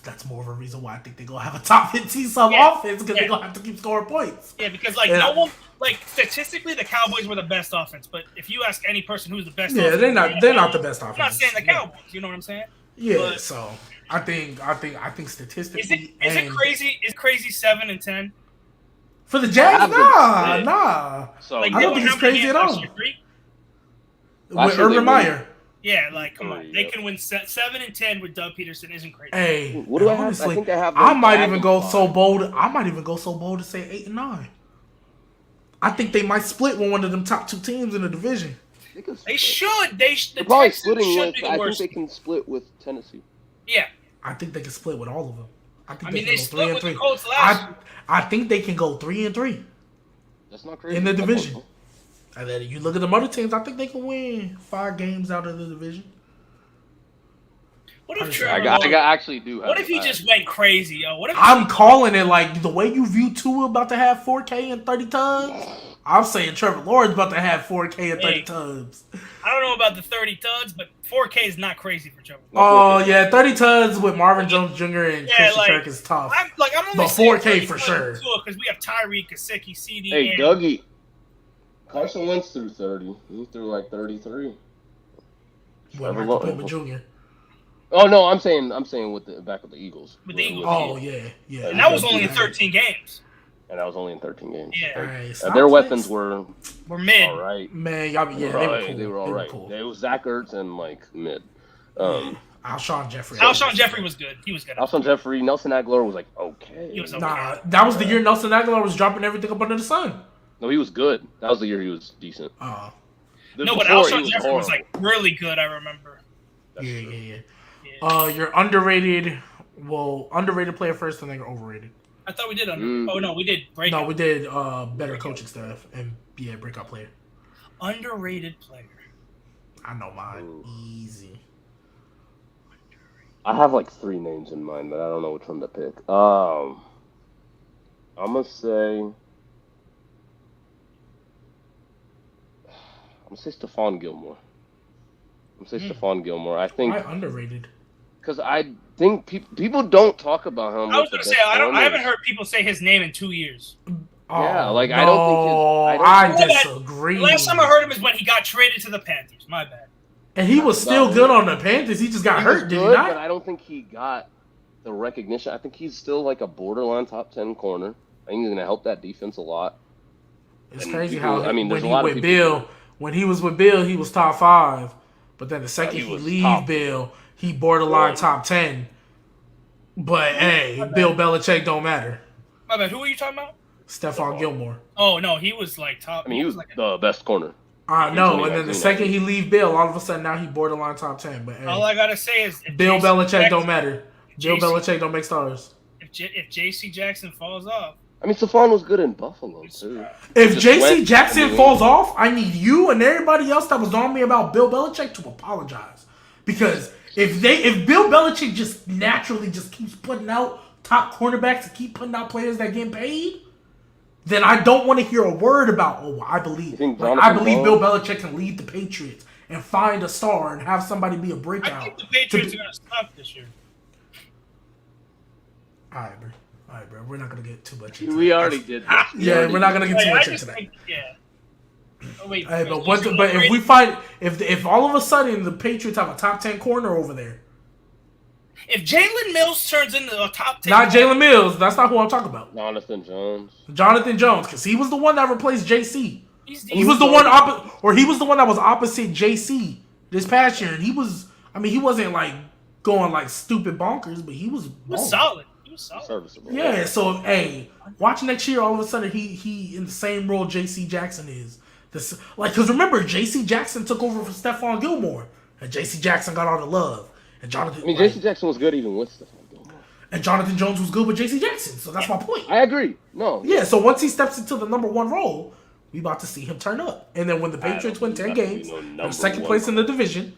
That's more of a reason why I think they're gonna have a top 15 sub offense because they're gonna have to keep scoring points. Yeah, because like no one, like statistically, the Cowboys were the best offense. But if you ask any person who's the best, offense, they're not the best offense. I'm not saying the Cowboys. You know what I'm saying? Yeah. But, so I think statistically, is it crazy? Is crazy 7-10 for the Jags? Nah. So like, I don't think it's crazy at all. With Urban Meyer. Yeah, like come on, they can win 7-10 with Doug Peterson. Isn't crazy. Hey, what do honestly, I think they have. I might even go so bold. To say 8-9. I think they might split with one of them top 2 teams in the division. They should. They're probably splitting with. I think they can split with Tennessee. Yeah. I think they can split with all of them. I mean, they split with the Colts last year. I think they can go 3-3. That's not crazy. In the division. And then you look at the other teams, I think they can win 5 games out of the division. What if I actually do have. What if he just went crazy, yo? What if I'm calling it like the way you view Tua about to have 4K and 30 tons. I'm saying Trevor Lawrence about to have 4K and 30 tons. I don't know about the 30 tons, but 4K is not crazy for Trevor. Oh yeah, 30 tons with Marvin Jones Jr. and Christian Kirk is tough. I'm only but 4K for sure. Because we have Tyreek, Gesicki, CD. Hey, Dougie. Carson Wentz threw 30. He threw like 33. What, Michael Pittman Jr.? Oh no, I'm saying with the back of the Eagles. With the Eagles. Oh yeah. And that was only in 13 games. And that was only in 13 games. Yeah. Right, their weapons were mid. All right. Man, they were all right. It was Zach Ertz and like mid. Alshon Jeffrey. Alshon Jeffrey was good. He was good. Alshon Jeffrey, Nelson Aguilar was like okay. He was okay. Nah, that was the year Nelson Aguilar was dropping everything up under the sun. No, he was good. That was the year he was decent. No, but Alshon Jeffrey was like really good. I remember. Yeah. You're underrated. Well, underrated player first, and then you're overrated. I thought we did Oh no, we did breakout. No, we did better coaching staff and breakout player. Underrated player. I know mine. Easy. I have like 3 names in mind, but I don't know which one to pick. I'm gonna say Stephon Gilmore. Stephon Gilmore. I think underrated. Because I think people don't talk about him. I was going to say I haven't heard people say his name in 2 years. Yeah, like no, I don't think disagree. The last time I heard him is when he got traded to the Panthers. My bad. And he was still good on the Panthers. He just got hurt, did he not? But I don't think he got the recognition. I think he's still like a borderline top 10 corner. I think he's going to help that defense a lot. It's crazy how when he was with Bill, he was top 5. But then the second he leave Bill, he borderline top 10. But hey, Bill Belichick don't matter. My bad. Who are you talking about? Stephon Gilmore. Oh no, he was like top. I mean, he was like the best corner. I know, and then the second he leave Bill, all of a sudden now he borderline top 10. But hey, all I gotta say is Bill Belichick don't matter. Bill Belichick don't make stars. If J.C. Jackson falls off. I mean, Stephon was good in Buffalo too. If J.C. Jackson falls off, I need you and everybody else that was on me about Bill Belichick to apologize. Because if Bill Belichick just naturally just keeps putting out top cornerbacks and keep putting out players that get paid, then I don't want to hear a word about, I believe Bill Belichick can lead the Patriots and find a star and have somebody be a breakout. I think the Patriots are going to suck this year. All right, bro. We're not going to get too much into We already did that. Yeah, we're not going to get too much into that. Oh, wait, hey, but if we find if all of a sudden the Patriots have a top 10 corner over there, if Jalen Mills turns into a top 10, not Jalen Mills, that's not who I'm talking about. Jonathan Jones, because he was the one that replaced JC. He was the one that was opposite JC this past year, and he wasn't like going like stupid bonkers, but he was solid. Serviceable. Yeah, so hey, watch next year. All of a sudden, he in the same role J.C. Jackson is. Because remember, J.C. Jackson took over for Stephon Gilmore, and J.C. Jackson got all the love. And J.C. Jackson was good even with Stephon Gilmore. And Jonathan Jones was good with J.C. Jackson, so that's my point. I agree. No. Yeah, so once he steps into the number 1 role, we about to see him turn up. And then when the Patriots win 10 games, they're second place in the division.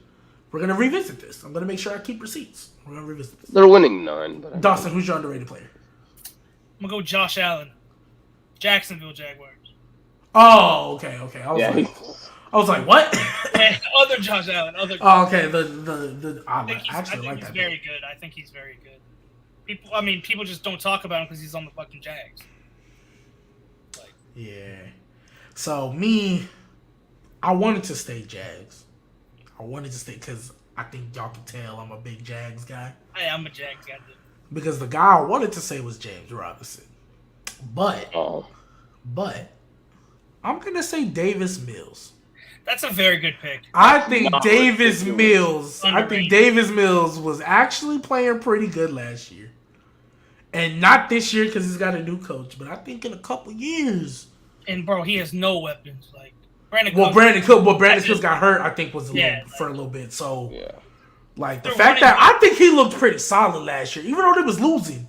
We're gonna revisit this. I'm gonna make sure I keep receipts. We're gonna revisit this. They're winning 9. But Dawson, who's your underrated player? I'm gonna go Josh Allen, Jacksonville Jaguars. Oh, okay. I was like, what? Other Josh Allen. Oh, okay. I I actually think like he's that. very good. I think he's very good. People just don't talk about him because he's on the fucking Jags. Yeah. So I wanted to stay Jags. I wanted to stay because I think y'all can tell I'm a big Jags guy. I'm a Jags guy too. Because the guy I wanted to say was James Robinson. But I'm gonna say Davis Mills. That's a very good pick. I think Not Davis ridiculous. Mills was actually playing pretty good last year. And not this year because he's got a new coach, but I think in a couple years. And bro, he has no weapons. Like Brandon Cooks got hurt, I think, was for a little bit. So like the fact that I think he looked pretty solid last year, even though they was losing.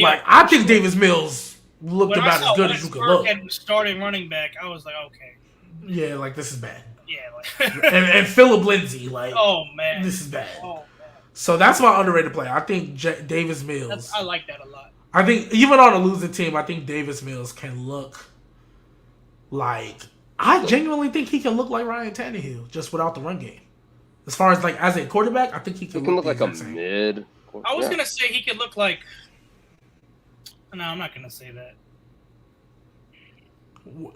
Like I think Davis Mills looked about as good as you could look. When starting running back, I was like, okay. Yeah, like this is bad. Yeah, like and Phillip Lindsay, like, oh man, this is bad. Oh man. So that's my underrated player. I think Davis Mills. I like that a lot. I think even on a losing team, I think Davis Mills can look like. I genuinely think he can look like Ryan Tannehill just without the run game. As far as like as a quarterback, I think he can look like a mid. I was gonna say he could look like. No, I'm not gonna say that.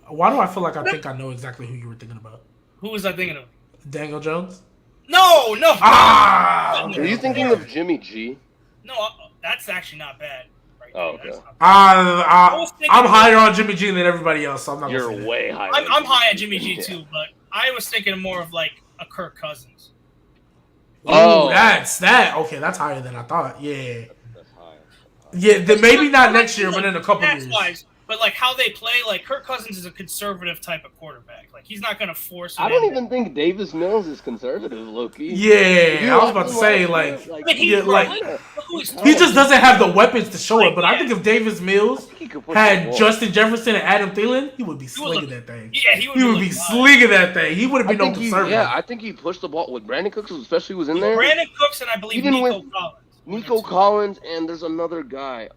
Why do I feel like I think I know exactly who you were thinking about? Who was I thinking of? Daniel Jones? No. Okay. Are you thinking of Jimmy G? No, that's actually not bad. Oh, okay. I'm higher on Jimmy G than everybody else, so I'm not. You're way higher. I'm high on Jimmy G too, but I was thinking more of like a Kirk Cousins. Oh, that's that. Okay, that's higher than I thought. Yeah. That's high. Yeah, maybe not next year, but in a couple years. Wise, but like how they play, like Kirk Cousins is a conservative type of quarterback. Like he's not gonna force. I don't even think Davis Mills is conservative, low-key. Yeah, I was about to say he just doesn't have the weapons to show it. But I think if Davis Mills had Justin Jefferson and Adam Thielen, he would be slinging that thing. Yeah, he would be slinging that thing. He wouldn't be no conservative. Yeah, I think he pushed the ball with Brandon Cooks, especially was in there. Brandon Cooks and I believe Nico Collins, and there's another guy.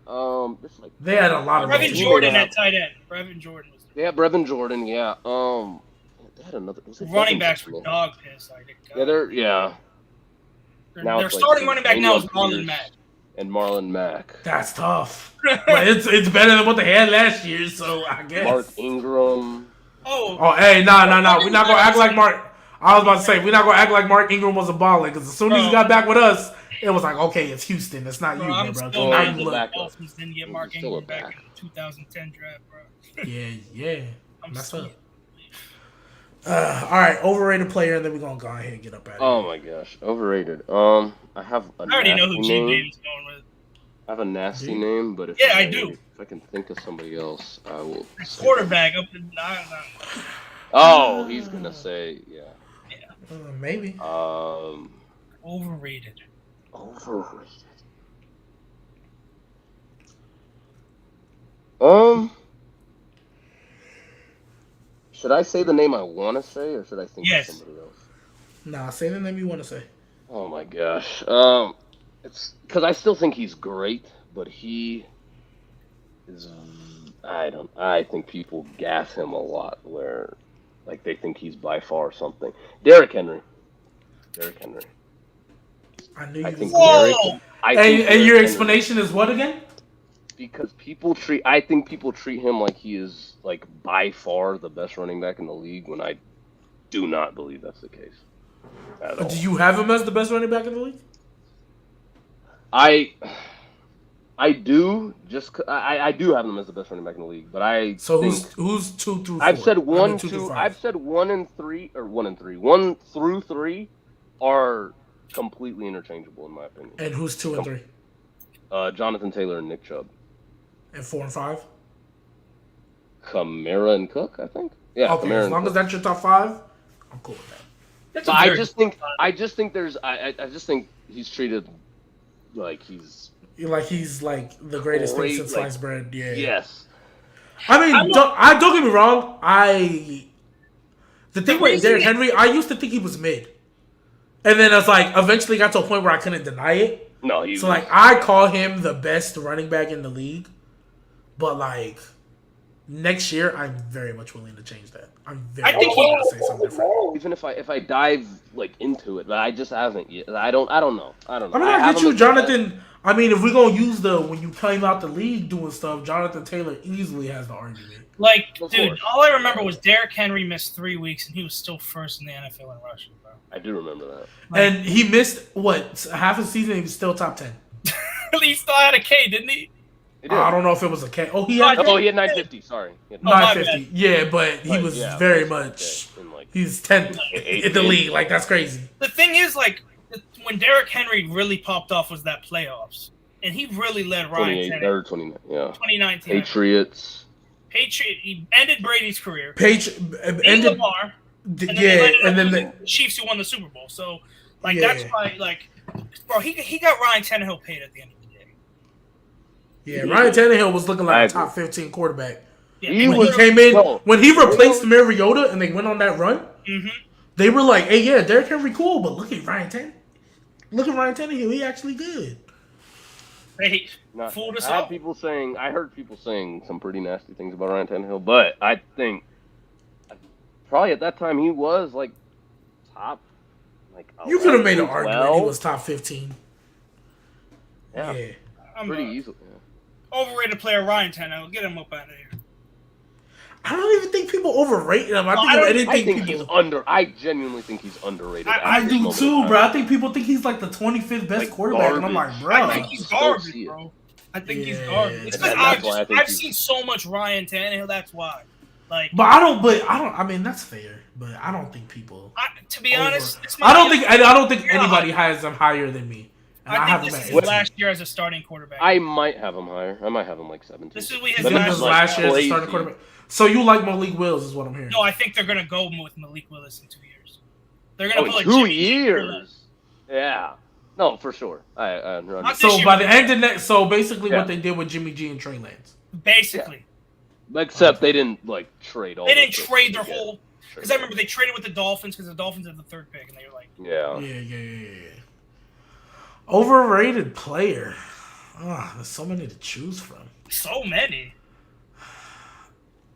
They had a lot of Brevin Jordan at tight end. Brevin Jordan was there. Yeah, Brevin Jordan. Yeah. They had another. Running backs were dog piss. Their starting running back now is Marlon Mack. And Marlon Mack. That's tough. But it's better than what they had last year, so I guess. Mark Ingram. Oh, hey, no. We're not gonna act like Mark. I was about to say we're not gonna act like Mark Ingram was a baller because as soon as he got back with us. It was like, okay, it's Houston. It's not you, bro. I'm still mad the Dolphins didn't get Mark Ingram back in the 2010 draft, bro. Yeah. That's up. All right, overrated player, and then we're going to go ahead and get up out of here. Oh, my gosh. Overrated. I already know who G Baby's going with. I have a nasty name, but if I do. If I can think of somebody else, I will. Quarterback up in Oh, he's going to say, maybe. Overrated. Should I say the name I want to say, or should I think of somebody else? Nah, say the name you want to say. Oh my gosh. It's because I still think he's great, but he is. I think people gas him a lot, where like they think he's by far something. Derrick Henry. I knew you. And your explanation is what again? Because I think people treat him like he is like by far the best running back in the league, when I do not believe that's the case. At all. Do you have him as the best running back in the league? I do. I do have him as the best running back in the league, but who's 2 through 4? I've said 1, 2. I've said 1 and 3, or 1 and 3. 1 through 3 are completely interchangeable in my opinion. And who's 2 and 3? Jonathan Taylor and Nick Chubb. And 4 and 5? Kamara and Cook, I think. Yeah. Okay, Kamara as long as that's your top 5, I'm cool with that. So I just think he's treated like he's the greatest thing since sliced bread. Yeah. Yes. I mean, don't get me wrong. The thing with Derrick Henry, I used to think he was mid, and then it's like eventually got to a point where I couldn't deny it. No, I call him the best running back in the league, but like Next year, I'm very much willing to change that. I'm I very think much he- willing to say something different. Even if I dive like into it, but I just haven't yet. I don't know. I don't know. I mean, I have get him you, as Jonathan. I mean, if we're gonna use when you came out the league doing stuff, Jonathan Taylor easily has the argument. Like, Of dude, course. all I remember was Derrick Henry missed 3 weeks, and he was still first in the NFL in rushing, bro. I do remember that. And he missed half a season. He was still top 10. He still had a K, didn't he? It did. I don't know if it was a K. Oh, he had Oh, he had 950. Sorry. He had 950. Yeah, but he was yeah, very basically, much. okay, in like He's 10th in the league. Like, that's crazy. The thing is, like, when Derrick Henry really popped off was that playoffs, and he really led Ryan 28 Tannehill. or 29. Yeah. 2019. Patriots. He ended Brady's career. Beat Beat Lamar. And then the Chiefs who won the Super Bowl. So, like, that's why, like, bro, he got Ryan Tannehill paid at the end of the day. Yeah, Ryan Tannehill was looking like a top 15 quarterback. Yeah, When he came in, when he replaced Mariota and they went on that run, they were like, hey, yeah, Derrick Henry cool, but look at Ryan Tannehill. Look at Ryan Tannehill. He actually good. They fooled us all. I heard people saying some pretty nasty things about Ryan Tannehill, but I think probably at that time he was like top. Like You could have made an 11, argument 12. he was top 15. Yeah, pretty easily. Yeah. Overrated player Ryan Tannehill. Get him up out of here. I don't even think people overrate him. I genuinely think he's underrated. I do too, bro. I think people think he's like the 25th best quarterback, and I'm like, bro. I think he's garbage, bro. I think he's garbage. It's because I've seen so much Ryan Tannehill. That's why. Like, I don't. I mean, that's fair, but I don't think people. To be honest, I don't think anybody has him higher than me. And I have think him this at is his last year as a starting quarterback. I might have him higher. I might have him like 17. This is his last year as a starting quarterback. So you like Malik Willis, is what I'm hearing. No, I think they're gonna go with Malik Willis in 2 years. They're gonna put like 2 years. Yeah. No, for sure. So by the end of next, so basically what they did with Jimmy G and Trey Lance. Basically. Yeah. Except they didn't like trade all. They didn't trade their whole. Because I remember they traded with the Dolphins because the Dolphins had the 3rd pick, and they were like, Yeah. Overrated player. There's so many to choose from. So many.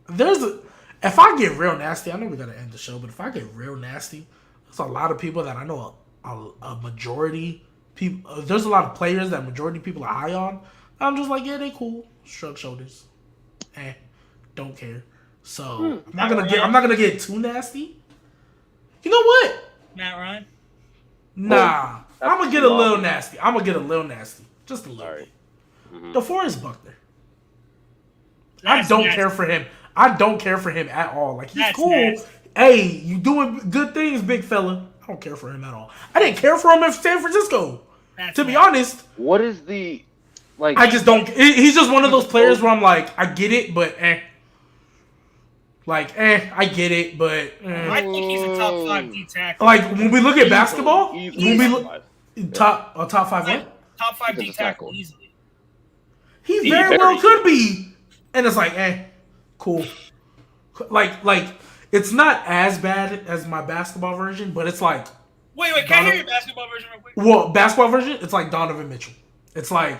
If I get real nasty, I know we gotta end the show, but if I get real nasty, there's a lot of people that I know a majority people. There's a lot of players that majority people are high on. I'm just like, yeah, they cool. Shrug shoulders. Don't care. So I'm not gonna get too nasty. You know what? Matt Ryan. Nah, I'm gonna get a little nasty. Just a little bit. DeForest Buckner. I don't care for him. I don't care for him at all. Like, he's cool. Nasty. Hey, you doing good things, big fella. I don't care for him at all. I didn't care for him in San Francisco. To be honest. What is the like? I just don't. He's just one of those players where I'm like, I get it, but I get it, but I think he's a top 5 D tackle. Like, when we look at basketball, top 5 what? Top 5 D tackle easily. He very well could be, and it's like, cool. Like it's not as bad as my basketball version, but it's like. Wait, can I hear your basketball version real quick? Well, basketball version, it's like Donovan Mitchell. It's like,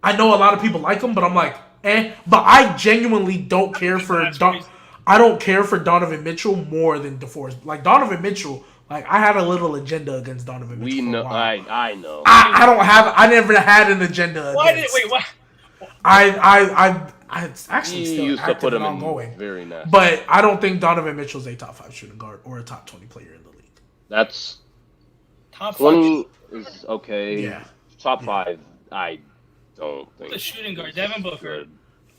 I know a lot of people like him, but I'm like, but I genuinely don't care for I don't care for Donovan Mitchell more than DeForest. Like, Donovan Mitchell, like, I had a little agenda against Donovan Mitchell. We know, I know. I never had an agenda. What? I actually still used to put him ongoing. In very nasty. But I don't think Donovan Mitchell's a top 5 shooting guard or a top 20 player in the league. That's top 20 is okay. Yeah. Top 5, I don't think. The shooting guard, Devin Booker.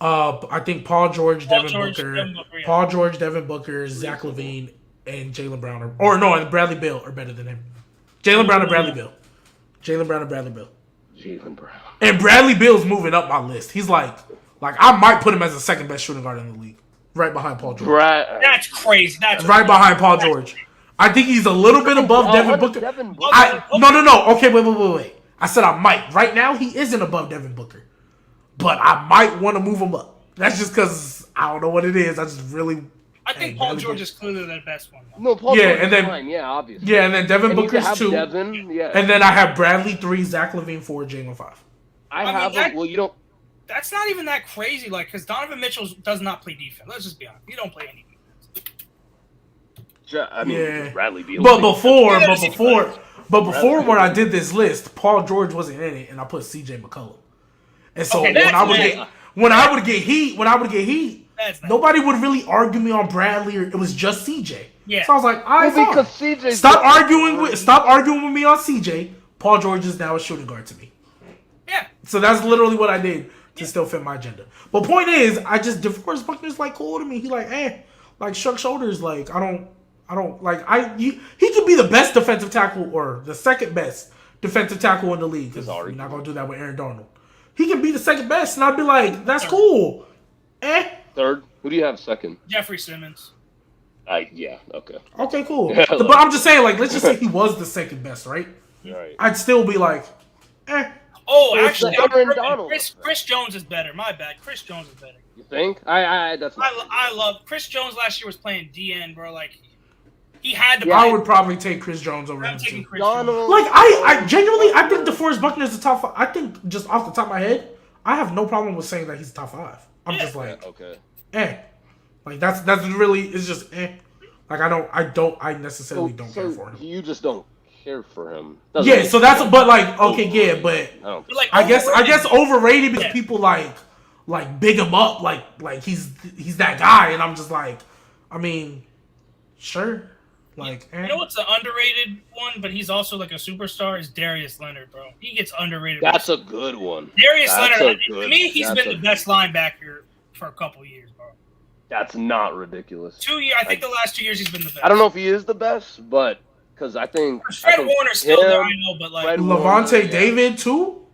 I think Paul George, Devin Booker, yeah. Paul George, Devin Booker, Zach LaVine, and Jaylen Brown and Bradley Beal are better than him. Jaylen Brown and Bradley Beal. Jaylen Brown. And Bradley Beal's moving up my list. He's like I might put him as the 2nd best shooting guard in the league, right behind Paul George. That's crazy. That's right behind Paul George. I think he's a little bit above Devin Booker. No. Okay, wait. I said I might. Right now, he isn't above Devin Booker. But I might want to move him up. That's just because I don't know what it is. I think Paul George is clearly the best one. No, Paul George is fine. Yeah, obviously. Yeah, and then Devin Booker's 2. Devin, yeah. And then I have Bradley 3, Zach LaVine 4, Jaylen 5. Well, you don't. That's not even that crazy. Like, because Donovan Mitchell does not play defense. Let's just be honest. He don't play any defense. I mean, Bradley Beal. But before when I did this list, Paul George wasn't in it, and I put C.J. McCollum. And so when I would get heat, nobody would really argue me on Bradley, or it was just C.J. Yeah. So I was like, all right, because CJ. Stop arguing with me on C.J. Paul George is now a shooting guard to me. Yeah. So that's literally what I did to still fit my agenda. But point is, DeForest Buckner's like cool to me. He like shrug shoulders. Like I don't like he could be the best defensive tackle or the second best defensive tackle in the league. Because we're not gonna do that with Aaron Donald. He can be the second best, and I'd be like, that's cool. Third? Who do you have second? Jeffrey Simmons. Yeah, okay. Okay, cool. But I'm just saying, like, let's just say he was the second best, right? Right. I'd still be like, Oh, actually, Donald. Chris Jones is better. My bad. Chris Jones is better. You think? I love Chris Jones. Last year was playing DN, bro. Like he had to. Yeah, I would probably take Chris Jones over him too. Donald. Like I genuinely, I think DeForest Buckner is the top 5. I think just off the top of my head, I have no problem with saying that he's top 5. I'm just like, okay. Like that's really, it's just Like I necessarily don't care for him. You just don't care for him. Yeah, so that's but like okay, yeah, but I guess overrated because people like big him up like he's that guy, and I'm just like, I mean, sure. Like, you know what's an underrated one, but he's also like a superstar, is Darius Leonard, bro. He gets underrated. That's a good one. Darius Leonard, to me, he's been the best linebacker for a couple years, bro. That's not ridiculous. 2 years, I think the last 2 years he's been the best. I don't know if he is the best, but because I think Fred Warner's still there, I know, but like Levante David too.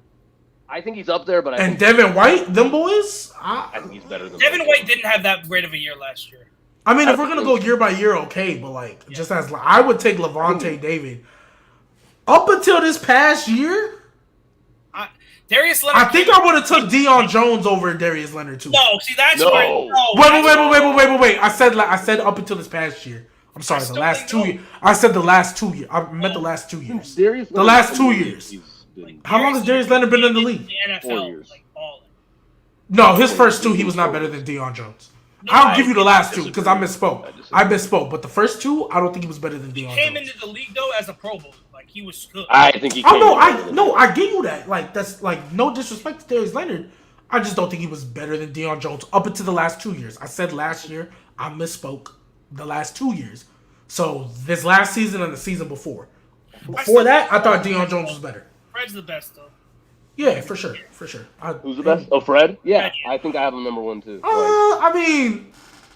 I think he's up there, but and Devin White, them boys. I think he's better than Devin White. Didn't have that great of a year last year. I mean, if we're gonna go year by year, okay, but like, just as I would take Levante David up until this past year. Darius Leonard. I think I would have took Deion Jones over Darius Leonard too. No, see that's where. Wait. I said up until this past year. I'm sorry, the last 2 years. I said the last 2 years. I meant the last 2 years. The last 2 years. How long has Darius Leonard been in the league? The NFL, 4 years. No, his first 2, he was not better than Deion Jones. I'll give you the last 2 because I misspoke. But the first 2, I don't think he was better than Deion Jones. He came into the league though as a Pro Bowl. Like he was good. I think he. I give you that. Like that's like no disrespect to Darius Leonard. I just don't think he was better than Deion Jones up until the last 2 years. I said last year. I misspoke. The last 2 years. So this last season and the season before. Before that, I thought Deion Jones was better. Fred's the best though. Yeah, for sure. Who's the best? Oh, Fred? Yeah, I think I have him number 1 too. I mean,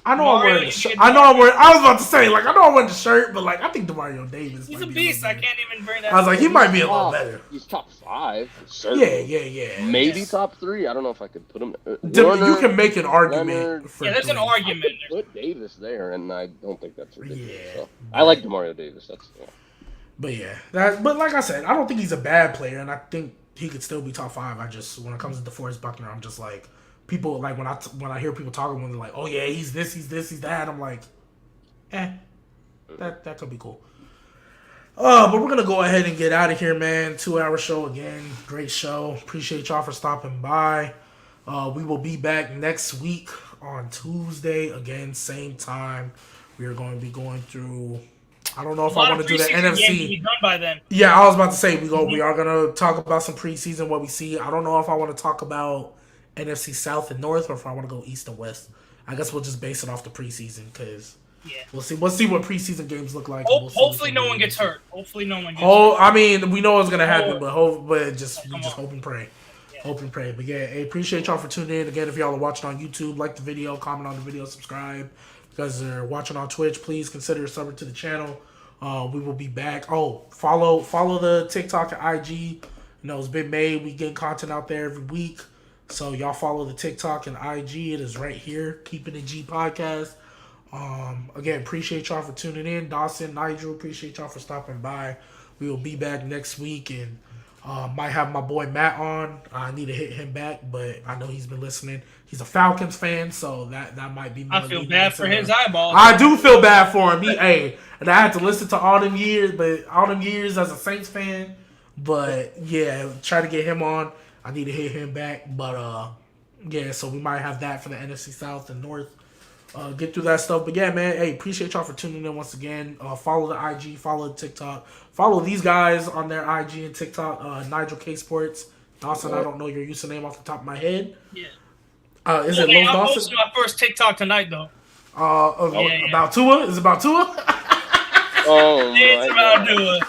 I know I'm wearing the shirt. I was about to say, like, I know I'm wearing the shirt, but like, I think Demario Davis. He's a beast. I can't even bring that. I was like, he might be a little better. He's top 5. Certainly. Yeah. Maybe top 3. I don't know if I could put him. You can make an argument. Leonard, there's an argument. Put Davis there, and I don't think that's ridiculous. Yeah. So, I like Demario Davis. But yeah, but like I said, I don't think he's a bad player, and I think he could still be top 5. I just, when it comes to DeForest Buckner, I'm just like, people like when I hear people talking when they're like, oh yeah, he's this, he's that. I'm like, that could be cool. But we're gonna go ahead and get out of here, man. 2-hour show again, great show. Appreciate y'all for stopping by. We will be back next week on Tuesday again, same time. We are going to be going through. I don't know if I want to do the NFC. Be done by then. Yeah, I was about to say we are gonna talk about some preseason, what we see. I don't know if I want to talk about NFC South and North or if I want to go East and West. I guess we'll just base it off the preseason because we'll see what preseason games look like. Hopefully no one gets hurt. I mean, we know it's gonna happen, but just hope and pray. Hope and pray. But yeah, I appreciate y'all for tuning in. Again, if y'all are watching on YouTube, like the video, comment on the video, subscribe. If you guys are watching on Twitch, please consider subbing to the channel. We will be back. Oh, follow the TikTok and IG. You know, it's been made. We get content out there every week. So y'all follow the TikTok and IG. It is right here. Keeping It G podcast. Again, appreciate y'all for tuning in. Dawson, Nigel, appreciate y'all for stopping by. We will be back next week and might have my boy Matt on. I need to hit him back, but I know he's been listening. He's a Falcons fan, so that might be more. I feel bad for his eyeballs. I do feel bad for him. And I had to listen to all them years as a Saints fan. But yeah, try to get him on. I need to hit him back. But Yeah, so we might have that for the NFC South and North. Get through that stuff. But yeah, man, hey, appreciate y'all for tuning in once again. Follow the IG, follow the TikTok, follow these guys on their IG and TikTok. Nigel K Sports. Dawson, I don't know your username off the top of my head. Yeah. Is it Los I Dawson? posted my first TikTok tonight, though. About Tua? Is it about Tua? Oh, It's my about God. Tua.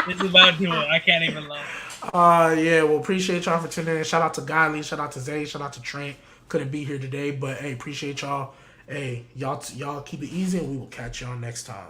It's about Tua. I can't even lie. Yeah, well, appreciate y'all for tuning in. Shout out to Guiley, shout out to Zay, shout out to Trent. Couldn't be here today, but hey, appreciate y'all. Hey, y'all keep it easy, and we will catch y'all next time.